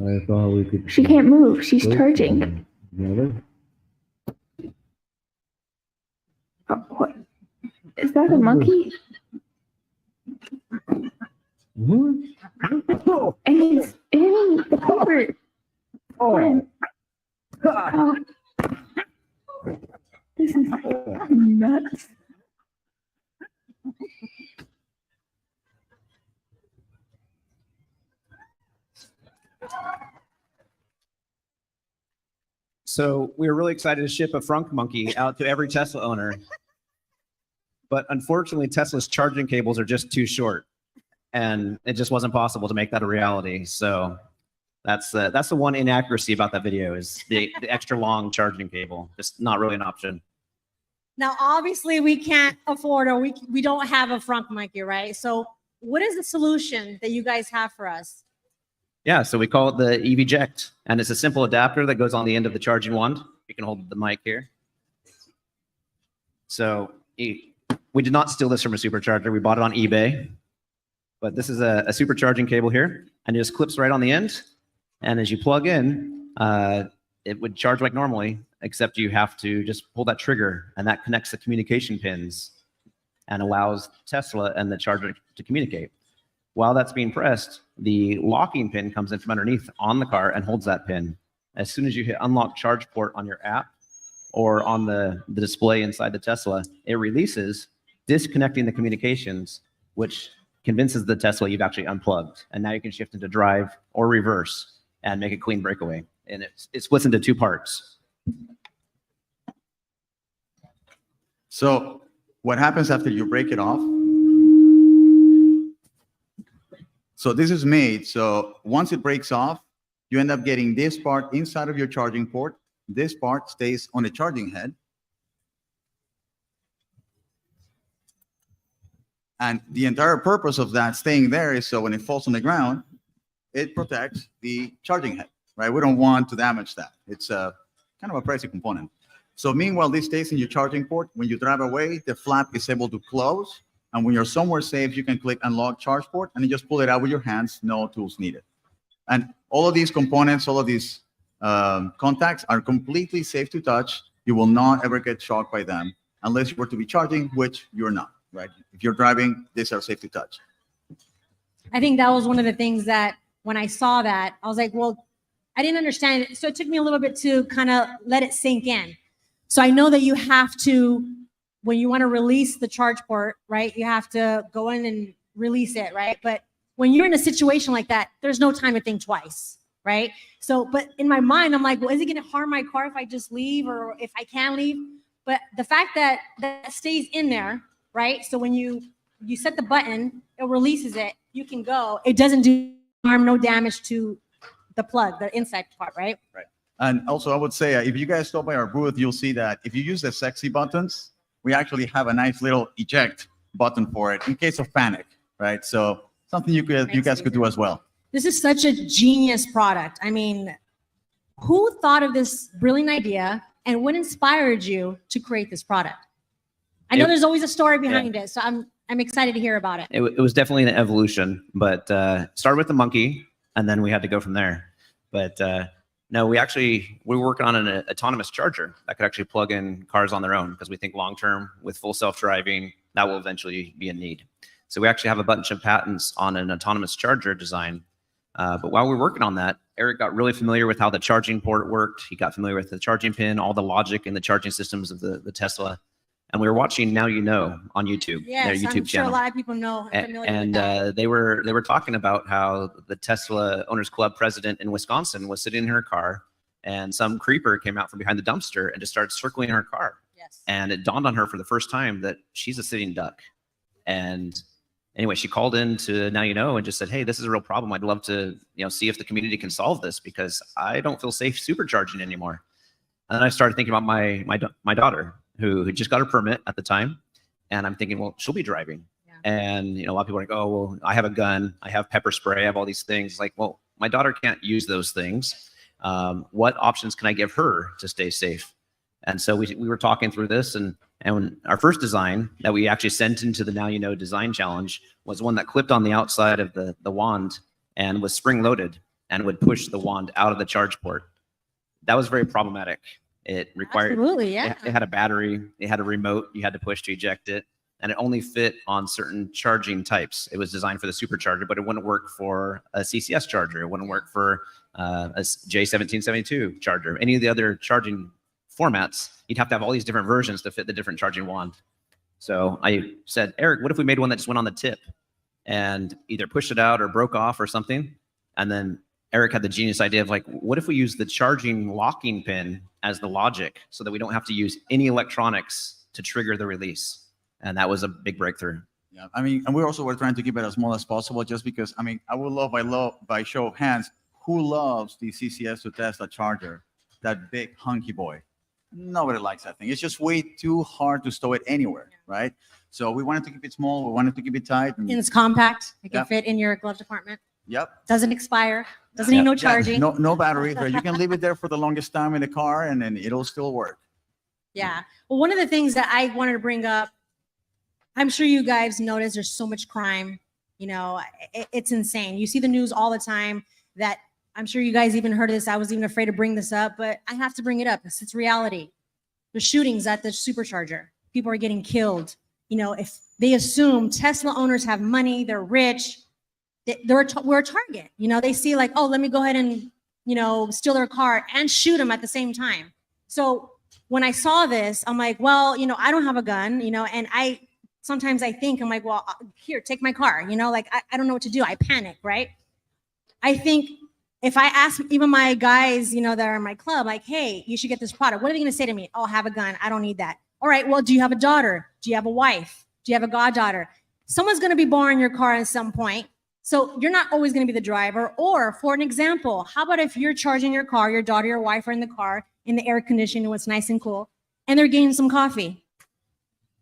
I thought we could. She can't move. She's charging. Never? Oh, what? Is that a monkey? What? And he's in the cover. Oh. Oh. This is nuts. So we were really excited to ship a Frunk monkey out to every Tesla owner. But unfortunately, Tesla's charging cables are just too short. And it just wasn't possible to make that a reality. So that's the one inaccuracy about that video, is the extra long charging cable. Just not really an option. Now, obviously, we can't afford, or we don't have a Frunk monkey, right? So what is the solution that you guys have for us? Yeah, so we call it the EVJect, and it's a simple adapter that goes on the end of the charging wand. You can hold the mic here. So we did not steal this from a supercharger. We bought it on eBay. But this is a supercharging cable here, and it just clips right on the end. And as you plug in, it would charge like normally, except you have to just pull that trigger, and that connects the communication pins and allows Tesla and the charger to communicate. While that's being pressed, the locking pin comes in from underneath on the car and holds that pin. As soon as you hit unlock charge port on your app or on the display inside the Tesla, it releases, disconnecting the communications, which convinces the Tesla you've actually unplugged. And now you can shift into drive or reverse and make a clean breakaway. And it splits into 2 parts. So what happens after you break it off? So this is made, so once it breaks off, you end up getting this part inside of your charging port, this part stays on the charging head. And the entire purpose of that staying there is so when it falls on the ground, it protects the charging head, right? We don't want to damage that. It's a kind of a pricey component. So meanwhile, this stays in your charging port. When you drive away, the flap is able to close. And when you're somewhere safe, you can click unlock charge port and you just pull it out with your hands, no tools needed. And all of these components, all of these contacts are completely safe to touch. You will not ever get shocked by them unless you were to be charging, which you're not. Right? If you're driving, these are safe to touch. I think that was one of the things that when I saw that, I was like, well, I didn't understand it. So it took me a little bit to kind of let it sink in. So I know that you have to, when you want to release the charge port, right, you have to go in and release it, right? But when you're in a situation like that, there's no time to think twice, right? So, but in my mind, I'm like, well, is it going to harm my car if I just leave or if I can leave? But the fact that that stays in there, right? So when you set the button, it releases it, you can go. It doesn't do harm, no damage to the plug, the inside part, right? Right. And also I would say, if you guys stop by our booth, you'll see that if you use the sexy buttons, we actually have a nice little eject button for it in case of panic, right? So something you guys could do as well. This is such a genius product. I mean, who thought of this brilliant idea and what inspired you to create this product? I know there's always a story behind it, so I'm excited to hear about it. It was definitely an evolution, but started with the monkey, and then we had to go from there. But no, we're working on an autonomous charger that could actually plug in cars on their own because we think long term with full self-driving that will eventually be a need. So we actually have a bunch of patents on an autonomous charger design. But while we're working on that, Eric got really familiar with how the charging port worked. He got familiar with the charging pin, all the logic in the charging systems of the Tesla. And we were watching Now You Know on YouTube, their Yes, YouTube I'm sure channel. a lot of people know. And they were talking about how the Tesla Owners Club president in Wisconsin was sitting in her car, and some creeper came out from behind the dumpster and just started circling her car. Yes. And it dawned on her for the first time that she's a sitting duck. And anyway, she called in to Now You Know and just said, "Hey, this is a real problem. I'd love to, see if the community can solve this because I don't feel safe supercharging anymore." And then I started thinking about my daughter, who just got her permit at the time. And I'm thinking, well, she'll be driving. Yeah. And, a lot of people are like, oh, well, I have a gun, I have pepper spray, I have all these things. Like, well, my daughter can't use those things. What options can I give her to stay safe? And so we were talking through this, and our first design that we actually sent into the Now You Know Design Challenge was one that clipped on the outside of the wand and was spring loaded and would push the wand out of the charge port. That was very problematic. It required, Absolutely, yeah. It had a battery, it had a remote you had to push to eject it, and it only fit on certain charging types. It was designed for the supercharger, but it wouldn't work for a CCS charger. It wouldn't work for a J1772 charger. Any of the other charging formats, you'd have to have all these different versions to fit the different charging wand. So I said, Eric, what if we made one that just went on the tip and either pushed it out or broke off or something? And then Eric had the genius idea of like, what if we use the charging locking pin as the logic so that we don't have to use any electronics to trigger the release? And that was a big breakthrough. Yeah, I mean, and we also were trying to keep it as small as possible just because, I mean, I would love by show of hands, who loves the CCS to Tesla charger, that big hunky boy? Nobody likes that thing. It's just way too hard to stow it anywhere, right? So we wanted to keep it small. We wanted to keep it tight. And it's compact. It can Yeah. fit in your glove compartment. Yep. Doesn't expire. Doesn't need no charging. No batteries. Right? You can leave it there for the longest time in the car, and then it'll still work. Yeah. Well, one of the things that I wanted to bring up, I'm sure you guys notice there's so much crime. It's insane. You see the news all the time that I'm sure you guys even heard of this. I was even afraid to bring this up, but I have to bring it up. It's reality. The shootings at the supercharger. People are getting killed. If they assume Tesla owners have money, they're rich, we're a target. They see like, oh, let me go ahead and, steal their car and shoot them at the same time. So when I saw this, I'm like, well, I don't have a gun, and sometimes I think, I'm like, well, here, take my car, I don't know what to do. I panic, right? I think if I ask even my guys, that are in my club, like, hey, you should get this product. What are they going to say to me? Oh, I have a gun. I don't need that. All right. Well, do you have a daughter? Do you have a wife? Do you have a goddaughter? Someone's going to be borrowing your car at some point. So you're not always going to be the driver. Or for an example, how about if you're charging your car, your daughter, your wife are in the car, in the air conditioning when it's nice and cool, and they're getting some coffee.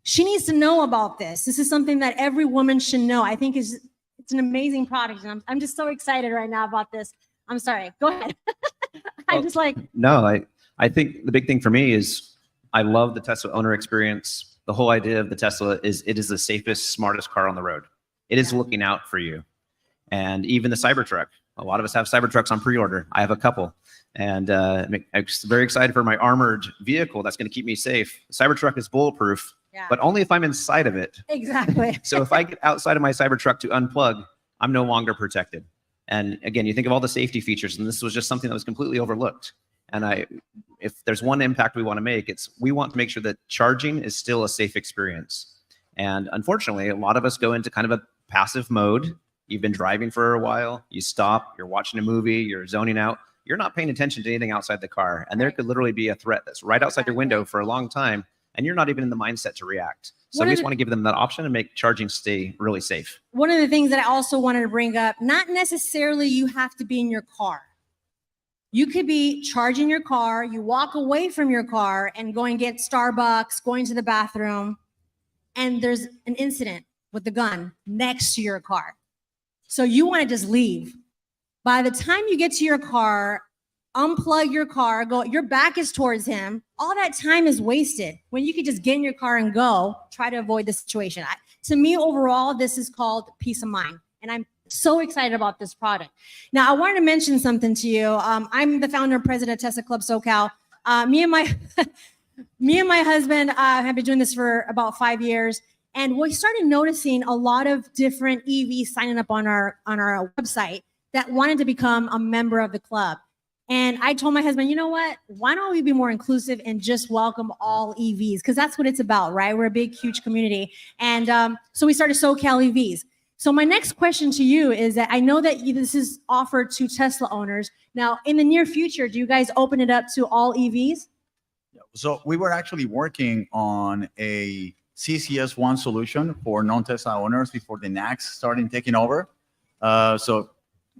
She needs to know about this. This is something that every woman should know. I think it's an amazing product, and I'm just so excited right now about this. I'm sorry. Go ahead. I'm just like, No, I think the big thing for me is I love the Tesla owner experience. The whole idea of the Tesla is it is the safest, smartest car on the road. It is looking out for you. And even the Cybertruck. A lot of us have Cybertrucks on pre-order. I have a couple. And I'm very excited for my armored vehicle that's going to keep me safe. The Cybertruck is bulletproof, but only if I'm inside of it. exactly. So if I get outside of my Cybertruck to unplug, I'm no longer protected. And again, you think of all the safety features, and this was just something that was completely overlooked. And if there's one impact we want to make, we want to make sure that charging is still a safe experience. And unfortunately, a lot of us go into kind of a passive mode. You've been driving for a while, you stop, you're watching a movie, you're zoning out, you're not paying attention to anything outside the car. And there could literally be a threat that's right outside your window for a long time, and you're not even in the mindset to react. So we just want to give them that option and make charging stay really safe. One of the things that I also wanted to bring up, not necessarily you have to be in your car. You could be charging your car, you walk away from your car and go and get Starbucks, going to the bathroom, and there's an incident with the gun next to your car. So you want to just leave. By the time you get to your car, unplug your car, your back is towards him. All that time is wasted when you could just get in your car and go, try to avoid the situation. To me, overall, this is called peace of mind. And I'm so excited about this product. Now, I wanted to mention something to you. I'm the founder and president of Tesla Club SoCal. Me and my husband have been doing this for about 5 years. And we started noticing a lot of different EVs signing up on our website that wanted to become a member of the club. And I told my husband, you know what? Why don't we be more inclusive and just welcome all EVs? Because that's what it's about, right? We're a big, huge community. And so we started SoCal EVs. So my next question to you is that I know that this is offered to Tesla owners. Now, in the near future, do you guys open it up to all EVs? So we were actually working on a CCS1 solution for non-Tesla owners before the NACS started taking over. So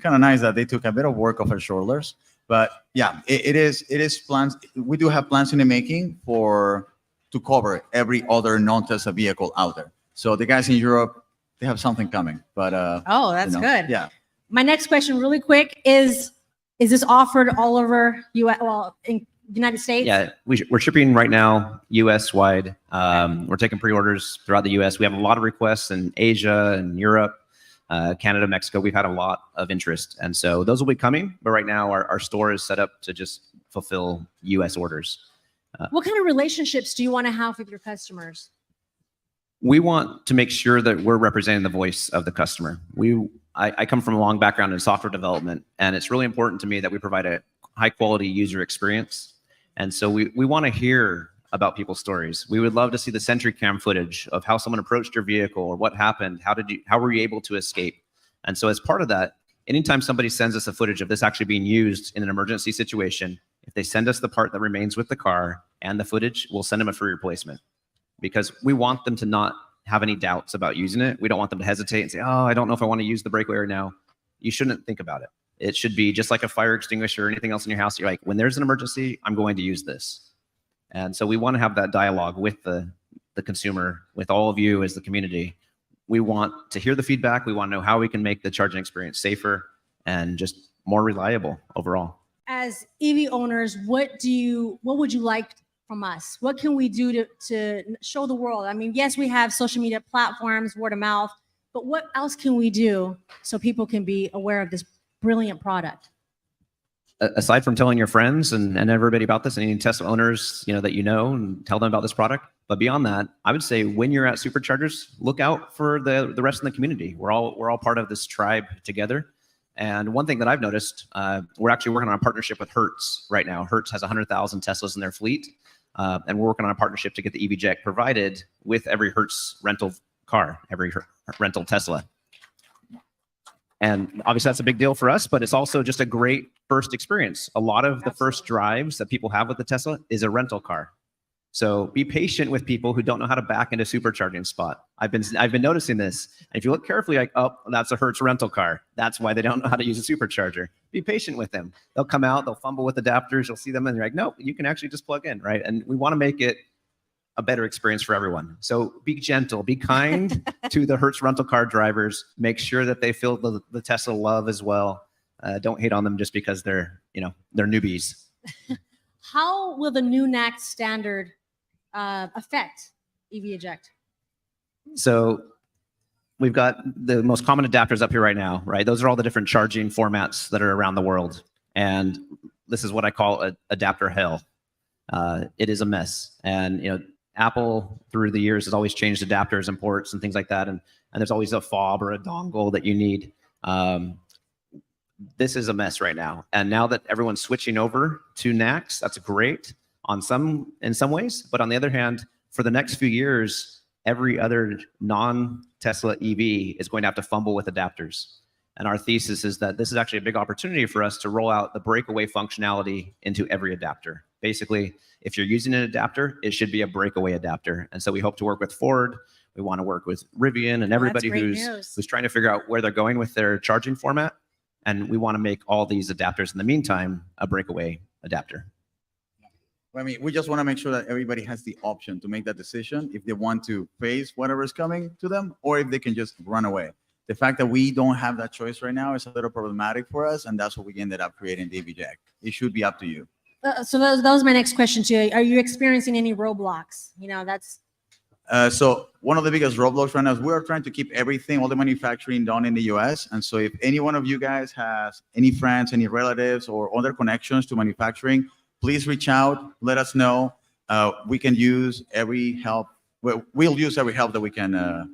kind of nice that they took a bit of work off our shoulders. But yeah, it is plans. We do have plans in the making to cover every other non-Tesla vehicle out there. So the guys in Europe, they have something coming. But oh, that's good. Yeah. My next question, really quick, is this offered all over US? Well, in the United States? Yeah, we're shipping right now US wide. We're taking pre-orders throughout the US. We have a lot of requests in Asia and Europe, Canada, Mexico. We've had a lot of interest. And so those will be coming. But right now our store is set up to just fulfill US orders. What kind of relationships do you want to have with your customers? We want to make sure that we're representing the voice of the customer. I come from a long background in software development, and it's really important to me that we provide a high quality user experience. And so we want to hear about people's stories. We would love to see the Sentry Cam footage of how someone approached your vehicle or what happened. How were you able to escape? And so as part of that, anytime somebody sends us a footage of this actually being used in an emergency situation, if they send us the part that remains with the car and the footage, we'll send them a free replacement, because we want them to not have any doubts about using it. We don't want them to hesitate and say, oh, I don't know if I want to use the breakaway right now. You shouldn't think about it. It should be just like a fire extinguisher or anything else in your house. You're like, when there's an emergency, I'm going to use this. And so we want to have that dialogue with the consumer, with all of you as the community. We want to hear the feedback. We want to know how we can make the charging experience safer and just more reliable overall. As EV owners, what would you like from us? What can we do to show the world? I mean, yes, we have social media platforms, word of mouth, but what else can we do so people can be aware of this brilliant product? Aside from telling your friends and everybody about this, and any Tesla owners that you know, and tell them about this product. But beyond that, I would say when you're at Superchargers, look out for the rest of the community. We're all part of this tribe together. And one thing that I've noticed, we're actually working on a partnership with Hertz right now. Hertz has 100,000 Teslas in their fleet. And we're working on a partnership to get the EV Jack provided with every Hertz rental car, every rental Tesla. And obviously that's a big deal for us, but it's also just a great first experience. A lot of the first drives that people have with the Tesla is a rental car. So be patient with people who don't know how to back into supercharging spot. I've been noticing this. And if you look carefully, like, oh, that's a Hertz rental car. That's why they don't know how to use a supercharger. Be patient with them. They'll come out, they'll fumble with adapters. You'll see them and they're like, no, you can actually just plug in, right? And we want to make it a better experience for everyone. So be gentle, be kind to the Hertz rental car drivers. Make sure that they feel the Tesla love as well. Don't hate on them just because they're newbies. How will the new NACS standard affect EV eject? So we've got the most common adapters up here right now, right? Those are all the different charging formats that are around the world. And this is what I call adapter hell. It is a mess. And, Apple through the years has always changed adapters and ports and things like that. And there's always a fob or a dongle that you need. This is a mess right now. And now that everyone's switching over to NACS, that's great in some ways. But on the other hand, for the next few years, every other non-Tesla EV is going to have to fumble with adapters. And our thesis is that this is actually a big opportunity for us to roll out the breakaway functionality into every adapter. Basically, if you're using an adapter, it should be a breakaway adapter. And so we hope to work with Ford. We want to work with Rivian and everybody who's trying to figure out where they're going with their charging format. And we want to make all these adapters in the meantime a breakaway adapter. I mean, we just want to make sure that everybody has the option to make that decision if they want to face whatever is coming to them or if they can just run away. The fact that we don't have that choice right now is a little problematic for us, and that's what we ended up creating the EV Jack. It should be up to you. So that was my next question to you. Are you experiencing any roadblocks? So one of the biggest roadblocks right now is we're trying to keep everything, all the manufacturing done in the US. And so if any one of you guys has any friends, any relatives, or other connections to manufacturing, please reach out, let us know. We can use every help. We'll use every help that we can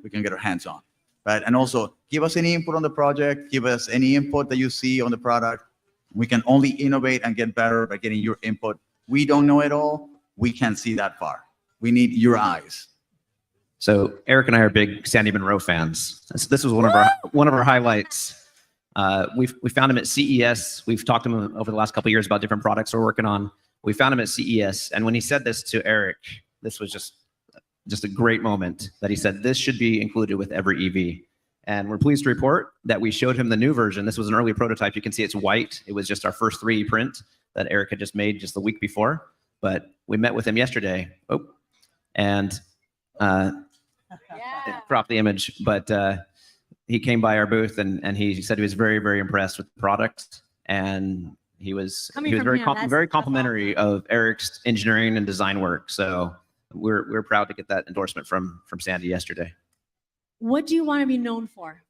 get our hands on. Right? And also give us any input on the project, give us any input that you see on the product. We can only innovate and get better by getting your input. We don't know it all. We can't see that far. We need your eyes. So Eric and I are big Sandy Munro fans. This was one of our highlights. We found him at CES. We've talked to him over the last couple of years about different products we're working on. We found him at CES, and when he said this to Eric, this was just a great moment that he said this should be included with every EV. And we're pleased to report that we showed him the new version. This was an early prototype. You can see it's white. It was just our first 3D print that Eric had just made just the week before. But we met with him yesterday. And crop the image. But he came by our booth and he said he was very, very impressed with the product. And he was very complimentary of Eric's engineering and design work. So we're proud to get that endorsement from Sandy yesterday. What do you want to be known for?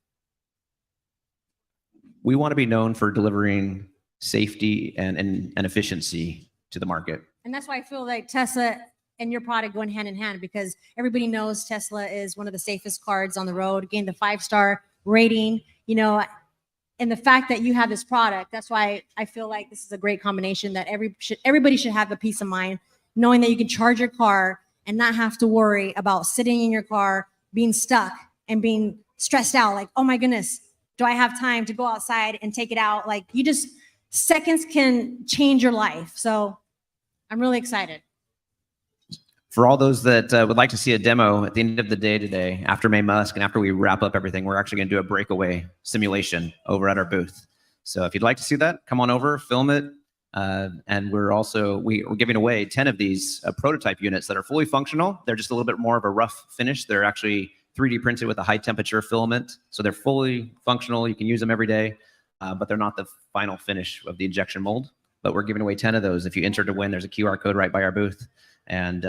We want to be known for delivering safety and efficiency to the market. And that's why I feel like Tesla and your product going hand in hand, because everybody knows Tesla is one of the safest cars on the road, gained the 5-star rating, and the fact that you have this product, that's why I feel like this is a great combination that everybody should have a peace of mind, knowing that you can charge your car and not have to worry about sitting in your car, being stuck and being stressed out. Like, oh my goodness, do I have time to go outside and take it out? Like, seconds can change your life. So I'm really excited. For all those that would like to see a demo at the end of the day today, after May Musk and after we wrap up everything, we're actually going to do a breakaway simulation over at our booth. So if you'd like to see that, come on over, film it. And we're giving away 10 of these prototype units that are fully functional. They're just a little bit more of a rough finish. They're actually 3D printed with a high temperature filament. So they're fully functional. You can use them every day, but they're not the final finish of the injection mold. But we're giving away 10 of those. If you enter to win, there's a QR code right by our booth. And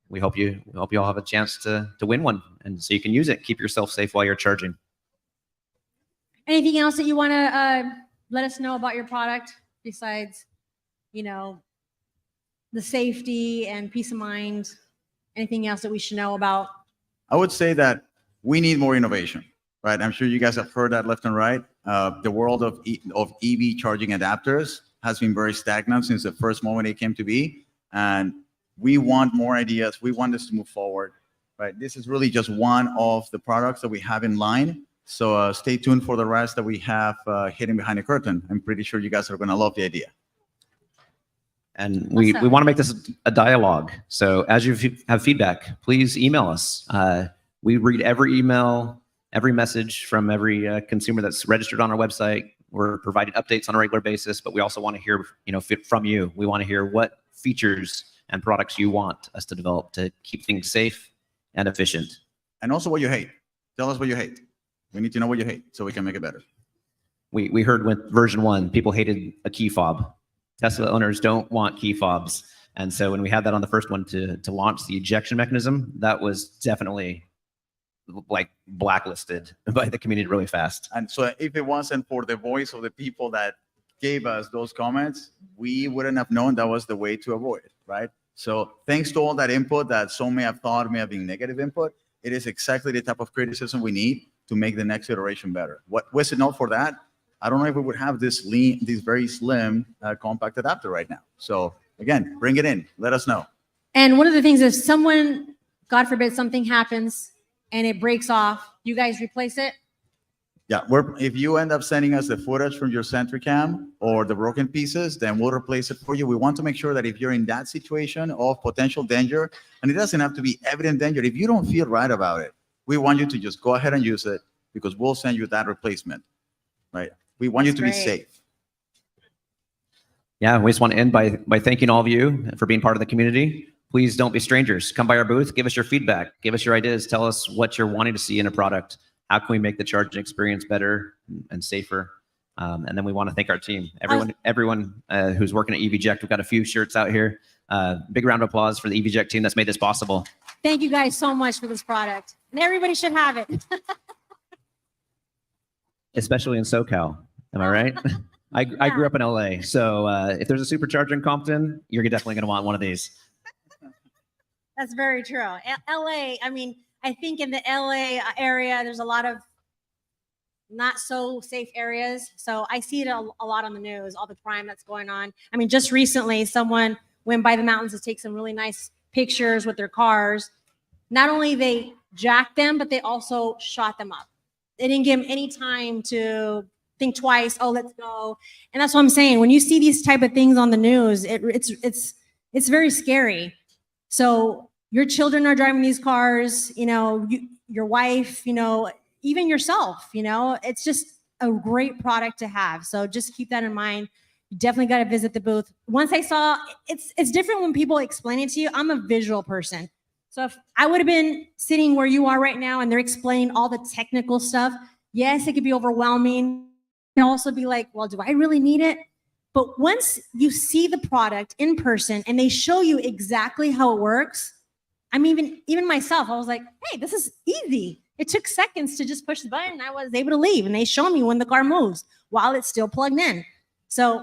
we hope you all have a chance to win one. And so you can use it. Keep yourself safe while you're charging. Anything else that you want to let us know about your product besides, the safety and peace of mind? Anything else that we should know about? I would say that we need more innovation, right? I'm sure you guys have heard that left and right. The world of EV charging adapters has been very stagnant since the first moment it came to be. And we want more ideas. We want this to move forward, right? This is really just one of the products that we have in line. So stay tuned for the rest that we have hidden behind the curtain. I'm pretty sure you guys are going to love the idea. And we Awesome. want to make this a dialogue. So as you have feedback, please email us. We read every email, every message from every consumer that's registered on our website. We're providing updates on a regular basis, but we also want to hear, from you. We want to hear what features and products you want us to develop to keep things safe and efficient. And also what you hate. Tell us what you hate. We need to know what you hate so we can make it better. We heard with version 1, people hated a key fob. Tesla owners don't want key fobs. And so when we had that on the first one to launch the ejection mechanism, that was definitely like blacklisted by the community really fast. And so if it wasn't for the voice of the people that gave us those comments, we wouldn't have known that was the way to avoid it, right? So thanks to all that input that some may have thought may have been negative input, it is exactly the type of criticism we need to make the next iteration better. What was it not for that? I don't know if we would have this very slim compact adapter right now. So again, bring it in, let us know. And one of the things, if someone, God forbid, something happens and it breaks off, you guys replace it? Yeah, if you end up sending us the footage from your SentryCam or the broken pieces, then we'll replace it for you. We want to make sure that if you're in that situation of potential danger, and it doesn't have to be evident danger, if you don't feel right about it, we want you to just go ahead and use it because we'll send you that replacement, right? We want you to be safe. Yeah, we just want to end by thanking all of you for being part of the community. Please don't be strangers. Come by our booth, give us your feedback, give us your ideas, tell us what you're wanting to see in a product. How can we make the charging experience better and safer? And then we want to thank our team, everyone who's working at EVJect. We've got a few shirts out here. Big round of applause for the EVJect team that's made this possible. Thank you guys so much for this product. And everybody should have it. Especially in SoCal. Am I right? I grew up in LA. So if there's a supercharger in Compton, you're definitely going to want one of these. That's very true. LA, I mean, I think in the LA area, there's a lot of not so safe areas. So I see it a lot on the news, all the crime that's going on. I mean, just recently, someone went by the mountains to take some really nice pictures with their cars. Not only they jacked them, but they also shot them up. They didn't give them any time to think twice. Oh, let's go. And that's what I'm saying. When you see these type of things on the news, it's very scary. So your children are driving these cars, your wife, even yourself, it's just a great product to have. So just keep that in mind. You definitely got to visit the booth. Once I saw, it's different when people explain it to you. I'm a visual person. So if I would have been sitting where you are right now and they're explaining all the technical stuff, yes, it could be overwhelming. It can also be like, well, do I really need it? But once you see the product in person and they show you exactly how it works, I mean, even myself, I was like, hey, this is easy. It took seconds to just push the button and I was able to leave. And they show me when the car moves while it's still plugged in. So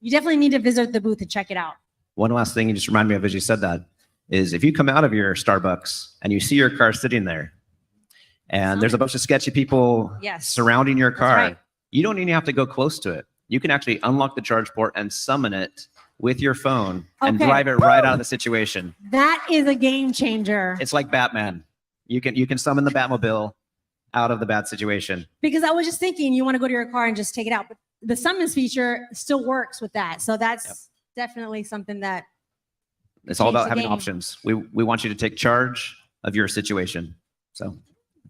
you definitely need to visit the booth and check it out. One last thing you just remind me of as you said that is if you come out of your Starbucks and you see your car sitting there and there's a bunch of sketchy people surrounding your car, right. You don't even have to go close to it. You can actually unlock the charge port and summon it with your phone and drive it right out of the situation. That is a game changer. It's like Batman. You can summon the Batmobile out of the bad situation. Because I was just thinking you want to go to your car and just take it out. But the summons feature still works with that. So that's definitely something that it's all about the having game. options. We want you to take charge of your situation. So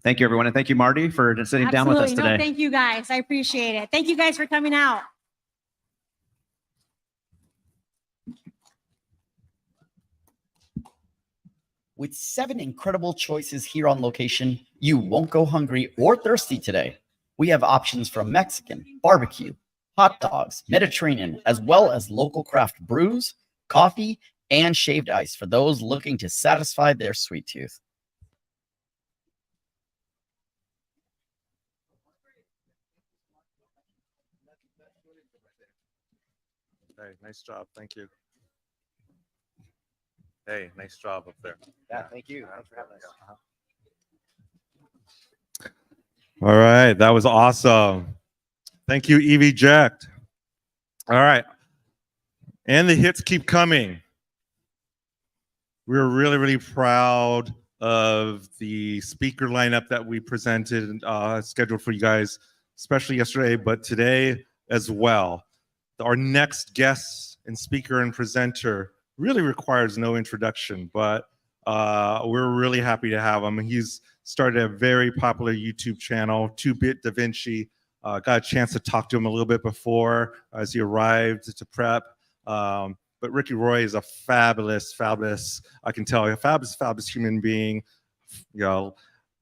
thank you, everyone. And thank you, Marty, for sitting down with us Absolutely. today. No, thank you guys. I appreciate it. Thank you guys for coming out. With 7 incredible choices here on location, you won't go hungry or thirsty today. We have options from Mexican, barbecue, hot dogs, Mediterranean, as well as local craft brews, coffee, and shaved ice for those looking to satisfy their sweet tooth. Hey, nice job. Thank you. Hey, nice job up there. Yeah, thank you. Thanks for having us. All right, that was awesome. Thank you, EVJect. All right, and the hits keep coming. We're really, really proud of the speaker lineup that we presented, scheduled for you guys, especially yesterday, but today as well. Our next guest and speaker and presenter really requires no introduction, but we're really happy to have him. He's started a very popular YouTube channel, 2-Bit Da Vinci. Got a chance to talk to him a little bit before as he arrived to prep. But Ricky Roy is a fabulous, I can tell you, a fabulous human being,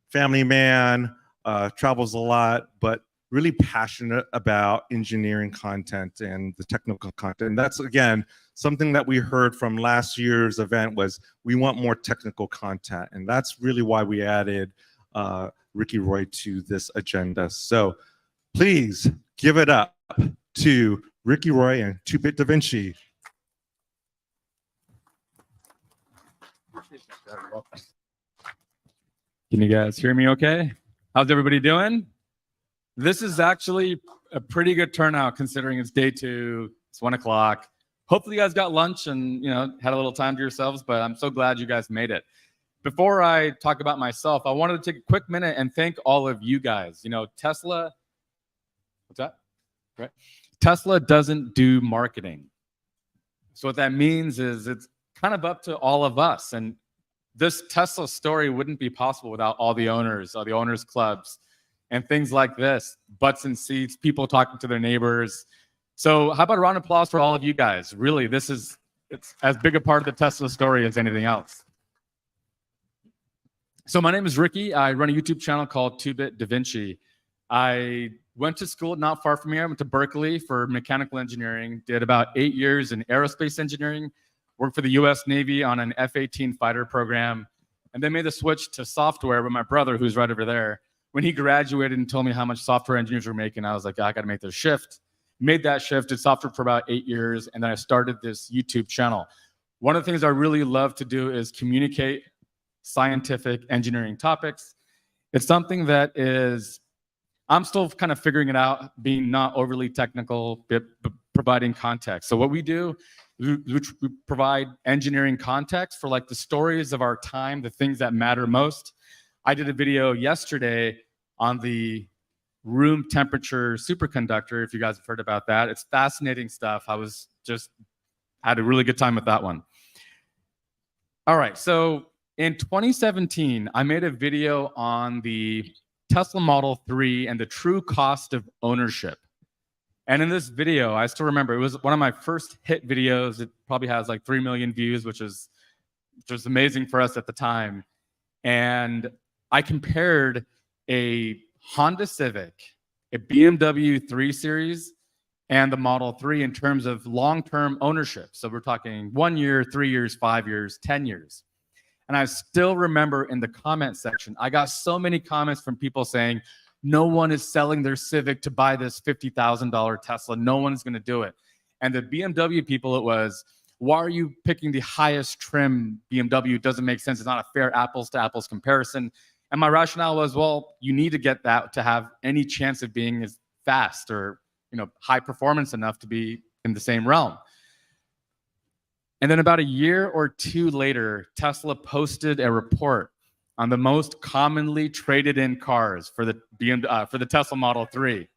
family man, travels a lot, but really passionate about engineering content and the technical content. And that's, again, something that we heard from last year's event was we want more technical content. And that's really why we added Ricky Roy to this agenda. So please give it up to Ricky Roy and 2-Bit Da Vinci. Can you guys hear me okay? How's everybody doing? This is actually a pretty good turnout considering it's day 2, it's 1 o'clock. Hopefully you guys got lunch and had a little time to yourselves, but I'm so glad you guys made it. Before I talk about myself, I wanted to take a quick minute and thank all of you guys. Tesla, what's that? Right? Tesla doesn't do marketing. So what that means is it's kind of up to all of us. And this Tesla story wouldn't be possible without all the owners clubs, and things like this, butts and seats, people talking to their neighbors. So how about a round of applause for all of you guys? Really, it's as big a part of the Tesla story as anything else. So my name is Ricky. I run a YouTube channel called 2-Bit Da Vinci. I went to school not far from here. I went to Berkeley for mechanical engineering, did about 8 years in aerospace engineering, worked for the US Navy on an F-18 fighter program, and then made the switch to software with my brother, who's right over there. When he graduated and told me how much software engineers were making, I was like, I got to make this shift. Made that shift, did software for about 8 years, and then I started this YouTube channel. One of the things I really love to do is communicate scientific engineering topics. It's something that I'm still kind of figuring it out, being not overly technical, but providing context. So what we do, we provide engineering context for like the stories of our time, the things that matter most. I did a video yesterday on the room temperature superconductor, if you guys have heard about that. It's fascinating stuff. I had a really good time with that one. All right, so in 2017, I made a video on the Tesla Model 3 and the true cost of ownership. And in this video, I still remember, it was one of my first hit videos. It probably has like 3 million views, which was amazing for us at the time. And I compared a Honda Civic, a BMW 3 Series, and the Model 3 in terms of long-term ownership. So we're talking 1 year, 3 years, 5 years, 10 years. And I still remember in the comment section, I got so many comments from people saying, no one is selling their Civic to buy this $50,000 Tesla. No one's going to do it. And the BMW people, it was, why are you picking the highest trim BMW? It doesn't make sense. It's not a fair apples to apples comparison. And my rationale was, well, you need to get that to have any chance of being as fast or high performance enough to be in the same realm. And then about a year or two later, Tesla posted a report on the most commonly traded in cars for the Tesla Model 3.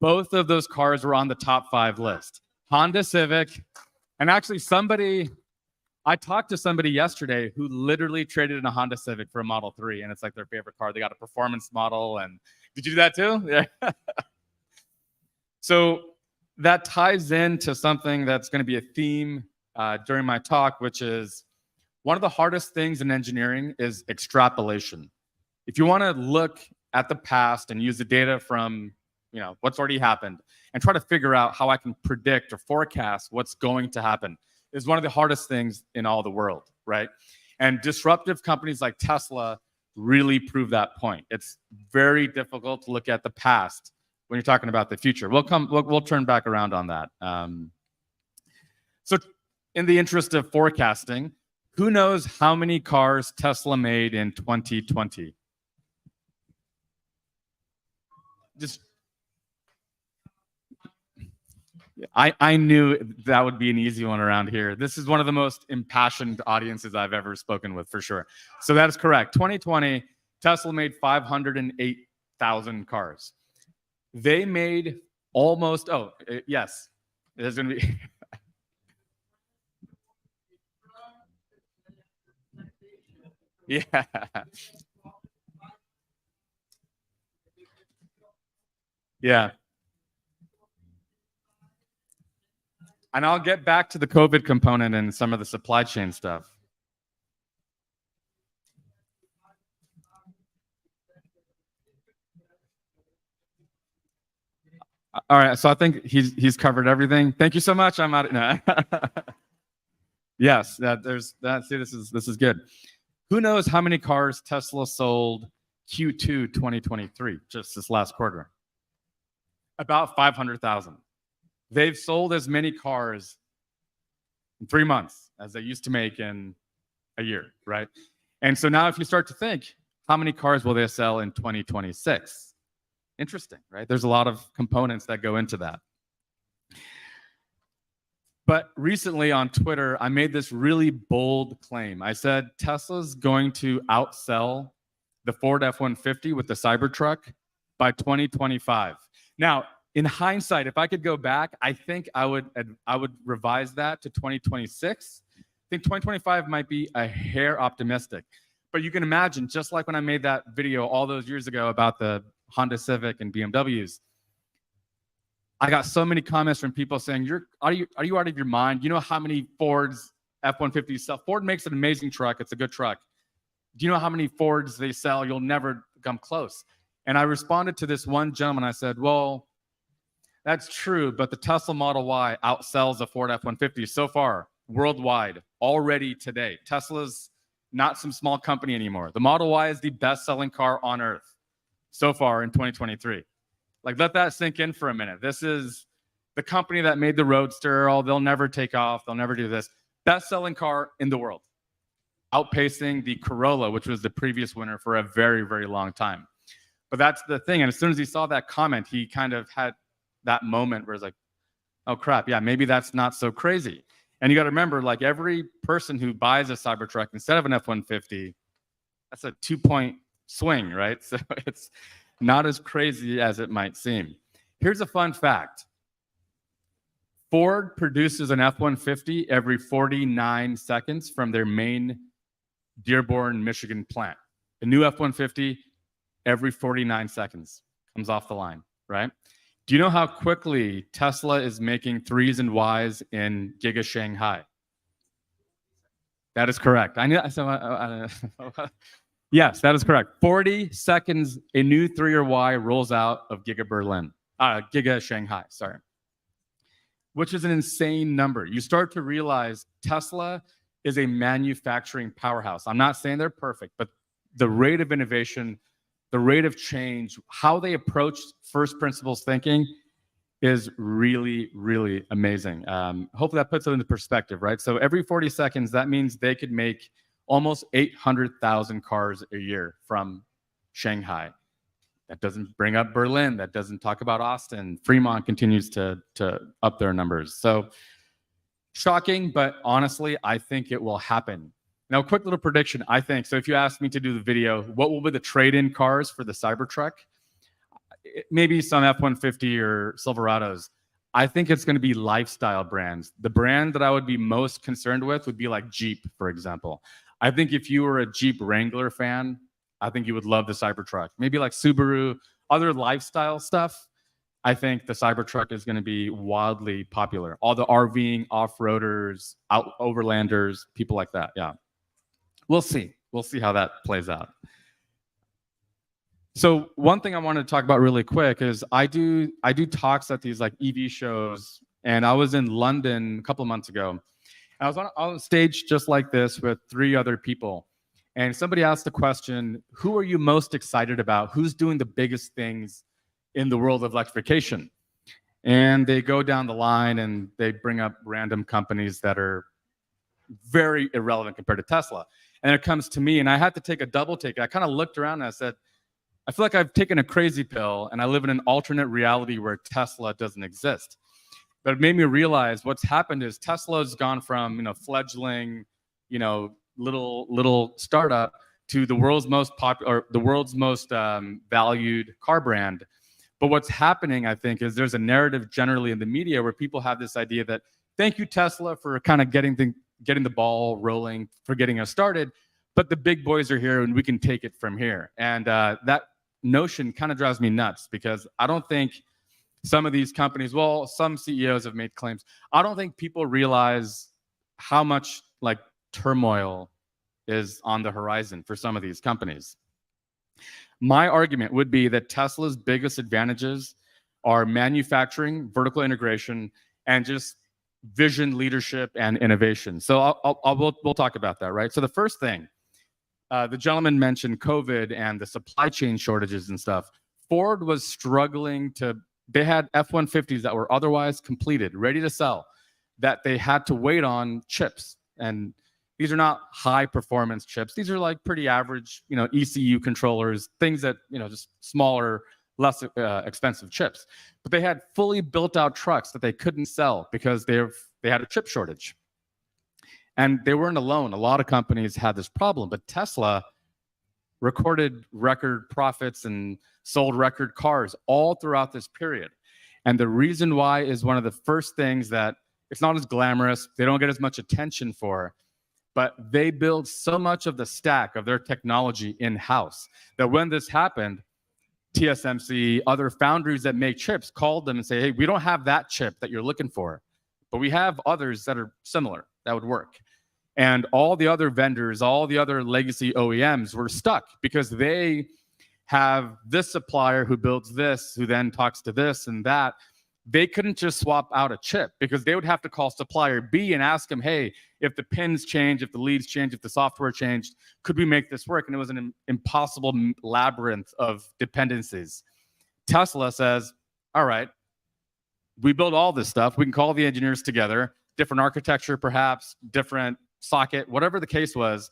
Both of those cars were on the top 5 list. Honda Civic, and actually I talked to somebody yesterday who literally traded in a Honda Civic for a Model 3, and it's like their favorite car. They got a performance model, and did you do that too? Yeah. So that ties into something that's going to be a theme during my talk, which is one of the hardest things in engineering is extrapolation. If you want to look at the past and use the data from what's already happened and try to figure out how I can predict or forecast what's going to happen, is one of the hardest things in all the world, right? And disruptive companies like Tesla really prove that point. It's very difficult to look at the past when you're talking about the future. We'll turn back around on that. So in the interest of forecasting, who knows how many cars Tesla made in 2020? I knew that would be an easy one around here. This is one of the most impassioned audiences I've ever spoken with, for sure. So that is correct. 2020, Tesla made 508,000 cars. They made almost, yes, There's going to be. Yeah. Yeah. And I'll get back to the COVID component and some of the supply chain stuff. All right, so I think he's covered everything. Thank you so much. I'm out. No. Yes, there's that. See, this is good. Who knows how many cars Tesla sold Q2 2023, just this last quarter? About 500,000. They've sold as many cars in 3 months as they used to make in a year, right? And so now if you start to think, how many cars will they sell in 2026? Interesting, right? There's a lot of components that go into that. But recently on Twitter, I made this really bold claim. I said Tesla's going to outsell the Ford F-150 with the Cybertruck by 2025. Now, in hindsight, if I could go back, I think I would revise that to 2026. I think 2025 might be a hair optimistic. But you can imagine, just like when I made that video all those years ago about the Honda Civic and BMWs, I got so many comments from people saying, are you out of your mind? You know how many Fords F-150s sell? Ford makes an amazing truck. It's a good truck. Do you know how many Fords they sell? You'll never come close. And I responded to this one gentleman. I said, well, that's true, but the Tesla Model Y outsells the Ford F-150 so far worldwide already today. Tesla's not some small company anymore. The Model Y is the best-selling car on earth so far in 2023. Like, let that sink in for a minute. This is the company that made the Roadster. Oh, they'll never take off. They'll never do this. Best-selling car in the world, outpacing the Corolla, which was the previous winner for a very, very long time. But that's the thing. And as soon as he saw that comment, he kind of had that moment where it's like, oh, crap. Yeah, maybe that's not so crazy. And you got to remember, like, every person who buys a Cybertruck instead of an F-150, that's a 2-point swing, right? So it's not as crazy as it might seem. Here's a fun fact. Ford produces an F-150 every 49 seconds from their main Dearborn, Michigan plant. The new F-150 every 49 seconds comes off the line, right? Do you know how quickly Tesla is making 3s and Ys in Giga Shanghai? That is correct. Yes, that is correct. 40 seconds, a new 3 or Y rolls out of Giga Shanghai, sorry. Which is an insane number. You start to realize Tesla is a manufacturing powerhouse. I'm not saying they're perfect, but the rate of innovation, the rate of change, how they approach first principles thinking is really, really amazing. Hopefully that puts it into perspective, right? So every 40 seconds, that means they could make almost 800,000 cars a year from Shanghai. That doesn't bring up Berlin. That doesn't talk about Austin. Fremont continues to up their numbers. So shocking, but honestly, I think it will happen. Now, quick little prediction, I think. So if you asked me to do the video, what will be the trade-in cars for the Cybertruck? Maybe some F-150 or Silverados. I think it's going to be lifestyle brands. The brand that I would be most concerned with would be like Jeep, for example. I think if you were a Jeep Wrangler fan, I think you would love the Cybertruck. Maybe like Subaru, other lifestyle stuff. I think the Cybertruck is going to be wildly popular. All the RVing, off-roaders, overlanders, people like that. Yeah. We'll see. We'll see how that plays out. So one thing I wanted to talk about really quick is I do talks at these like EV shows, and I was in London a couple of months ago. I was on stage just like this with 3 other people. And somebody asked the question, who are you most excited about? Who's doing the biggest things in the world of electrification? And they go down the line and they bring up random companies that are very irrelevant compared to Tesla. And it comes to me, and I had to take a double take. I kind of looked around and I said, I feel like I've taken a crazy pill and I live in an alternate reality where Tesla doesn't exist. But it made me realize what's happened is Tesla's gone from, fledgling, little startup to the world's most popular, or the world's most valued car brand. But what's happening, I think, is there's a narrative generally in the media where people have this idea that thank you, Tesla, for kind of getting the ball rolling, for getting us started, but the big boys are here and we can take it from here. And that notion kind of drives me nuts because I don't think some of these companies, well, some CEOs have made claims. I don't think people realize how much like turmoil is on the horizon for some of these companies. My argument would be that Tesla's biggest advantages are manufacturing, vertical integration, and just vision, leadership, and innovation. So we'll talk about that, right? So the first thing, the gentleman mentioned COVID and the supply chain shortages and stuff. Ford was struggling they had F-150s that were otherwise completed, ready to sell, that they had to wait on chips. And these are not high performance chips. These are like pretty average, ECU controllers, things that, just smaller, less expensive chips. But they had fully built out trucks that they couldn't sell because they had a chip shortage. And they weren't alone. A lot of companies had this problem, but Tesla recorded record profits and sold record cars all throughout this period. And the reason why is one of the first things that it's not as glamorous, they don't get as much attention for, but they build so much of the stack of their technology in-house that when this happened, TSMC, other foundries that make chips called them and say, hey, we don't have that chip that you're looking for, but we have others that are similar that would work. And all the other vendors, all the other legacy OEMs were stuck because they have this supplier who builds this, who then talks to this and that. They couldn't just swap out a chip because they would have to call supplier B and ask them, hey, if the pins change, if the leads change, if the software changed, could we make this work? And it was an impossible labyrinth of dependencies. Tesla says, all right, we build all this stuff. We can call the engineers together, different architecture, perhaps, different socket, whatever the case was.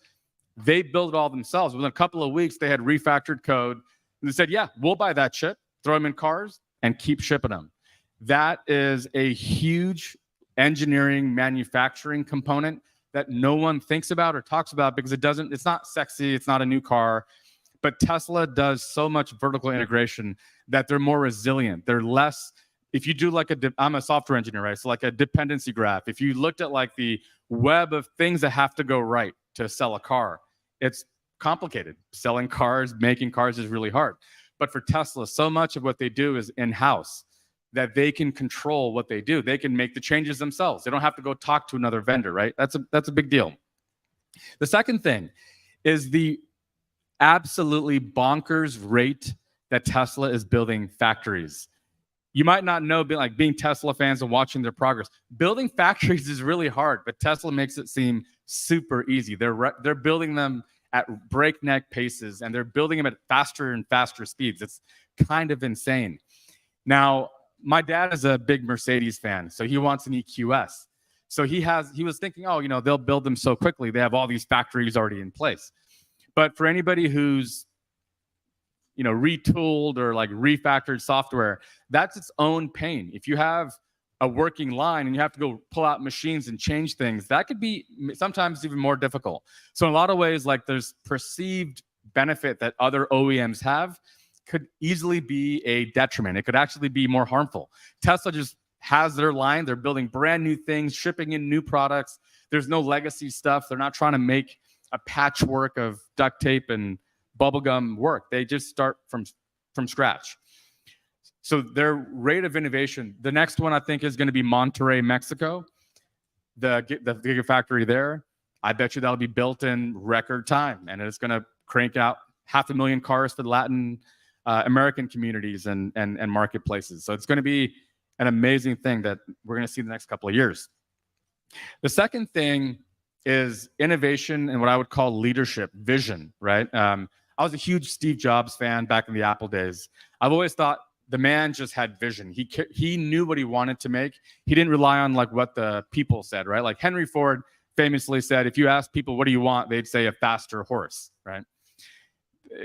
They built it all themselves. Within a couple of weeks, they had refactored code. And they said, yeah, we'll buy that chip, throw them in cars, and keep shipping them. That is a huge engineering manufacturing component that no one thinks about or talks about because it's not sexy, it's not a new car. But Tesla does so much vertical integration that they're more resilient. They're less, if you do I'm a software engineer, right? So like a dependency graph, if you looked at like the web of things that have to go right to sell a car, it's complicated. Selling cars, making cars is really hard. But for Tesla, so much of what they do is in-house, that they can control what they do. They can make the changes themselves. They don't have to go talk to another vendor, right? That's a big deal. The second thing is the absolutely bonkers rate that Tesla is building factories. You might not know, being Tesla fans and watching their progress. Building factories is really hard, but Tesla makes it seem super easy. They're building them at breakneck paces, and they're building them at faster and faster speeds. It's kind of insane. Now, my dad is a big Mercedes fan, so he wants an EQS. So he was thinking, they'll build them so quickly. They have all these factories already in place. But for anybody who's, retooled or like refactored software, that's its own pain. If you have a working line and you have to go pull out machines and change things, that could be sometimes even more difficult. So in a lot of ways, like there's perceived benefit that other OEMs have could easily be a detriment. It could actually be more harmful. Tesla just has their line. They're building brand new things, shipping in new products. There's no legacy stuff. They're not trying to make a patchwork of duct tape and bubblegum work. They just start from scratch. So their rate of innovation, the next one I think is going to be Monterrey, Mexico. The Gigafactory there, I bet you that'll be built in record time. And it's going to crank out 500,000 cars for the Latin American communities and marketplaces. So it's going to be an amazing thing that we're going to see in the next couple of years. The second thing is innovation and what I would call leadership, vision, right? I was a huge Steve Jobs fan back in the Apple days. I've always thought the man just had vision. He knew what he wanted to make. He didn't rely on like what the people said, right? Like Henry Ford famously said, if you ask people, what do you want? They'd say a faster horse, right?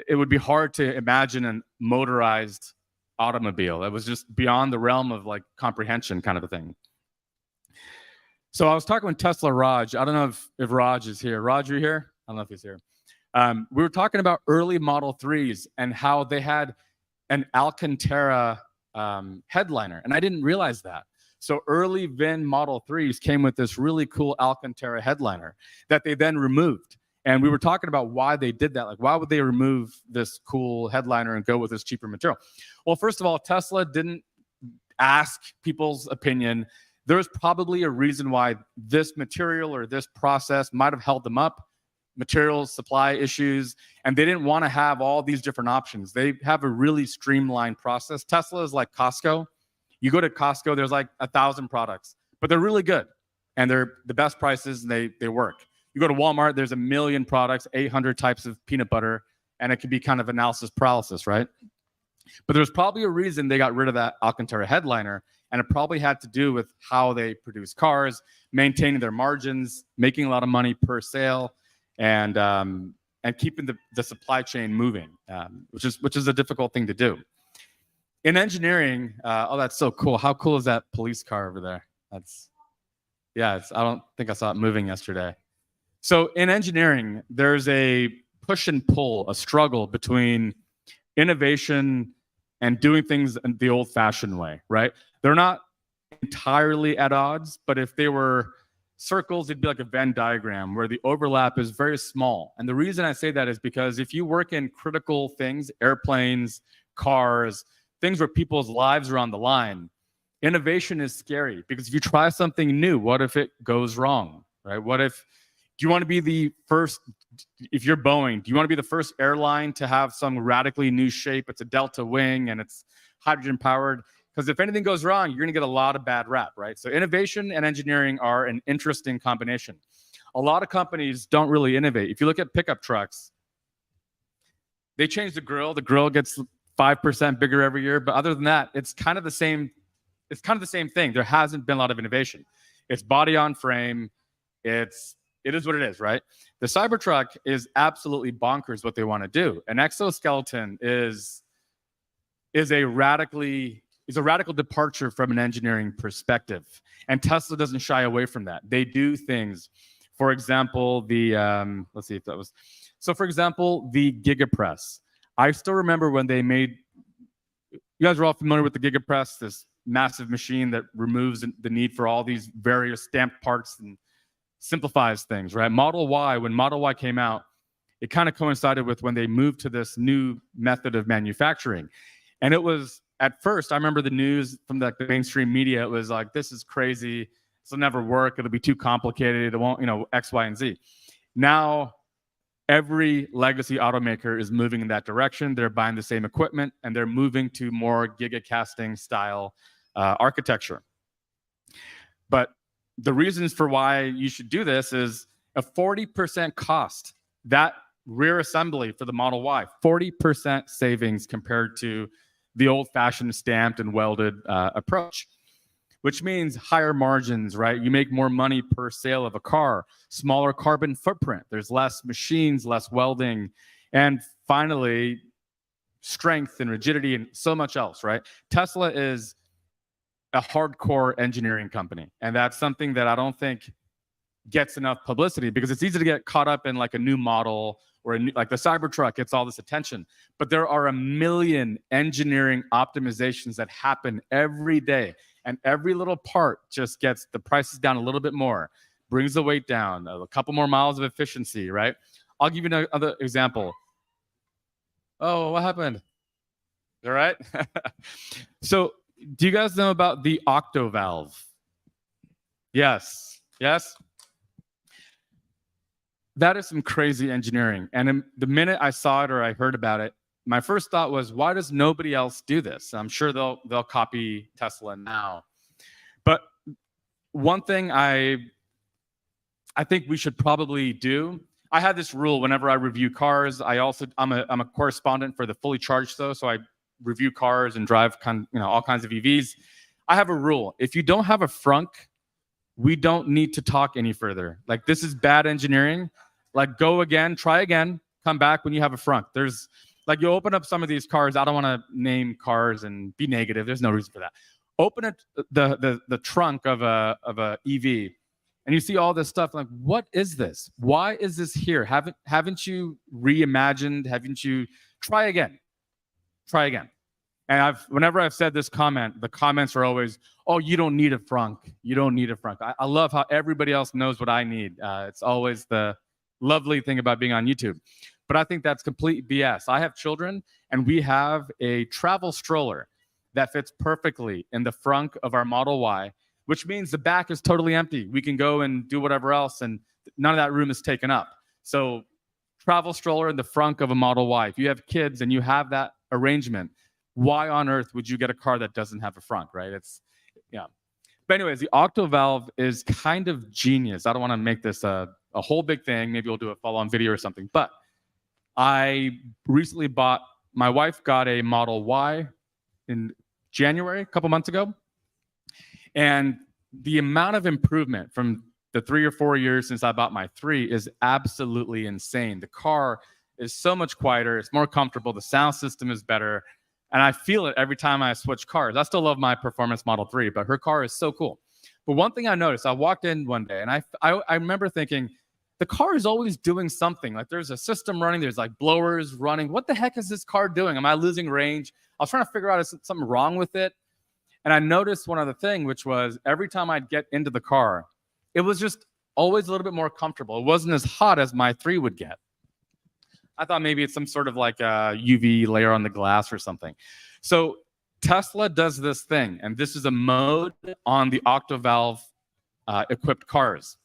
It would be hard to imagine a motorized automobile. It was just beyond the realm of like comprehension kind of a thing. So I was talking with Tesla Raj. I don't know if Raj is here. Raj, are you here? I don't know if he's here. We were talking about early Model 3s and how they had an Alcantara headliner, and I didn't realize that. So early VIN Model 3s came with this really cool Alcantara headliner that they then removed. And we were talking about why they did that. Like, why would they remove this cool headliner and go with this cheaper material? Well, first of all, Tesla didn't ask people's opinion. There was probably a reason why this material or this process might have held them up, materials, supply issues, and they didn't want to have all these different options. They have a really streamlined process. Tesla is like Costco. You go to Costco, there's like 1,000 products, but they're really good and they're the best prices and they work. You go to Walmart, there's 1 million products, 800 types of peanut butter, and it can be kind of analysis paralysis, right? But there's probably a reason they got rid of that Alcantara headliner, and it probably had to do with how they produce cars, maintaining their margins, making a lot of money per sale, and keeping the supply chain moving, which is a difficult thing to do. In engineering, oh, that's so cool. How cool is that police car over there? I don't think I saw it moving yesterday. So in engineering, there's a push and pull, a struggle between innovation and doing things the old-fashioned way, right? They're not entirely at odds, but if they were circles, it'd be like a Venn diagram where the overlap is very small. And the reason I say that is because if you work in critical things, airplanes, cars, things where people's lives are on the line, innovation is scary because if you try something new, what if it goes wrong, right? Do you want to be the first, if you're Boeing, do you want to be the first airline to have some radically new shape? It's a delta wing and it's hydrogen powered. Because if anything goes wrong, you're going to get a lot of bad rap, right? So innovation and engineering are an interesting combination. A lot of companies don't really innovate. If you look at pickup trucks, they change the grill. The grill gets 5% bigger every year. But other than that, it's kind of the same. It's kind of the same thing. There hasn't been a lot of innovation. It's body on frame. It is what it is, right? The Cybertruck is absolutely bonkers what they want to do. An exoskeleton is a radical departure from an engineering perspective. And Tesla doesn't shy away from that. They do things, for example, let's see if that was, so for example, the GigaPress. I still remember when they made, you guys are all familiar with the GigaPress, this massive machine that removes the need for all these various stamped parts and simplifies things, right? Model Y, when Model Y came out, it kind of coincided with when they moved to this new method of manufacturing. And it was, at first, I remember the news from the mainstream media, it was like, this is crazy. This will never work. It'll be too complicated. It won't, X, Y, and Z. Now, every legacy automaker is moving in that direction. They're buying the same equipment, and they're moving to more gigacasting style architecture. But the reasons for why you should do this is a 40% cost. That rear assembly for the Model Y, 40% savings compared to the old-fashioned stamped and welded approach, which means higher margins, right? You make more money per sale of a car, smaller carbon footprint. There's less machines, less welding, and finally, strength and rigidity and so much else, right? Tesla is a hardcore engineering company, and that's something that I don't think gets enough publicity because it's easy to get caught up in like a new model or like the Cybertruck gets all this attention. But there are 1 million engineering optimizations that happen every day. And every little part just gets the prices down a little bit more, brings the weight down, a couple more miles of efficiency, right? I'll give you another example. Oh, what happened? All right. So do you guys know about the Octovalve? Yes. Yes? That is some crazy engineering. And the minute I saw it or I heard about it, my first thought was, why does nobody else do this? I'm sure they'll copy Tesla now. But one thing I think we should probably do, I had this rule whenever I review cars. I'm a correspondent for the Fully Charged though, so I review cars and drive all kinds of EVs. I have a rule. If you don't have a frunk, we don't need to talk any further. Like, this is bad engineering. Like, go again, try again, come back when you have a frunk. There's, like, you open up some of these cars. I don't want to name cars and be negative. There's no reason for that. Open it, the trunk of a EV, and you see all this stuff. Like, what is this? Why is this here? Haven't you reimagined? Haven't you try again? Try again. And whenever I've said this comment, the comments are always, "Oh, you don't need a frunk. You don't need a frunk." I love how everybody else knows what I need. It's always the lovely thing about being on YouTube. But I think that's complete BS. I have children, and we have a travel stroller that fits perfectly in the frunk of our Model Y, which means the back is totally empty. We can go and do whatever else, and none of that room is taken up. So travel stroller in the frunk of a Model Y. If you have kids and you have that arrangement, why on earth would you get a car that doesn't have a frunk, right? Yeah. But anyways, the Octovalve is kind of genius. I don't want to make this a whole big thing. Maybe we'll do a follow-on video or something. But I recently my wife got a Model Y in January, a couple months ago. And the amount of improvement from the 3 or 4 years since I bought my 3 is absolutely insane. The car is so much quieter. It's more comfortable. The sound system is better. And I feel it every time I switch cars. I still love my performance Model 3, but her car is so cool. But one thing I noticed, I walked in one day and I remember thinking, the car is always doing something. Like there's a system running, there's like blowers running. What the heck is this car doing? Am I losing range? I was trying to figure out is something wrong with it. And I noticed one other thing, which was every time I'd get into the car, it was just always a little bit more comfortable. It wasn't as hot as my 3 would get. I thought maybe it's some sort of like a UV layer on the glass or something. So Tesla does this thing, and this is a mode on the Octovalve equipped cars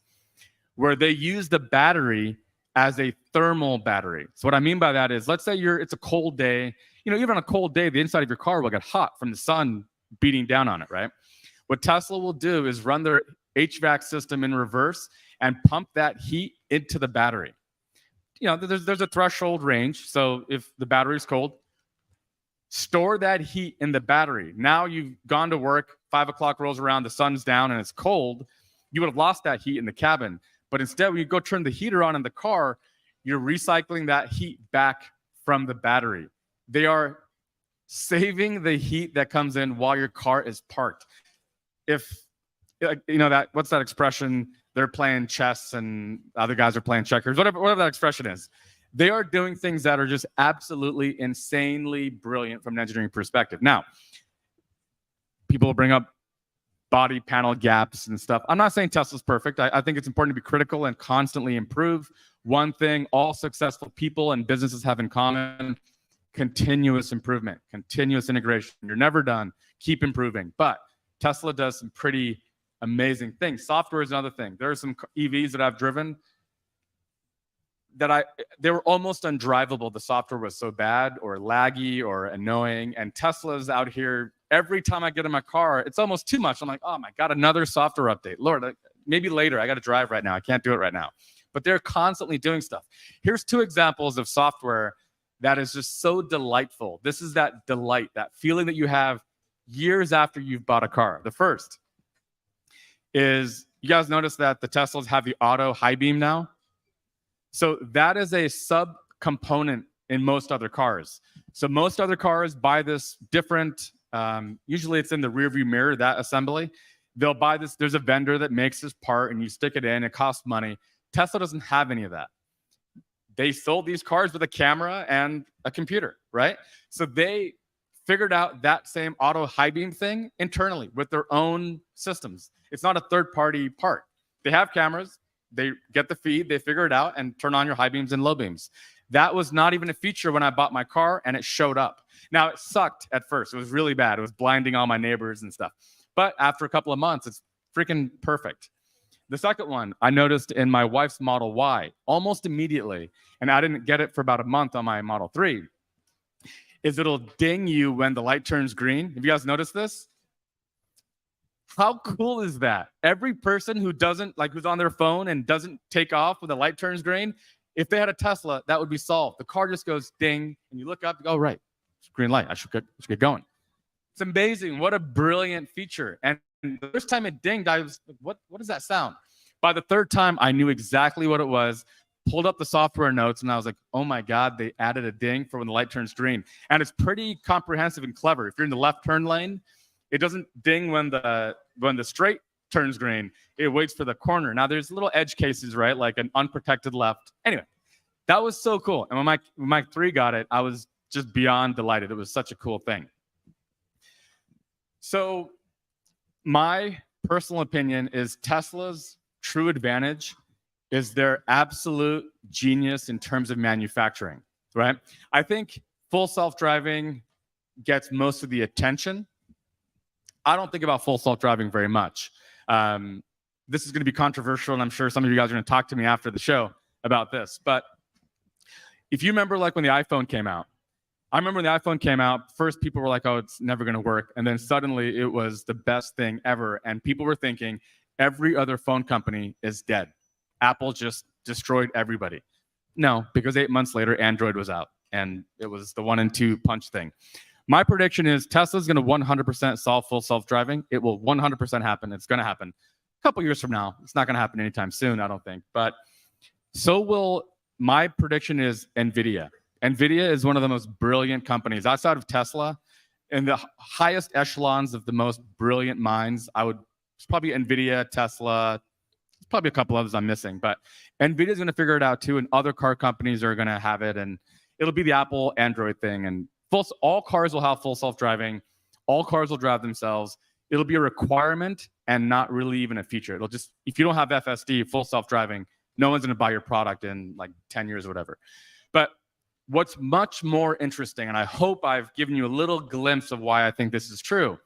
where they use the battery as a thermal battery. So what I mean by that is, let's say it's a cold day. You know, even on a cold day, the inside of your car will get hot from the sun beating down on it, right? What Tesla will do is run their HVAC system in reverse and pump that heat into the battery. You know, there's a threshold range. So if the battery's cold, store that heat in the battery. Now you've gone to work, 5 o'clock rolls around, the sun's down and it's cold. You would have lost that heat in the cabin. But instead, when you go turn the heater on in the car, you're recycling that heat back from the battery. They are saving the heat that comes in while your car is parked. If, you know, what's that expression? They're playing chess and other guys are playing checkers, whatever that expression is. They are doing things that are just absolutely insanely brilliant from an engineering perspective. Now, people will bring up body panel gaps and stuff. I'm not saying Tesla's perfect. I think it's important to be critical and constantly improve. One thing all successful people and businesses have in common: continuous improvement, continuous integration. You're never done. Keep improving. But Tesla does some pretty amazing things. Software is another thing. There are some EVs that I've driven that they were almost undrivable. The software was so bad or laggy or annoying. And Tesla's out here, every time I get in my car, it's almost too much. I'm like, oh my God, another software update. Lord, maybe later. I got to drive right now. I can't do it right now. But they're constantly doing stuff. Here's 2 examples of software that is just so delightful. This is that delight, that feeling that you have years after you've bought a car. The first is, you guys notice that the Teslas have the auto high beam now? So that is a sub-component in most other cars. So most other cars buy this different, usually it's in the rearview mirror, that assembly. They'll buy this, there's a vendor that makes this part and you stick it in, it costs money. Tesla doesn't have any of that. They sold these cars with a camera and a computer, right? So they figured out that same auto high beam thing internally with their own systems. It's not a third-party part. They have cameras, they get the feed, they figure it out and turn on your high beams and low beams. That was not even a feature when I bought my car, and it showed up. Now, it sucked at first. It was really bad. It was blinding all my neighbors and stuff. But after a couple of months, it's freaking perfect. The second one I noticed in my wife's Model Y almost immediately, and I didn't get it for about a month on my Model 3, is it'll ding you when the light turns green. Have you guys noticed this? How cool is that? Every person who doesn't, like, who's on their phone and doesn't take off when the light turns green, if they had a Tesla, that would be solved. The car just goes ding, and you look up, you go, oh, right, it's green light. I should get going. It's amazing. What a brilliant feature. And the first time it dinged, I was like, what does that sound? By the third time, I knew exactly what it was, pulled up the software notes, and I was like, oh my God, they added a ding for when the light turns green. And it's pretty comprehensive and clever. If you're in the left turn lane, it doesn't ding when the straight turns green. It waits for the corner. Now, there's little edge cases, right? Like an unprotected left. Anyway, that was so cool. And when my 3 got it, I was just beyond delighted. It was such a cool thing. So my personal opinion is Tesla's true advantage is their absolute genius in terms of manufacturing, right? I think full self-driving gets most of the attention. I don't think about full self-driving very much. This is going to be controversial, and I'm sure some of you guys are going to talk to me after the show about this. But if you remember, like when the iPhone came out, I remember when the iPhone came out, first people were like, oh, it's never going to work. And then suddenly it was the best thing ever. And people were thinking every other phone company is dead. Apple just destroyed everybody. No, because 8 months later, Android was out. And it was the 1 and 2 punch thing. My prediction is Tesla's going to 100% solve full self-driving. It will 100% happen. It's going to happen a couple years from now. It's not going to happen anytime soon, I don't think. But so will, my prediction is NVIDIA. NVIDIA is one of the most brilliant companies outside of Tesla. In the highest echelons of the most brilliant minds, it's probably NVIDIA, Tesla, probably a couple others I'm missing. But NVIDIA is going to figure it out too, and other car companies are going to have it. And it'll be the Apple Android thing. And all cars will have full self-driving. All cars will drive themselves. It'll be a requirement and not really even a feature. It'll just, if you don't have FSD, full self-driving, no one's going to buy your product in like 10 years or whatever. But what's much more interesting, and I hope I've given you a little glimpse of why I think this is true,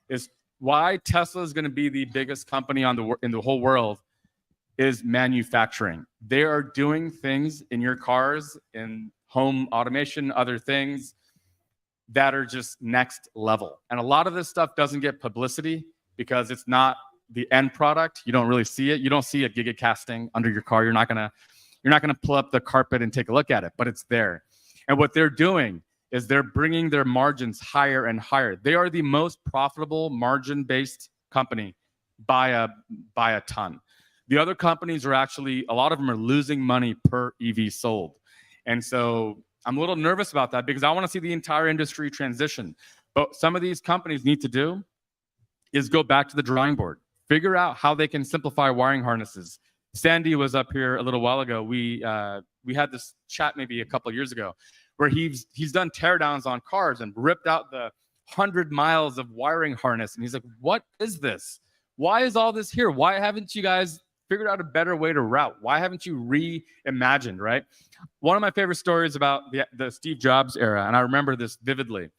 is why Tesla is going to be the biggest company in the whole world is manufacturing. They are doing things in your cars, in home automation, other things that are just next level. And a lot of this stuff doesn't get publicity because it's not the end product. You don't really see it. You don't see a gigacasting under your car. You're not gonna pull up the carpet and take a look at it, but it's there. And what they're doing is they're bringing their margins higher and higher. They are the most profitable margin-based company by a ton. The other companies are actually, a lot of them are losing money per EV sold. And so I'm a little nervous about that because I want to see the entire industry transition. But some of these companies need to do is go back to the drawing board, figure out how they can simplify wiring harnesses. Sandy was up here a little while ago. We had this chat maybe a couple of years ago where he's done teardowns on cars and ripped out the 100 miles of wiring harness. And he's like, what is this? Why is all this here? Why haven't you guys figured out a better way to route? Why haven't you reimagined, right? One of my favorite stories about the Steve Jobs era, and I remember this vividly,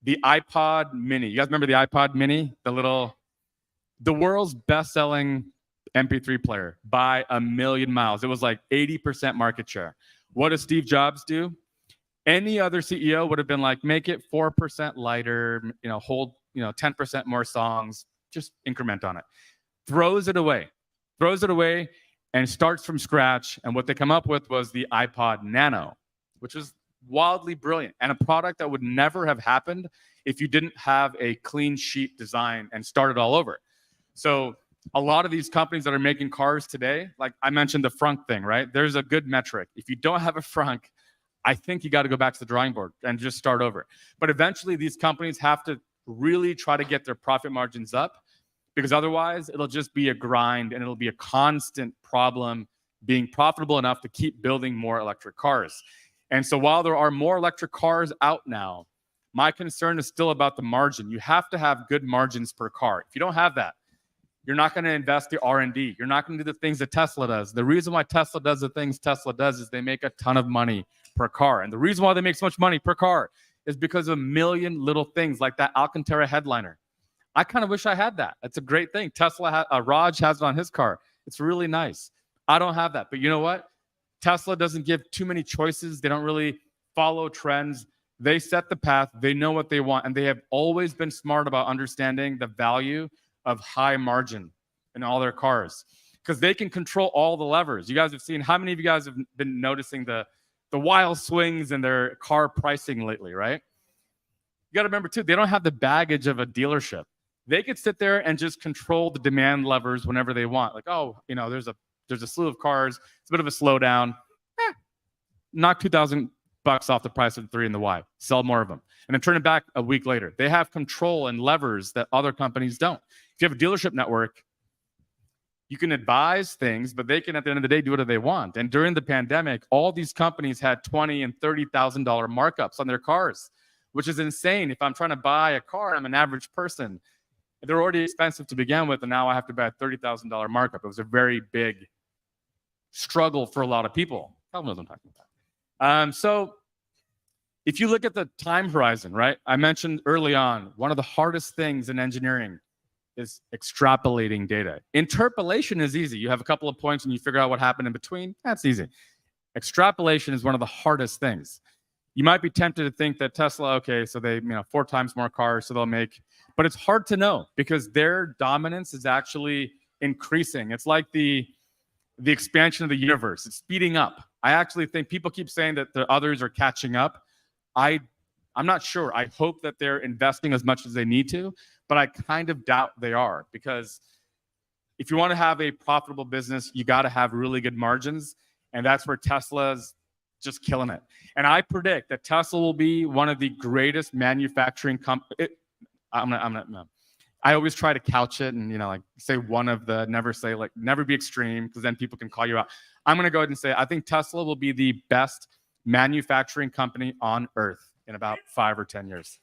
the iPod Mini. You guys remember the iPod Mini? The world's best-selling MP3 player by a million miles. It was like 80% market share. What does Steve Jobs do? Any other CEO would have been like, make it 4% lighter, hold 10% more songs, just increment on it. Throws it away and starts from scratch. And what they come up with was the iPod Nano, which was wildly brilliant and a product that would never have happened if you didn't have a clean sheet design and start it all over. So a lot of these companies that are making cars today, like I mentioned the frunk thing, right? There's a good metric. If you don't have a frunk, I think you got to go back to the drawing board and just start over. But eventually these companies have to really try to get their profit margins up, because otherwise it'll just be a grind and it'll be a constant problem being profitable enough to keep building more electric cars. And so while there are more electric cars out now, my concern is still about the margin. You have to have good margins per car. If you don't have that, you're not going to invest the R&D. You're not going to do the things that Tesla does. The reason why Tesla does the things Tesla does is they make a ton of money per car. And the reason why they make so much money per car is because of a million little things like that Alcantara headliner. I kind of wish I had that. That's a great thing. Raj has it on his car. It's really nice. I don't have that. But you know what? Tesla doesn't give too many choices. They don't really follow trends. They set the path. They know what they want. And they have always been smart about understanding the value of high margin in all their cars, because they can control all the levers. You guys have seen, how many of you guys have been noticing the wild swings in their car pricing lately, right? You got to remember too, they don't have the baggage of a dealership. They could sit there and just control the demand levers whenever they want. Like, oh, there's a slew of cars. It's a bit of a slowdown. Knock $2,000 off the price of the 3 and the Y. Sell more of them. And then turn it back a week later. They have control and levers that other companies don't. If you have a dealership network, you can advise things, but they can, at the end of the day, do whatever they want. And during the pandemic, all these companies had $20,000 and $30,000 markups on their cars. which is insane. If I'm trying to buy a car, I'm an average person. They're already expensive to begin with, and now I have to buy a $30,000 markup. It was a very big struggle for a lot of people. Probably knows what I'm talking about. So if you look at the time horizon, right? I mentioned early on, one of the hardest things in engineering is extrapolating data. Interpolation is easy. You have a couple of points and you figure out what happened in between. That's easy. Extrapolation is one of the hardest things. You might be tempted to think that Tesla, okay, so they 4 times more cars, so they'll make, but it's hard to know because their dominance is actually increasing. It's like the expansion of the universe. It's speeding up. I actually think people keep saying that the others are catching up. I'm not sure. I hope that they're investing as much as they need to, but I kind of doubt they are, because if you want to have a profitable business, you got to have really good margins, and that's where Tesla's just killing it. And I predict that Tesla will be one of the greatest manufacturing companies. I always try to couch it and like say one of the, never be extreme, because then people can call you out. I'm going to go ahead and say I think Tesla will be the best manufacturing company on earth in about 5 or 10 years.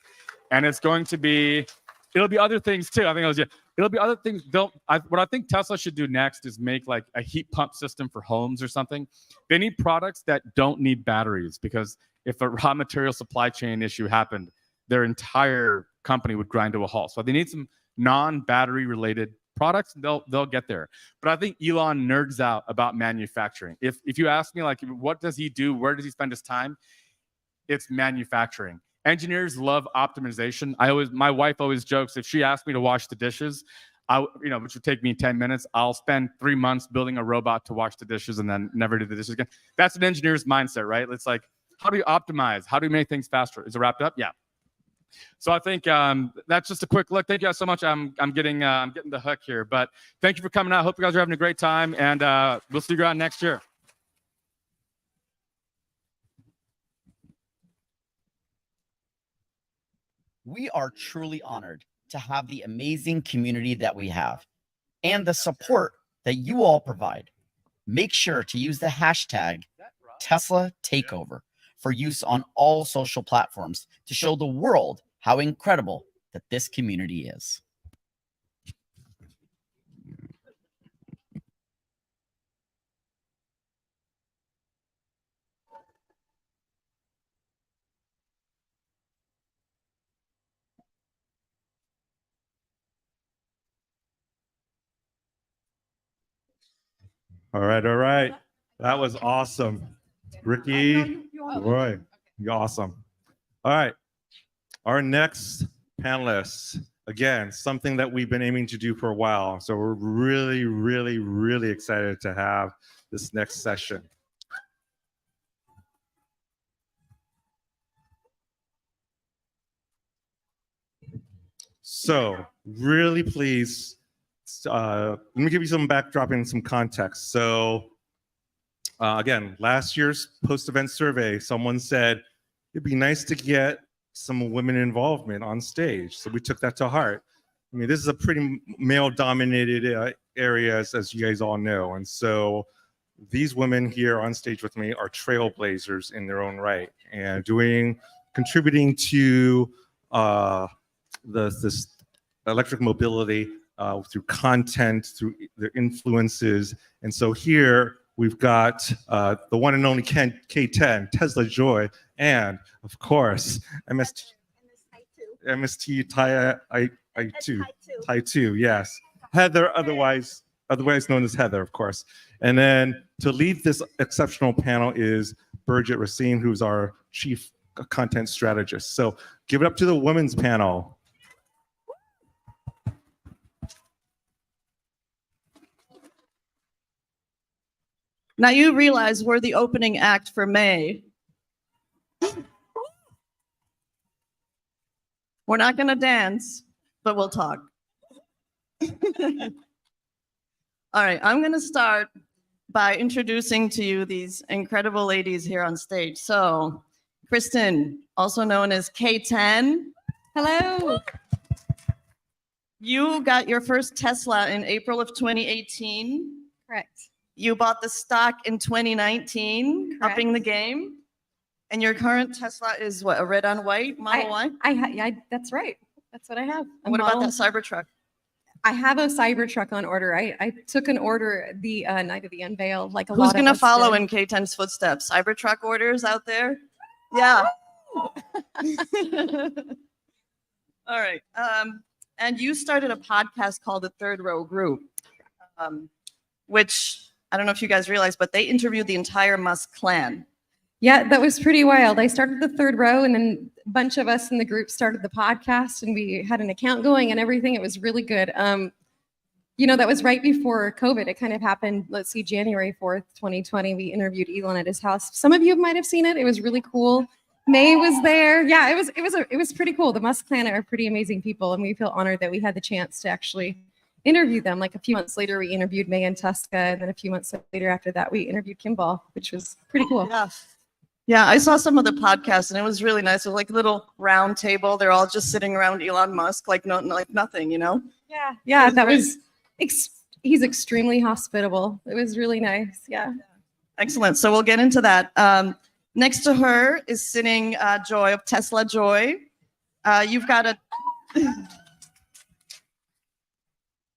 And it's going to be, it'll be other things too. I think it'll be other things. What I think Tesla should do next is make like a heat pump system for homes or something. They need products that don't need batteries, because if a raw material supply chain issue happened, their entire company would grind to a halt. So they need some non-battery related products. They'll get there. But I think Elon nerds out about manufacturing. If you ask me, like, what does he do? Where does he spend his time? It's manufacturing. Engineers love optimization. My wife always jokes, if she asks me to wash the dishes, which would take me 10 minutes, I'll spend 3 months building a robot to wash the dishes and then never do the dishes again. That's an engineer's mindset, right? It's like, how do you optimize? How do you make things faster? Is it wrapped up? Yeah. So I think that's just a quick look. Thank you guys so much. I'm getting the hook here, but thank you for coming out. Hope you guys are having a great time, and we'll see you around next year. We are truly honored to have the amazing community that we have and the support that you all provide. Make sure to use the hashtag Tesla Takeover for use on all social platforms to show the world how incredible that this community is. All right. That was awesome. Ricky, Roy, you're awesome. All right. Our next panelists, again, something that we've been aiming to do for a while. So we're really, really, really excited to have this next session. So really please, let me give you some backdrop and some context. So again, last year's post-event survey, someone said, it'd be nice to get some women involvement on stage. So we took that to heart. I mean, this is a pretty male-dominated area, as you guys all know. And so these women here on stage with me are trailblazers in their own right, and contributing to this electric mobility through content, through their influences. And so here we've got the one and only K10, Tesla Joy, and of course, MST Tai 2, yes. Heather, otherwise known as Heather, of course. And then to lead this exceptional panel is Birgit Racine, who's our chief content strategist. So give it up to the women's panel. Now you realize we're the opening act for May. We're not going to dance, but we'll talk. All right, I'm going to start by introducing to you these incredible ladies here on stage. So, Kristen, also known as K10. Hello. You got your first Tesla in April of 2018. Correct. You bought the stock in 2019, upping the game. And your current Tesla is what, a red on white Model Y? That's right. That's what I have. A What about model- that Cybertruck? I have a Cybertruck on order. I took an order the night of the unveil, like a Who's lot of gonna us follow did. in K10's footsteps? Cybertruck orders out there? Yeah. All right. And you started a podcast called The Third Row Group, which I don't know if you guys realize, but they interviewed the entire Musk clan. Yeah, that was pretty wild. I started the third row, and then a bunch of us in the group started the podcast, and we had an account going and everything. It was really good. You know, that was right before COVID. It kind of happened, let's see, January 4th, 2020. We interviewed Elon at his house. Some of you might have seen it. It was really cool. May was there. Yeah, it was pretty cool. The Musk clan are pretty amazing people, and we feel honored that we had the chance to actually interview them. Like a few months later, we interviewed May and Tuska, and then a few months later after that, we interviewed Kimball, which was pretty cool. Yeah, I saw some of the podcasts and it was really nice. It was like a little round table. They're all just sitting around Elon Musk like nothing, you know? Yeah, that was, he's extremely hospitable. It was really nice. Yeah. Excellent. So we'll get into that. Next to her is sitting Joy of Tesla Joy. You've got a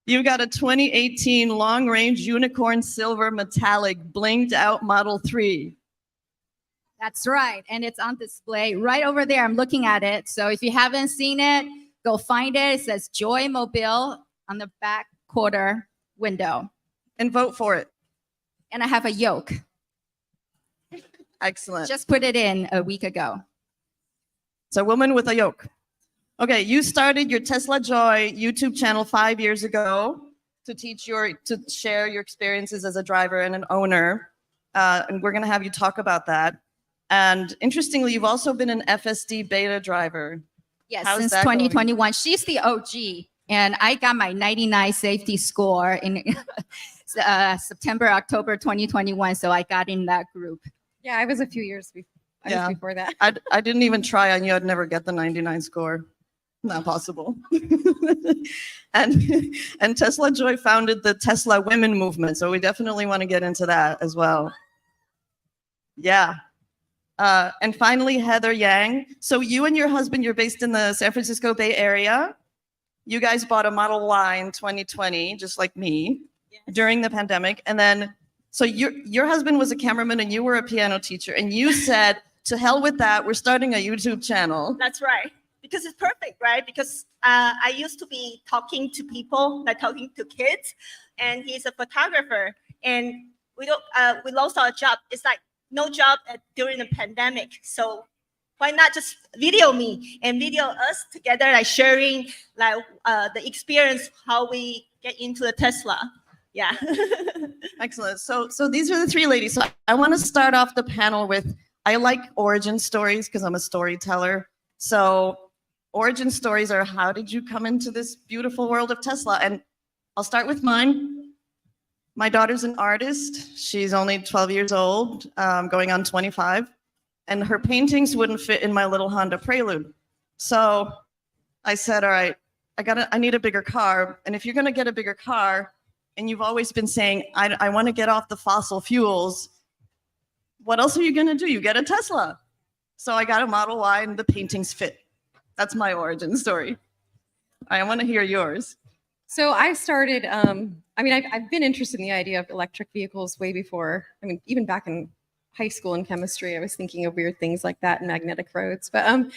2018 long-range unicorn silver metallic blinged out Model 3. That's right. And it's on display right over there. I'm looking at it. So if you haven't seen it, go find it. It says Joy Mobile on the back quarter window. And vote for it. And I have a yoke. Excellent. Just put it in a week ago. It's a woman with a yoke. Okay, you started your Tesla Joy YouTube channel 5 years ago to share your experiences as a driver and an owner. And we're going to have you talk about that. And interestingly, you've also been an FSD beta driver. Yes, How's since that going? 2021. She's the OG. And I got my 99 safety score in September, October 2021. So I got in that group. Yeah, I was a few years before that. I didn't even try on you. I'd never get the 99 score. Not possible. and Tesla Joy founded the Tesla Women Movement. So we definitely want to get into that as well. Yeah. And finally, Heather Yang. So you and your husband, you're based in the San Francisco Bay Area. You guys bought a Model Y in 2020, just like me, during the pandemic. And then, so your husband was a cameraman and you were a piano teacher. And you said, to hell with that, we're starting a YouTube channel. That's right. Because it's perfect, right? Because I used to be talking to people, like talking to kids, and he's a photographer. And we lost our job. It's like no job during the pandemic. So why not just video me and video us together, like sharing like the experience, how we get into the Tesla. Yeah. Excellent. So these are the three ladies. So I want to start off the panel with, I like origin stories because I'm a storyteller. So origin stories are, how did you come into this beautiful world of Tesla? And I'll start with mine. My daughter's an artist. She's only 12 years old, going on 25. And her paintings wouldn't fit in my little Honda Prelude. So I said, all right, I need a bigger car. And if you're gonna get a bigger car, and you've always been saying, I wanna get off the fossil fuels, what else are you gonna do? You get a Tesla. So I got a Model Y and the paintings fit. That's my origin story. I wanna hear yours. So I started, I've been interested in the idea of electric vehicles way before. I mean, even back in high school in chemistry, I was thinking of weird things like that and magnetic roads. But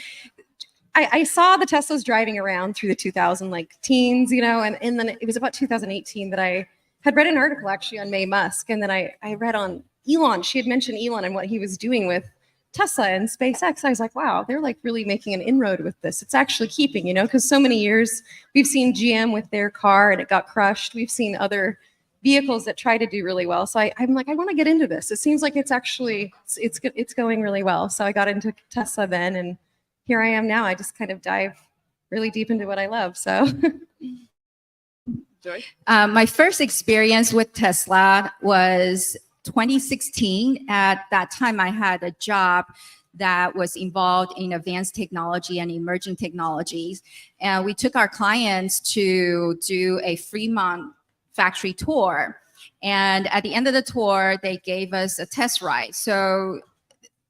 I saw the Teslas driving around through the 2000 teens, and then it was about 2018 that I had read an article actually on May Musk. And then I read on Elon. She had mentioned Elon and what he was doing with Tesla and SpaceX. I was like, wow, they're really making an inroad with this. It's actually keeping, because so many years we've seen GM with their car and it got crushed. We've seen other vehicles that try to do really well. So I'm like, I want to get into this. It seems like it's actually, it's going really well. So I got into Tesla then, and here I am now. I just kind of dive really deep into what I love. So. Joy? My first experience with Tesla was 2016. At that time, I had a job that was involved in advanced technology and emerging technologies. And we took our clients to do a Fremont factory tour. And at the end of the tour, they gave us a test ride. So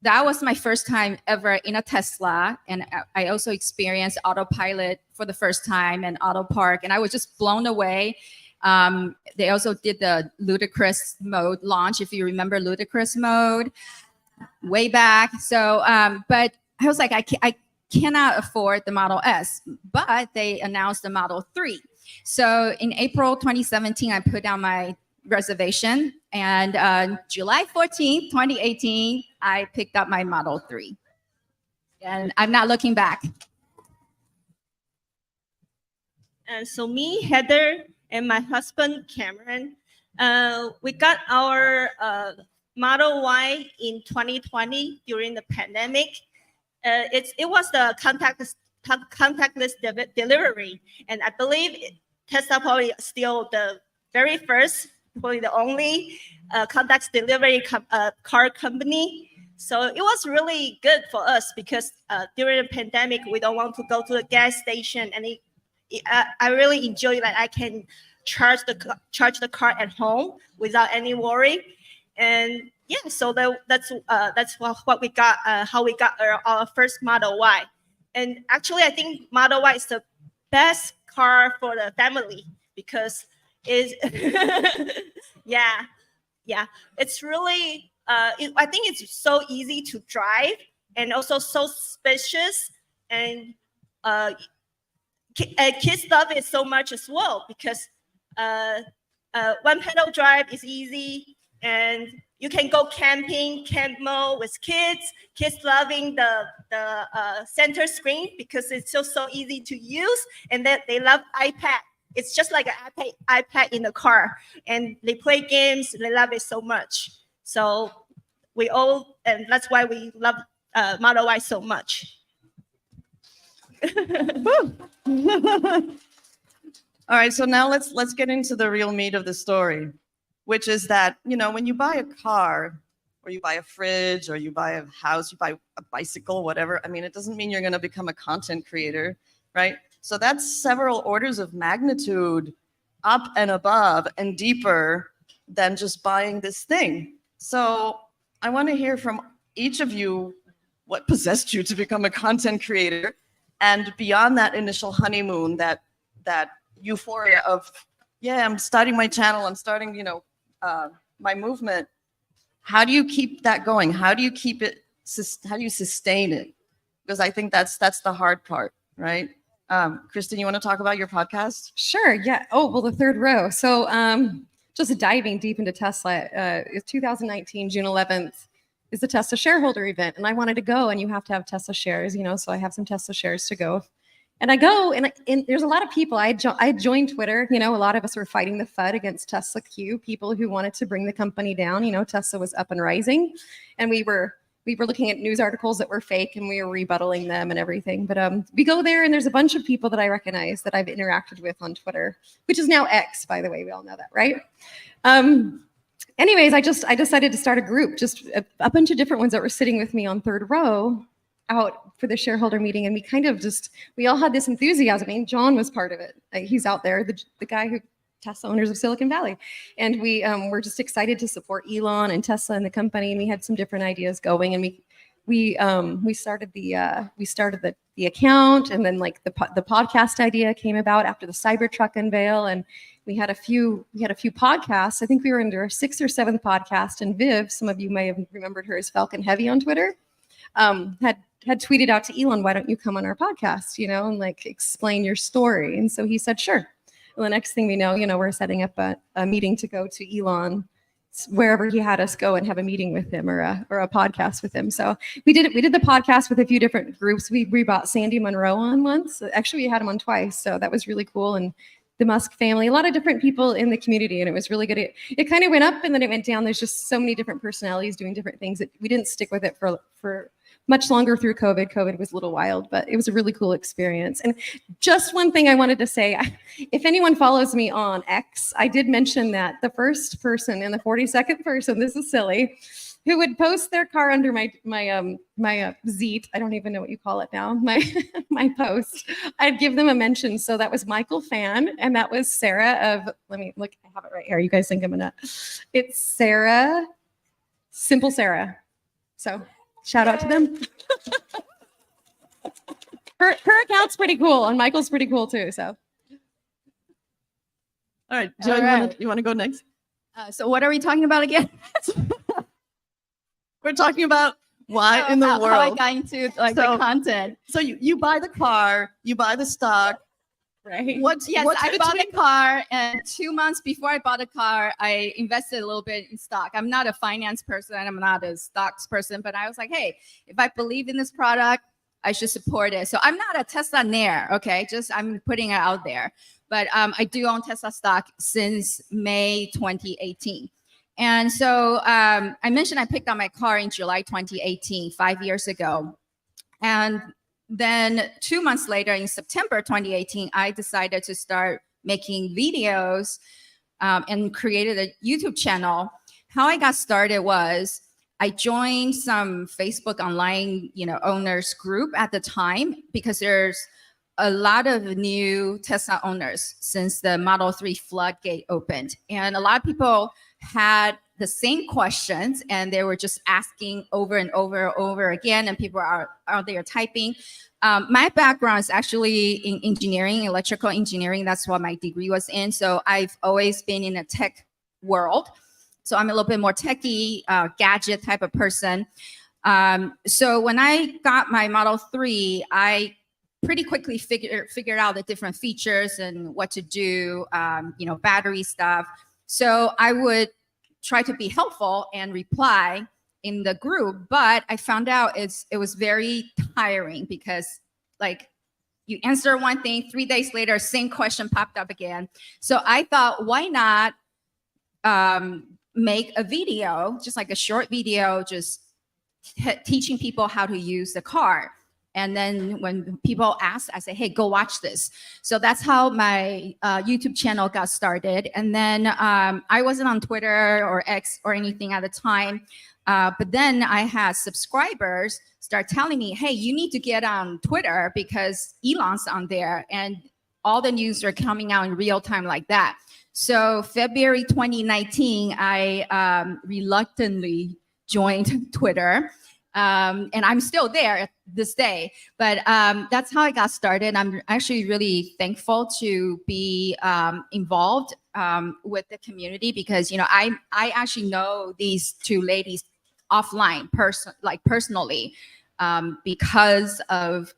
that was my first time ever in a Tesla. And I also experienced autopilot for the first time and auto park. And I was just blown away. They also did the ludicrous mode launch, if you remember ludicrous mode way back. So, but I was like, I cannot afford the Model S, but they announced the Model 3. So in April 2017, I put down my reservation, and July 14th, 2018, I picked up my Model 3. And I'm not looking back. And so me, Heather, and my husband, Cameron, we got our Model Y in 2020 during the pandemic. It was the contactless delivery. And I believe Tesla probably still the very first, probably the only contactless delivery car company. So it was really good for us because during the pandemic, we don't want to go to the gas station. And I really enjoy that I can charge the car at home without any worry. And yeah, so that's what we got, how we got our first Model Y. And actually, I think Model Y is the best car for the family because it's yeah, it's really I think it's so easy to drive and also so spacious, and kids love it so much as well because one pedal drive is easy, and you can go camping, camp mode with kids. Kids loving the center screen because it's so easy to use, and that they love iPad. It's just like an iPad in the car, and they play games. They love it so much. So we all, and that's why we love Model Y so much. All right, so now let's get into the real meat of the story, which is that, you know, when you buy a car or you buy a fridge or you buy a house, you buy a bicycle, whatever, I mean, it doesn't mean you're going to become a content creator, right? So that's several orders of magnitude up and above and deeper than just buying this thing. So I want to hear from each of you what possessed you to become a content creator, and beyond that initial honeymoon, that euphoria of, yeah, I'm starting my channel, I'm starting, you know, my movement. How do you keep that going? How do you keep it? How do you sustain it? Because I think that's the hard part, right? Kristen, you want to talk about your podcast? Sure. Yeah. Oh, well, the third row. So just diving deep into Tesla, it's 2019, June 11th is the Tesla shareholder event. And I wanted to go, and you have to have Tesla shares, you know, so I have some Tesla shares to go. And I go, and there's a lot of people. I joined Twitter. You know, a lot of us were fighting the FUD against Tesla Q, people who wanted to bring the company down. You know, Tesla was up and rising, and we were looking at news articles that were fake, and we were rebuttaling them and everything. But we go there, and there's a bunch of people that I recognize that I've interacted with on Twitter, which is now X, by the way. We all know that, right? Anyways, I decided to start a group, just a bunch of different ones that were sitting with me on third row out for the shareholder meeting. And we kind of we all had this enthusiasm. I mean, John was part of it. He's out there, the guy who Tesla owners of Silicon Valley. And we were just excited to support Elon and Tesla and the company. And we had some different ideas going. And we started the account, and then like the podcast idea came about after the Cybertruck unveil. And we had a few podcasts. I think we were into our 6th or 7th podcast. And Viv, some of you may have remembered her as Falcon Heavy on Twitter, had tweeted out to Elon, "Why don't you come on our podcast, you know, and like explain your story?" And so he said, "Sure." Well, the next thing we know, you know, we're setting up a meeting to go to Elon, wherever he had us go and have a meeting with him or a podcast with him. So we did the podcast with a few different groups. We brought Sandy Munro on once. Actually, we had him on twice. So that was really cool. And the Musk family, a lot of different people in the community, and it was really good. It kind of went up and then it went down. There's just so many different personalities doing different things that we didn't stick with it for much longer through COVID. COVID was a little wild, but it was a really cool experience. And just one thing I wanted to say, if anyone follows me on X, I did mention that the first person and the 42nd person, this is silly, who would post their car under my Zeet, I don't even know what you call it now, my post, I'd give them a mention. So that was Michael Fan, and that was Sarah of, let me look, I have it right here. You guys think I'm a nut. It's Sarah, Simple Sarah. So Shout out to them. Her account's pretty cool, and Michael's pretty cool too. So, All right, Joe, All right. you want to go next? So what are we talking about again? We're talking about why in the how world. I got into like the content. So you buy the car, you buy the stock, right? What's Yes, what's I bought between- the car, and 2 months before I bought the car, I invested a little bit in stock. I'm not a finance person, I'm not a stocks person, but I was like, hey, if I believe in this product, I should support it. So I'm not a Tesla nair, okay? Just I'm putting it out there. But I do own Tesla stock since May 2018. And so I mentioned I picked up my car in July 2018, 5 years ago. And then 2 months later, in September 2018, I decided to start making videos and created a YouTube channel. How I got started was I joined some Facebook online, owners group at the time, because there's a lot of new Tesla owners since the Model 3 floodgate opened. And a lot of people had the same questions, and they were just asking over and over again, and people are out there typing. My background is actually in engineering, electrical engineering. That's what my degree was in. So I've always been in a tech world. So I'm a little bit more techie, gadget type of person. So when I got my Model 3, I pretty quickly figured out the different features and what to do, battery stuff. So I would try to be helpful and reply in the group, but I found out it was very tiring, because like you answer one thing, 3 days later, same question popped up again. So I thought, why not make a video, just like a short video, just teaching people how to use the car. And then when people ask, I say, hey, go watch this. So that's how my YouTube channel got started. And then I wasn't on Twitter or X or anything at the time. But then I had subscribers start telling me, hey, you need to get on Twitter because Elon's on there. And all the news are coming out in real time like that. So February 2019, I reluctantly joined Twitter. And I'm still there this day, but that's how I got started. I'm actually really thankful to be involved with the community, because I actually know these two ladies offline, personally, because of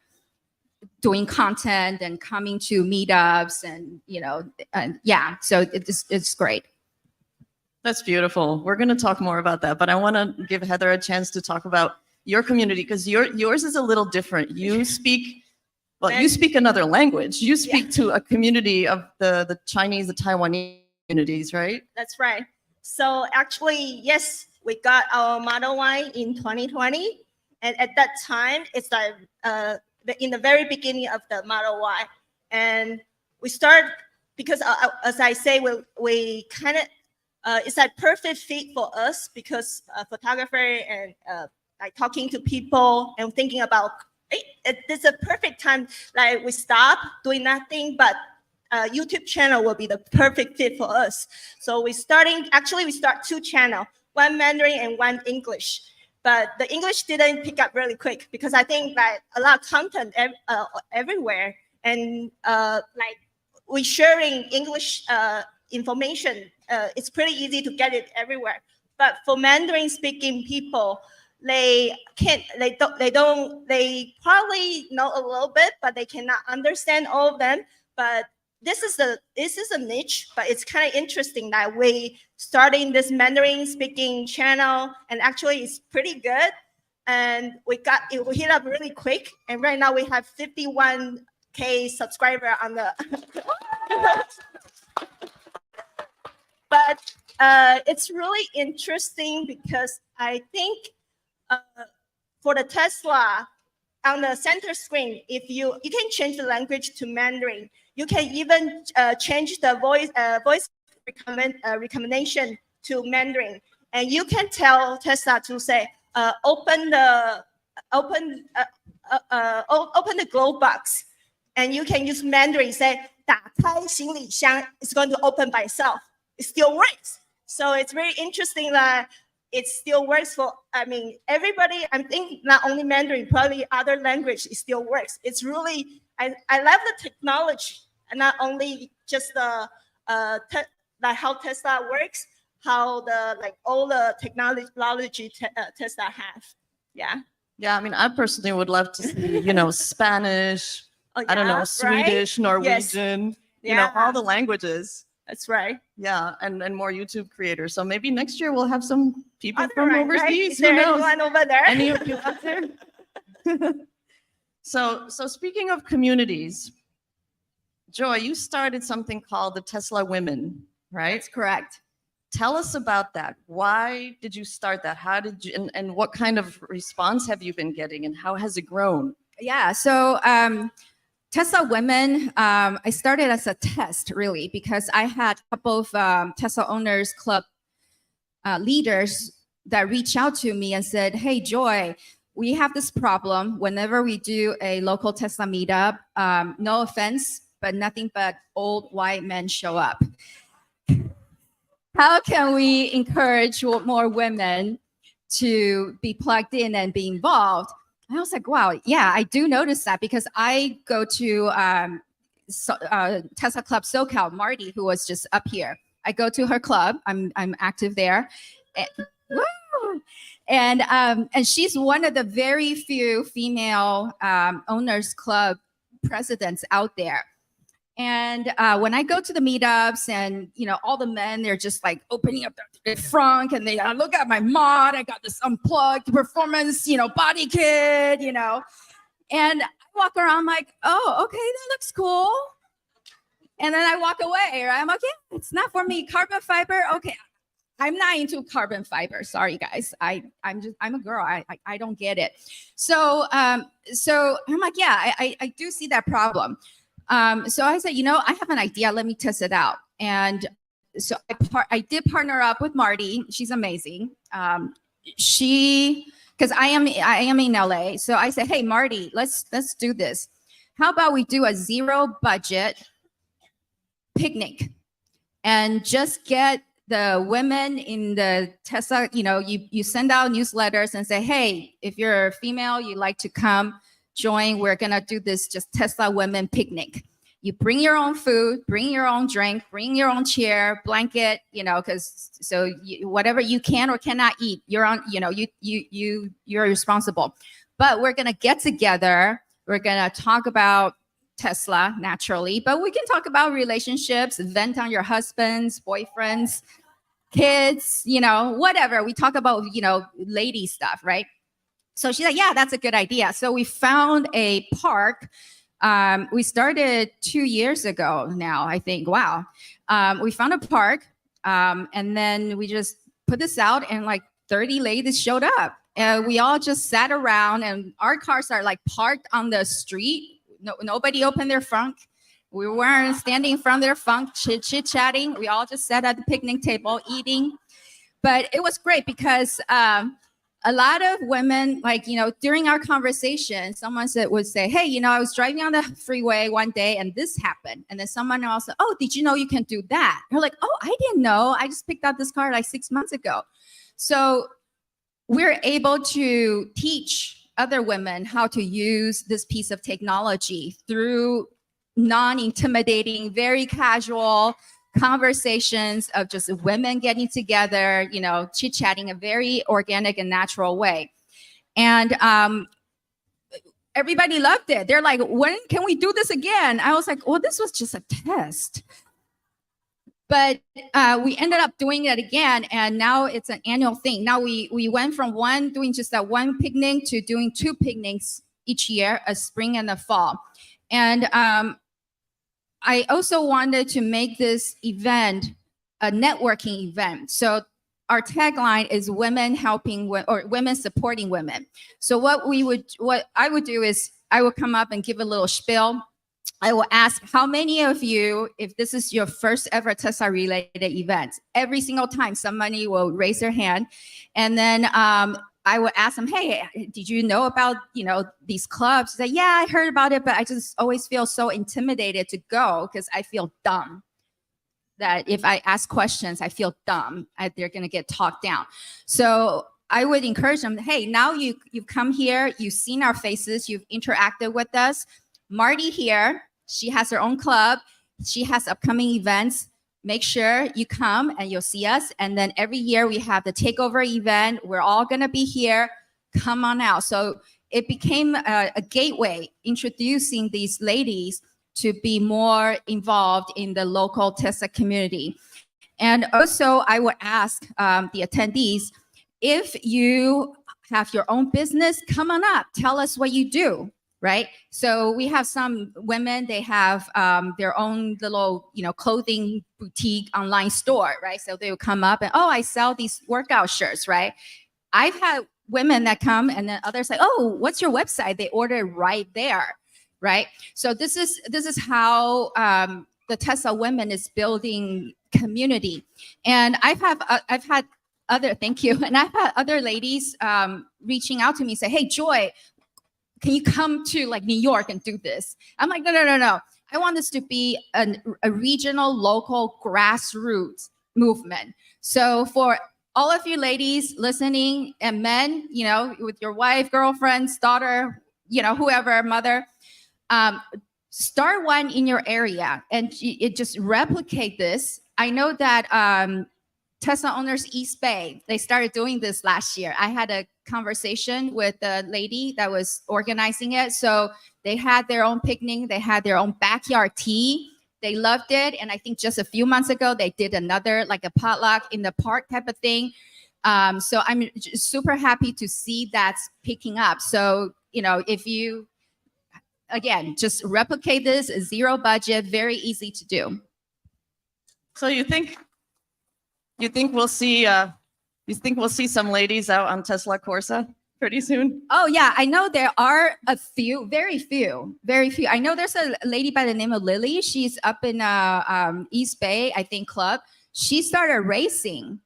doing content and coming to meetups, and so it's great. That's beautiful. We're going to talk more about that, but I want to give Heather a chance to talk about your community, because yours is a little different. You speak, you speak another language. You speak to a community of the Chinese, the Taiwanese communities, right? That's right. So actually, yes, we got our Model Y in 2020. And at that time, it's like in the very beginning of the Model Y. And we start, because as I say, we kind of, it's a perfect fit for us, because photographer and like talking to people and thinking about, it's a perfect time. Like we stop doing nothing, but YouTube channel will be the perfect fit for us. So we start 2 channels, one Mandarin and one English. But the English didn't pick up really quick, because I think that a lot of content everywhere, and like we sharing English information. It's pretty easy to get it everywhere. But for Mandarin speaking people, they probably know a little bit, but they cannot understand all of them. But this is a niche, but it's kind of interesting that we starting this Mandarin speaking channel, and actually it's pretty good. And we hit up really quick. And right now we have 51K subscriber on the But it's really interesting, because I think for the Tesla, on the center screen, if you can change the language to Mandarin, you can even change the voice recommendation to Mandarin, and you can tell Tesla to say open the glove box, and you can use Mandarin, say 打开行李箱. It's going to open by itself. It still works. So it's very interesting that it still works for, I mean, everybody, I think not only Mandarin, probably other language, it still works. It's really, I love the technology, and not only just the, like how Tesla works, how the, like all the technology Tesla have. Yeah. Yeah, I mean, I personally would love to see, you know, Spanish, I don't know, yeah, Swedish, right? Norwegian, you know, all the languages. That's right. Yeah, and more YouTube creators. So maybe next year we'll have some people from right? overseas. Is there Who knows? anyone over there? Any of you out there? So speaking of communities, Joy, you started something called the Tesla Women, right? That's correct. Tell us about that. Why did you start that? How did you, and what kind of response have you been getting, and how has it grown? Yeah, so Tesla Women, I started as a test, really, because I had a couple of Tesla Owners Club leaders that reached out to me and said, hey, Joy, we have this problem whenever we do a local Tesla meetup. No offense, but nothing but old white men show up. How can we encourage more women to be plugged in and be involved? I was like, wow, yeah, I do notice that, because I go to Tesla Club SoCal, Marty, who was just up here. I go to her club. I'm active there. And she's one of the very few female owners club presidents out there. And when I go to the meetups, and you know, all the men, they're just like opening up their front, and they look at my mod. I got this unplugged performance, you know, body kit, you know, and I walk around like, oh, okay, that looks cool. And then I walk away. Right? I'm like, yeah, it's not for me. Carbon fiber, okay. I'm not into carbon fiber. Sorry, guys. I'm a girl. I don't get it. So I'm like, yeah, I do see that problem. So I said, you know, I have an idea. Let me test it out. And so I did partner up with Marty. She's amazing. Because I am in LA. So I said, hey, Marty, let's do this. How about we do a zero budget picnic and just get the women in the Tesla, you know, you send out newsletters and say, hey, if you're a female, you'd like to come join, we're gonna do this just Tesla Women picnic. You bring your own food, bring your own drink, bring your own chair, blanket, you know, because whatever you can or cannot eat, you're on, you know, you're responsible. But we're gonna get together. We're gonna talk about Tesla naturally, but we can talk about relationships, vent on your husbands, boyfriends, kids, you know, whatever. We talk about, you know, lady stuff, right? So she's like, yeah, that's a good idea. So we found a park. We started 2 years ago now, I think. Wow. We found a park, and then we just put this out, and like 30 ladies showed up. And we all just sat around, and our cars are like parked on the street. Nobody opened their front. We weren't standing in front of their front, chit-chatting. We all just sat at the picnic table eating. But it was great because a lot of women, like, you know, during our conversation, someone would say, hey, you know, I was driving on the freeway one day and this happened. And then someone else said, oh, did you know you can do that? And we're like, oh, I didn't know. I just picked up this car like 6 months ago. So we're able to teach other women how to use this piece of technology through non-intimidating, very casual conversations of just women getting together, you know, chit-chatting, a very organic and natural way. And everybody loved it. They're like, when can we do this again? I was like, well, this was just a test. But we ended up doing it again, and now it's an annual thing. Now we went from doing just that one picnic to doing 2 picnics each year, a spring and a fall. And I also wanted to make this event a networking event. So our tagline is women helping or women supporting women. So what I would do is I would come up and give a little spiel. I will ask how many of you, if this is your first ever Tesla related event, every single time somebody will raise their hand. And then I will ask them, hey, did you know about, you know, these clubs? Say, yeah, I heard about it, but I just always feel so intimidated to go because I feel dumb. that if I ask questions, I feel dumb. They're going to get talked down. So I would encourage them, hey, now you've come here, you've seen our faces, you've interacted with us. Marty here, she has her own club. She has upcoming events. Make sure you come and you'll see us. And then every year we have the takeover event. We're all going to be here. Come on out. So it became a gateway, introducing these ladies to be more involved in the local Tesla community. And also I would ask the attendees, if you have your own business, come on up, tell us what you do, right? So we have some women, they have their own little, clothing boutique online store, right? So they will come up and, oh, I sell these workout shirts, right? I've had women that come and then others say, oh, what's your website? They order right there, right? So this is how the Tesla Women is building community. And I've had other ladies reaching out to me, say, hey, Joy, can you come to like New York and do this? I'm like, no. I want this to be a regional, local, grassroots movement. So for all of you ladies listening and men, with your wife, girlfriends, daughter, whoever, mother, start one in your area and just replicate this. I know that Tesla Owners East Bay, they started doing this last year. I had a conversation with the lady that was organizing it. So they had their own picnic. They had their own backyard tea. They loved it. And I think just a few months ago, they did another, like a potluck in the park type of thing. So I'm super happy to see that's picking up. So, if you, again, just replicate this, 0 budget, very easy to do. So you think we'll see some ladies out on Tesla Corsa pretty soon? Oh yeah, I know there are a few, very few. I know there's a lady by the name of Lily. She's up in East Bay, I think, club. She started racing.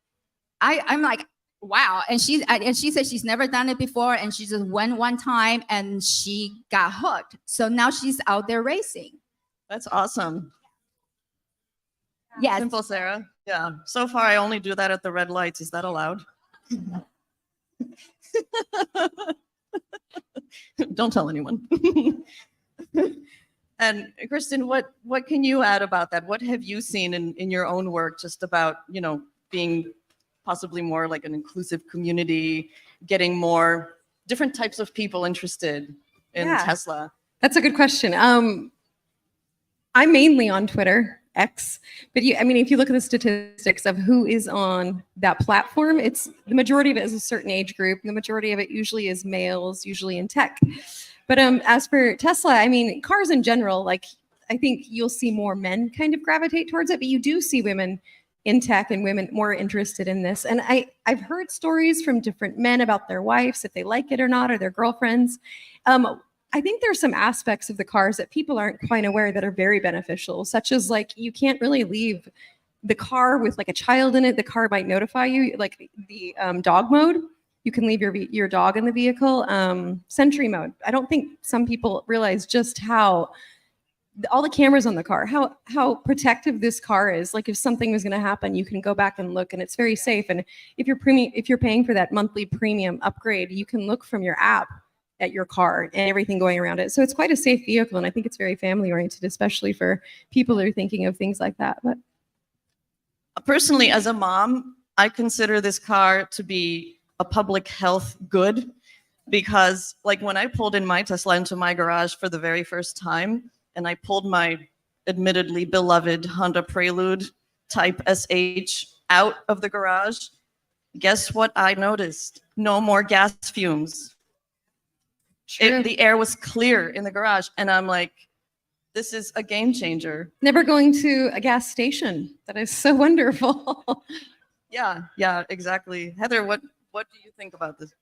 I'm like, wow. And she said she's never done it before, and she just went one time and she got hooked. So now she's out there racing. That's awesome. Yes. Simple, Sarah. Yeah. So far, I only do that at the red lights. Is that allowed? Don't tell anyone. And Kristen, what can you add about that? What have you seen in your own work just about, being possibly more like an inclusive community, getting more different types of people interested in Tesla? That's a good question. I'm mainly on Twitter, X, but if you look at the statistics of who is on that platform, it's the majority of it is a certain age group. The majority of it usually is males, usually in tech. But as for Tesla, cars in general, like I think you'll see more men kind of gravitate towards it, but you do see women in tech and women more interested in this. And I've heard stories from different men about their wives, if they like it or not, or their girlfriends. I think there's some aspects of the cars that people aren't quite aware that are very beneficial, such as like you can't really leave the car with like a child in it. The car might notify you, like the dog mode. You can leave your dog in the vehicle. Sentry mode. I don't think some people realize just how all the cameras on the car, how protective this car is. Like if something was going to happen, you can go back and look, and it's very safe. And if you're paying for that monthly premium upgrade, you can look from your app at your car and everything going around it. So it's quite a safe vehicle, and I think it's very family oriented, especially for people that are thinking of things like that. But personally, as a mom, I consider this car to be a public health good, because like when I pulled in my Tesla into my garage for the very first time, and I pulled my admittedly beloved Honda Prelude Type SH out of the garage, guess what I noticed? No more gas fumes. The air was clear in the garage, and I'm like, this is a game changer. Never going to a gas station. That is so wonderful. Yeah, exactly. Heather, what do you think about this?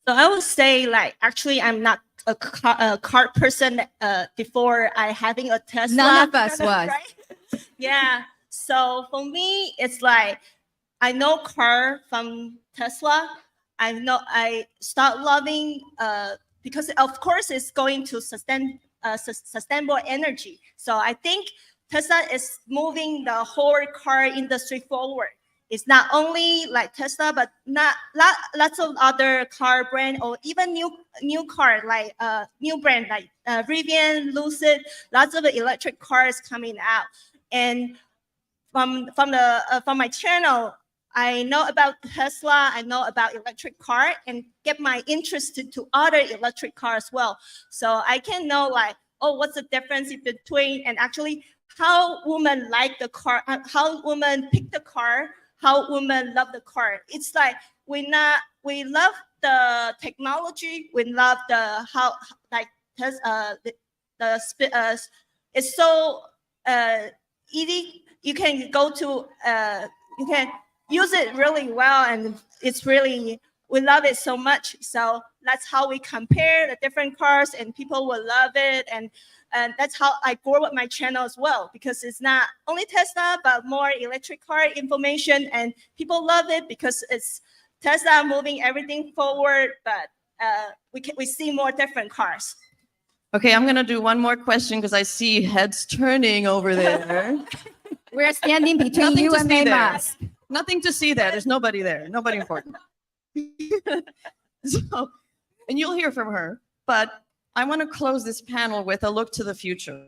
So I would say, like, actually, I'm not a car person before I having a Tesla. None of us was. Right? Yeah. So for me, it's like, I know car from Tesla. I start loving because of course it's going to sustainable energy. So I think Tesla is moving the whole car industry forward. It's not only like Tesla, but lots of other car brand or even new car like new brand like Rivian, Lucid. Lots of electric cars coming out. And from my channel, I know about Tesla, I know about electric car, and get my interest to other electric cars as well. So I can know like, oh, what's the difference between, and actually how women like the car, how women pick the car, how women love the car. It's like we love the technology, we love the how like it's so easy. You can go to you can use it really well, and it's really, we love it so much. So that's how we compare the different cars, and people will love it. And that's how I grow up my channel as well, because it's not only Tesla, but more electric car information, and people love it because it's Tesla moving everything forward, but we see more different cars. Okay, I'm gonna do one more question because I see heads turning over there. We're standing between Nothing you to and see there. Maymas. Nothing to see there. There's nobody there. Nobody important. So, and you'll hear from her. But I want to close this panel with a look to the future.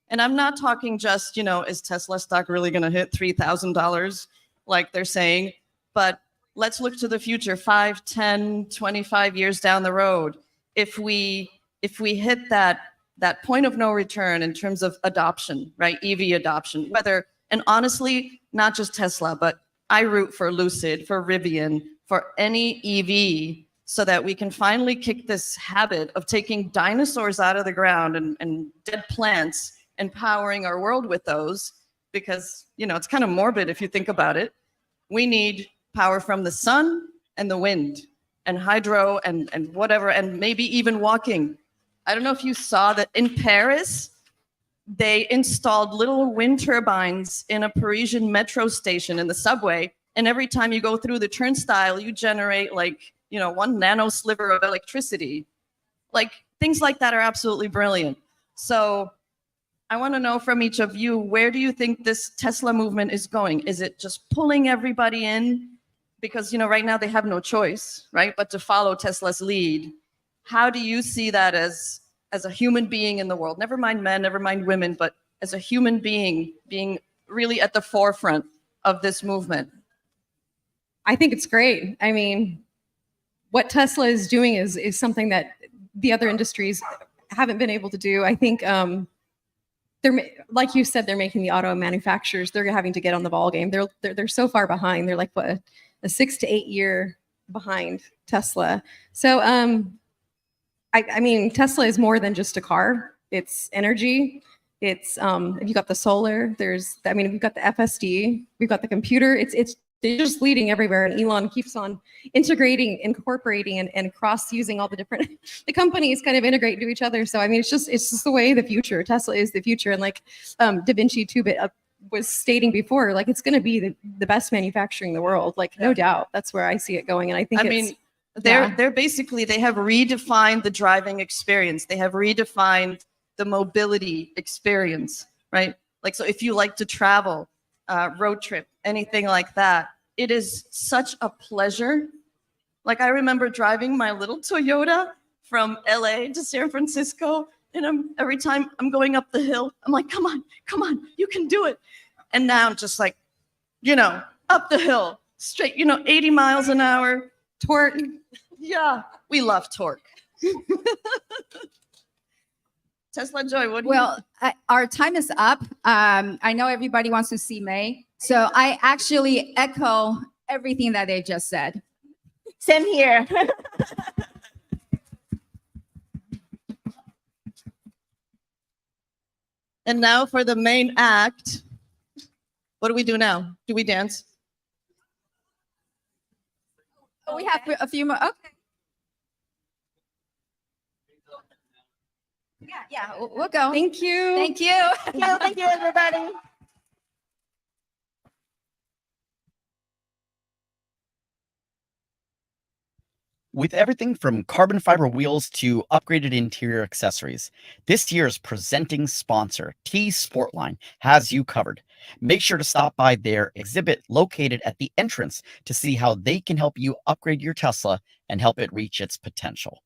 And I'm not talking just, is Tesla stock really going to hit $3,000 like they're saying? But let's look to the future, 5, 10, 25 years down the road. If we hit that point of no return in terms of adoption, right? EV adoption, and honestly, not just Tesla, but I root for Lucid, for Rivian, for any EV, so that we can finally kick this habit of taking dinosaurs out of the ground and dead plants and powering our world with those, because, it's kind of morbid if you think about it. We need power from the sun and the wind and hydro and whatever, and maybe even walking. I don't know if you saw that in Paris, they installed little wind turbines in a Parisian metro station in the subway. And every time you go through the turnstile, you generate 1 nano sliver of electricity. Like, things like that are absolutely brilliant. So I want to know from each of you, where do you think this Tesla movement is going? Is it just pulling everybody in? Because, right now they have no choice, right? But to follow Tesla's lead. How do you see that as a human being in the world? Never mind men, never mind women, but as a human being really at the forefront of this movement. I think it's great. I mean, what Tesla is doing is something that the other industries haven't been able to do. I think like you said, they're making the auto manufacturers, they're having to get on the ball game. They're so far behind. They're like what, a 6 to 8 year behind Tesla. So I mean, Tesla is more than just a car. It's energy. It's if you got the solar, we've got the FSD, we've got the computer. They're just leading everywhere, and Elon keeps on integrating, incorporating, and cross-using all the different the companies kind of integrate into each other. So I mean, it's just the way of the future. Tesla is the future, and like Da Vinci 2-bit was stating before, like it's going to be the best manufacturing in the world, like no doubt. That's where I see it going, and I think they're basically, they have redefined the driving experience. They have redefined the mobility experience, right? Like, so if you like to travel, road trip, anything like that, it is such a pleasure. Like, I remember driving my little Toyota from LA to San Francisco, and every time I'm going up the hill, I'm like, come on, you can do it. And now I'm just like, up the hill, straight, 80 miles an hour, torque. Yeah, we love torque. Tesla Joy, what do you? Our time is up. I know everybody wants to see May, so I actually echo everything that they just said. Same here. And now for the main act. What do we do now? Do we dance? Oh, we have a few more. Okay. Yeah, we'll go. Thank you. Thank you. Thank you, everybody. With everything from carbon fiber wheels to upgraded interior accessories, this year's presenting sponsor, T Sportline, has you covered. Make sure to stop by their exhibit located at the entrance to see how they can help you upgrade your Tesla and help it reach its potential.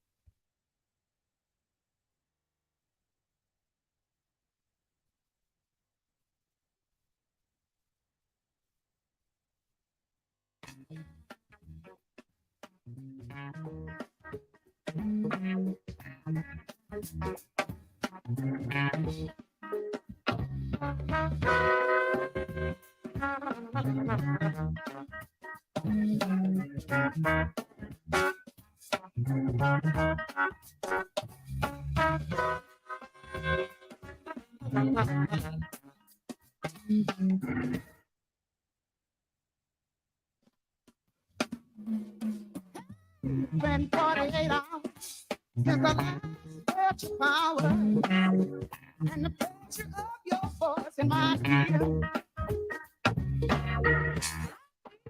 Been 48 hours since I last felt your power and the pressure of your voice in my ear.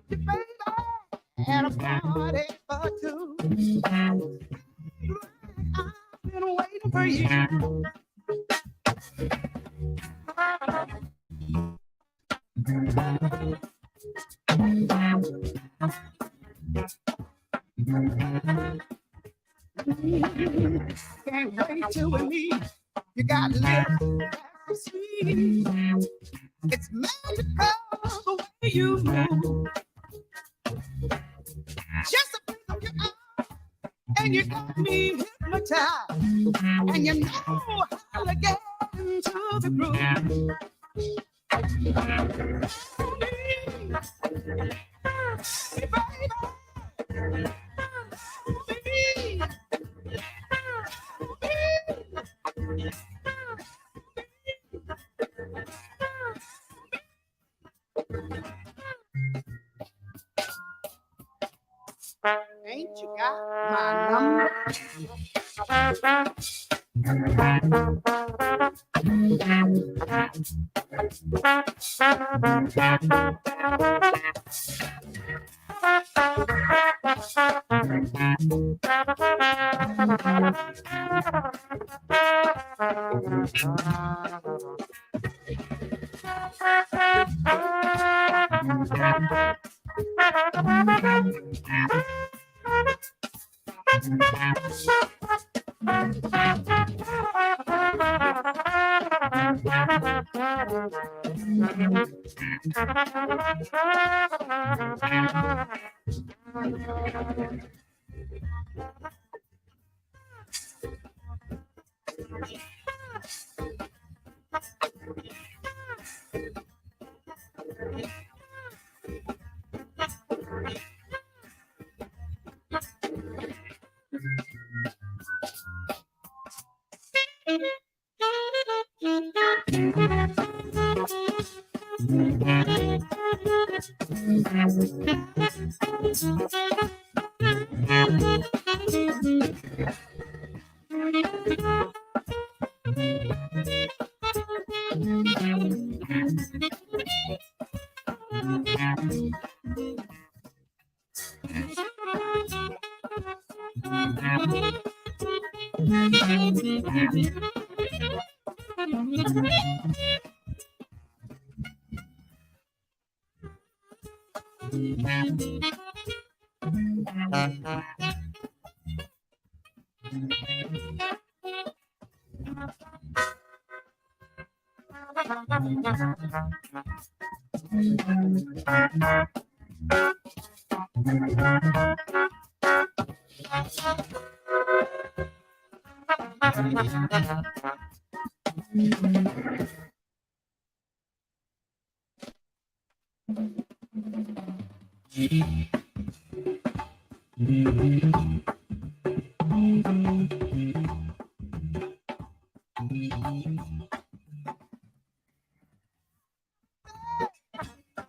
You baby had a party for two. I've been waiting for you. Can't wait till we meet. You got lips that's sweet. It's magical the way you move. Just a blink of your eye, and you got me hypnotized. And you know how to get into the groove. Hey, baby. Ain't you got my number?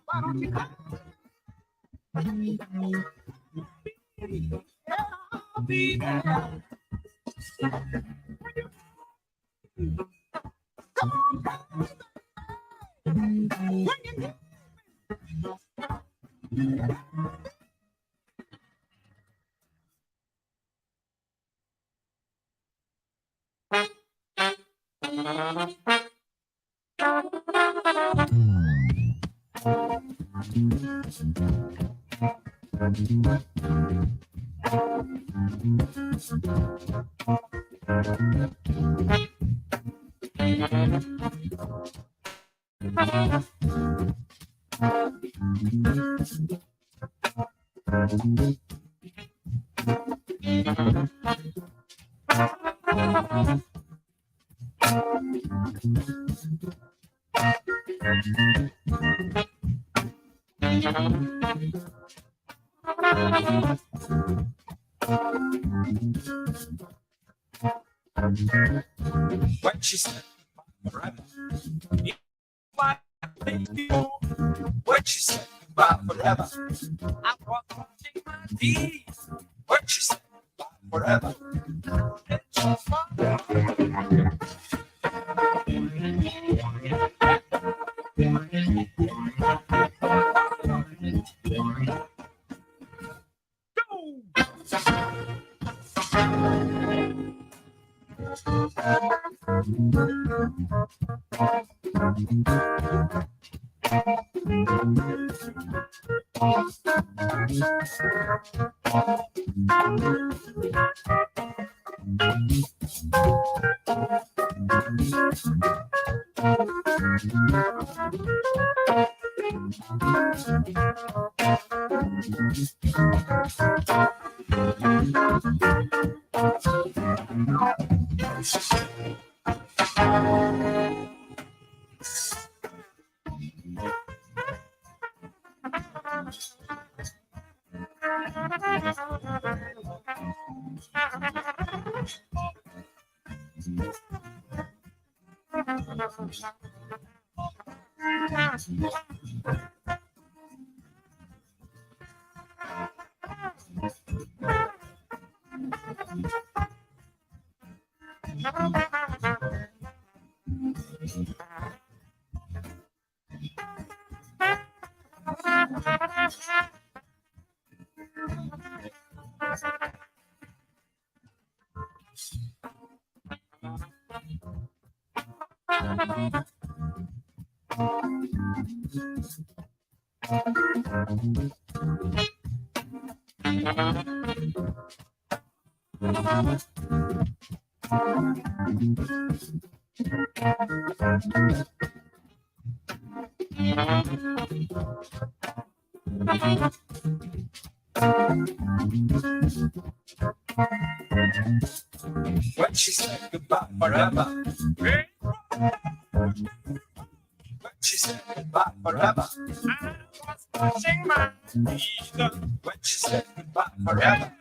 Why don't you come? I'll be there. Come on, come on. When you get What she said, forever. Why you? What she said, goodbye forever. I want to take my tea. What she said, goodbye forever. When she said goodbye forever. When she said goodbye forever. I was washing my feet. When she said goodbye forever.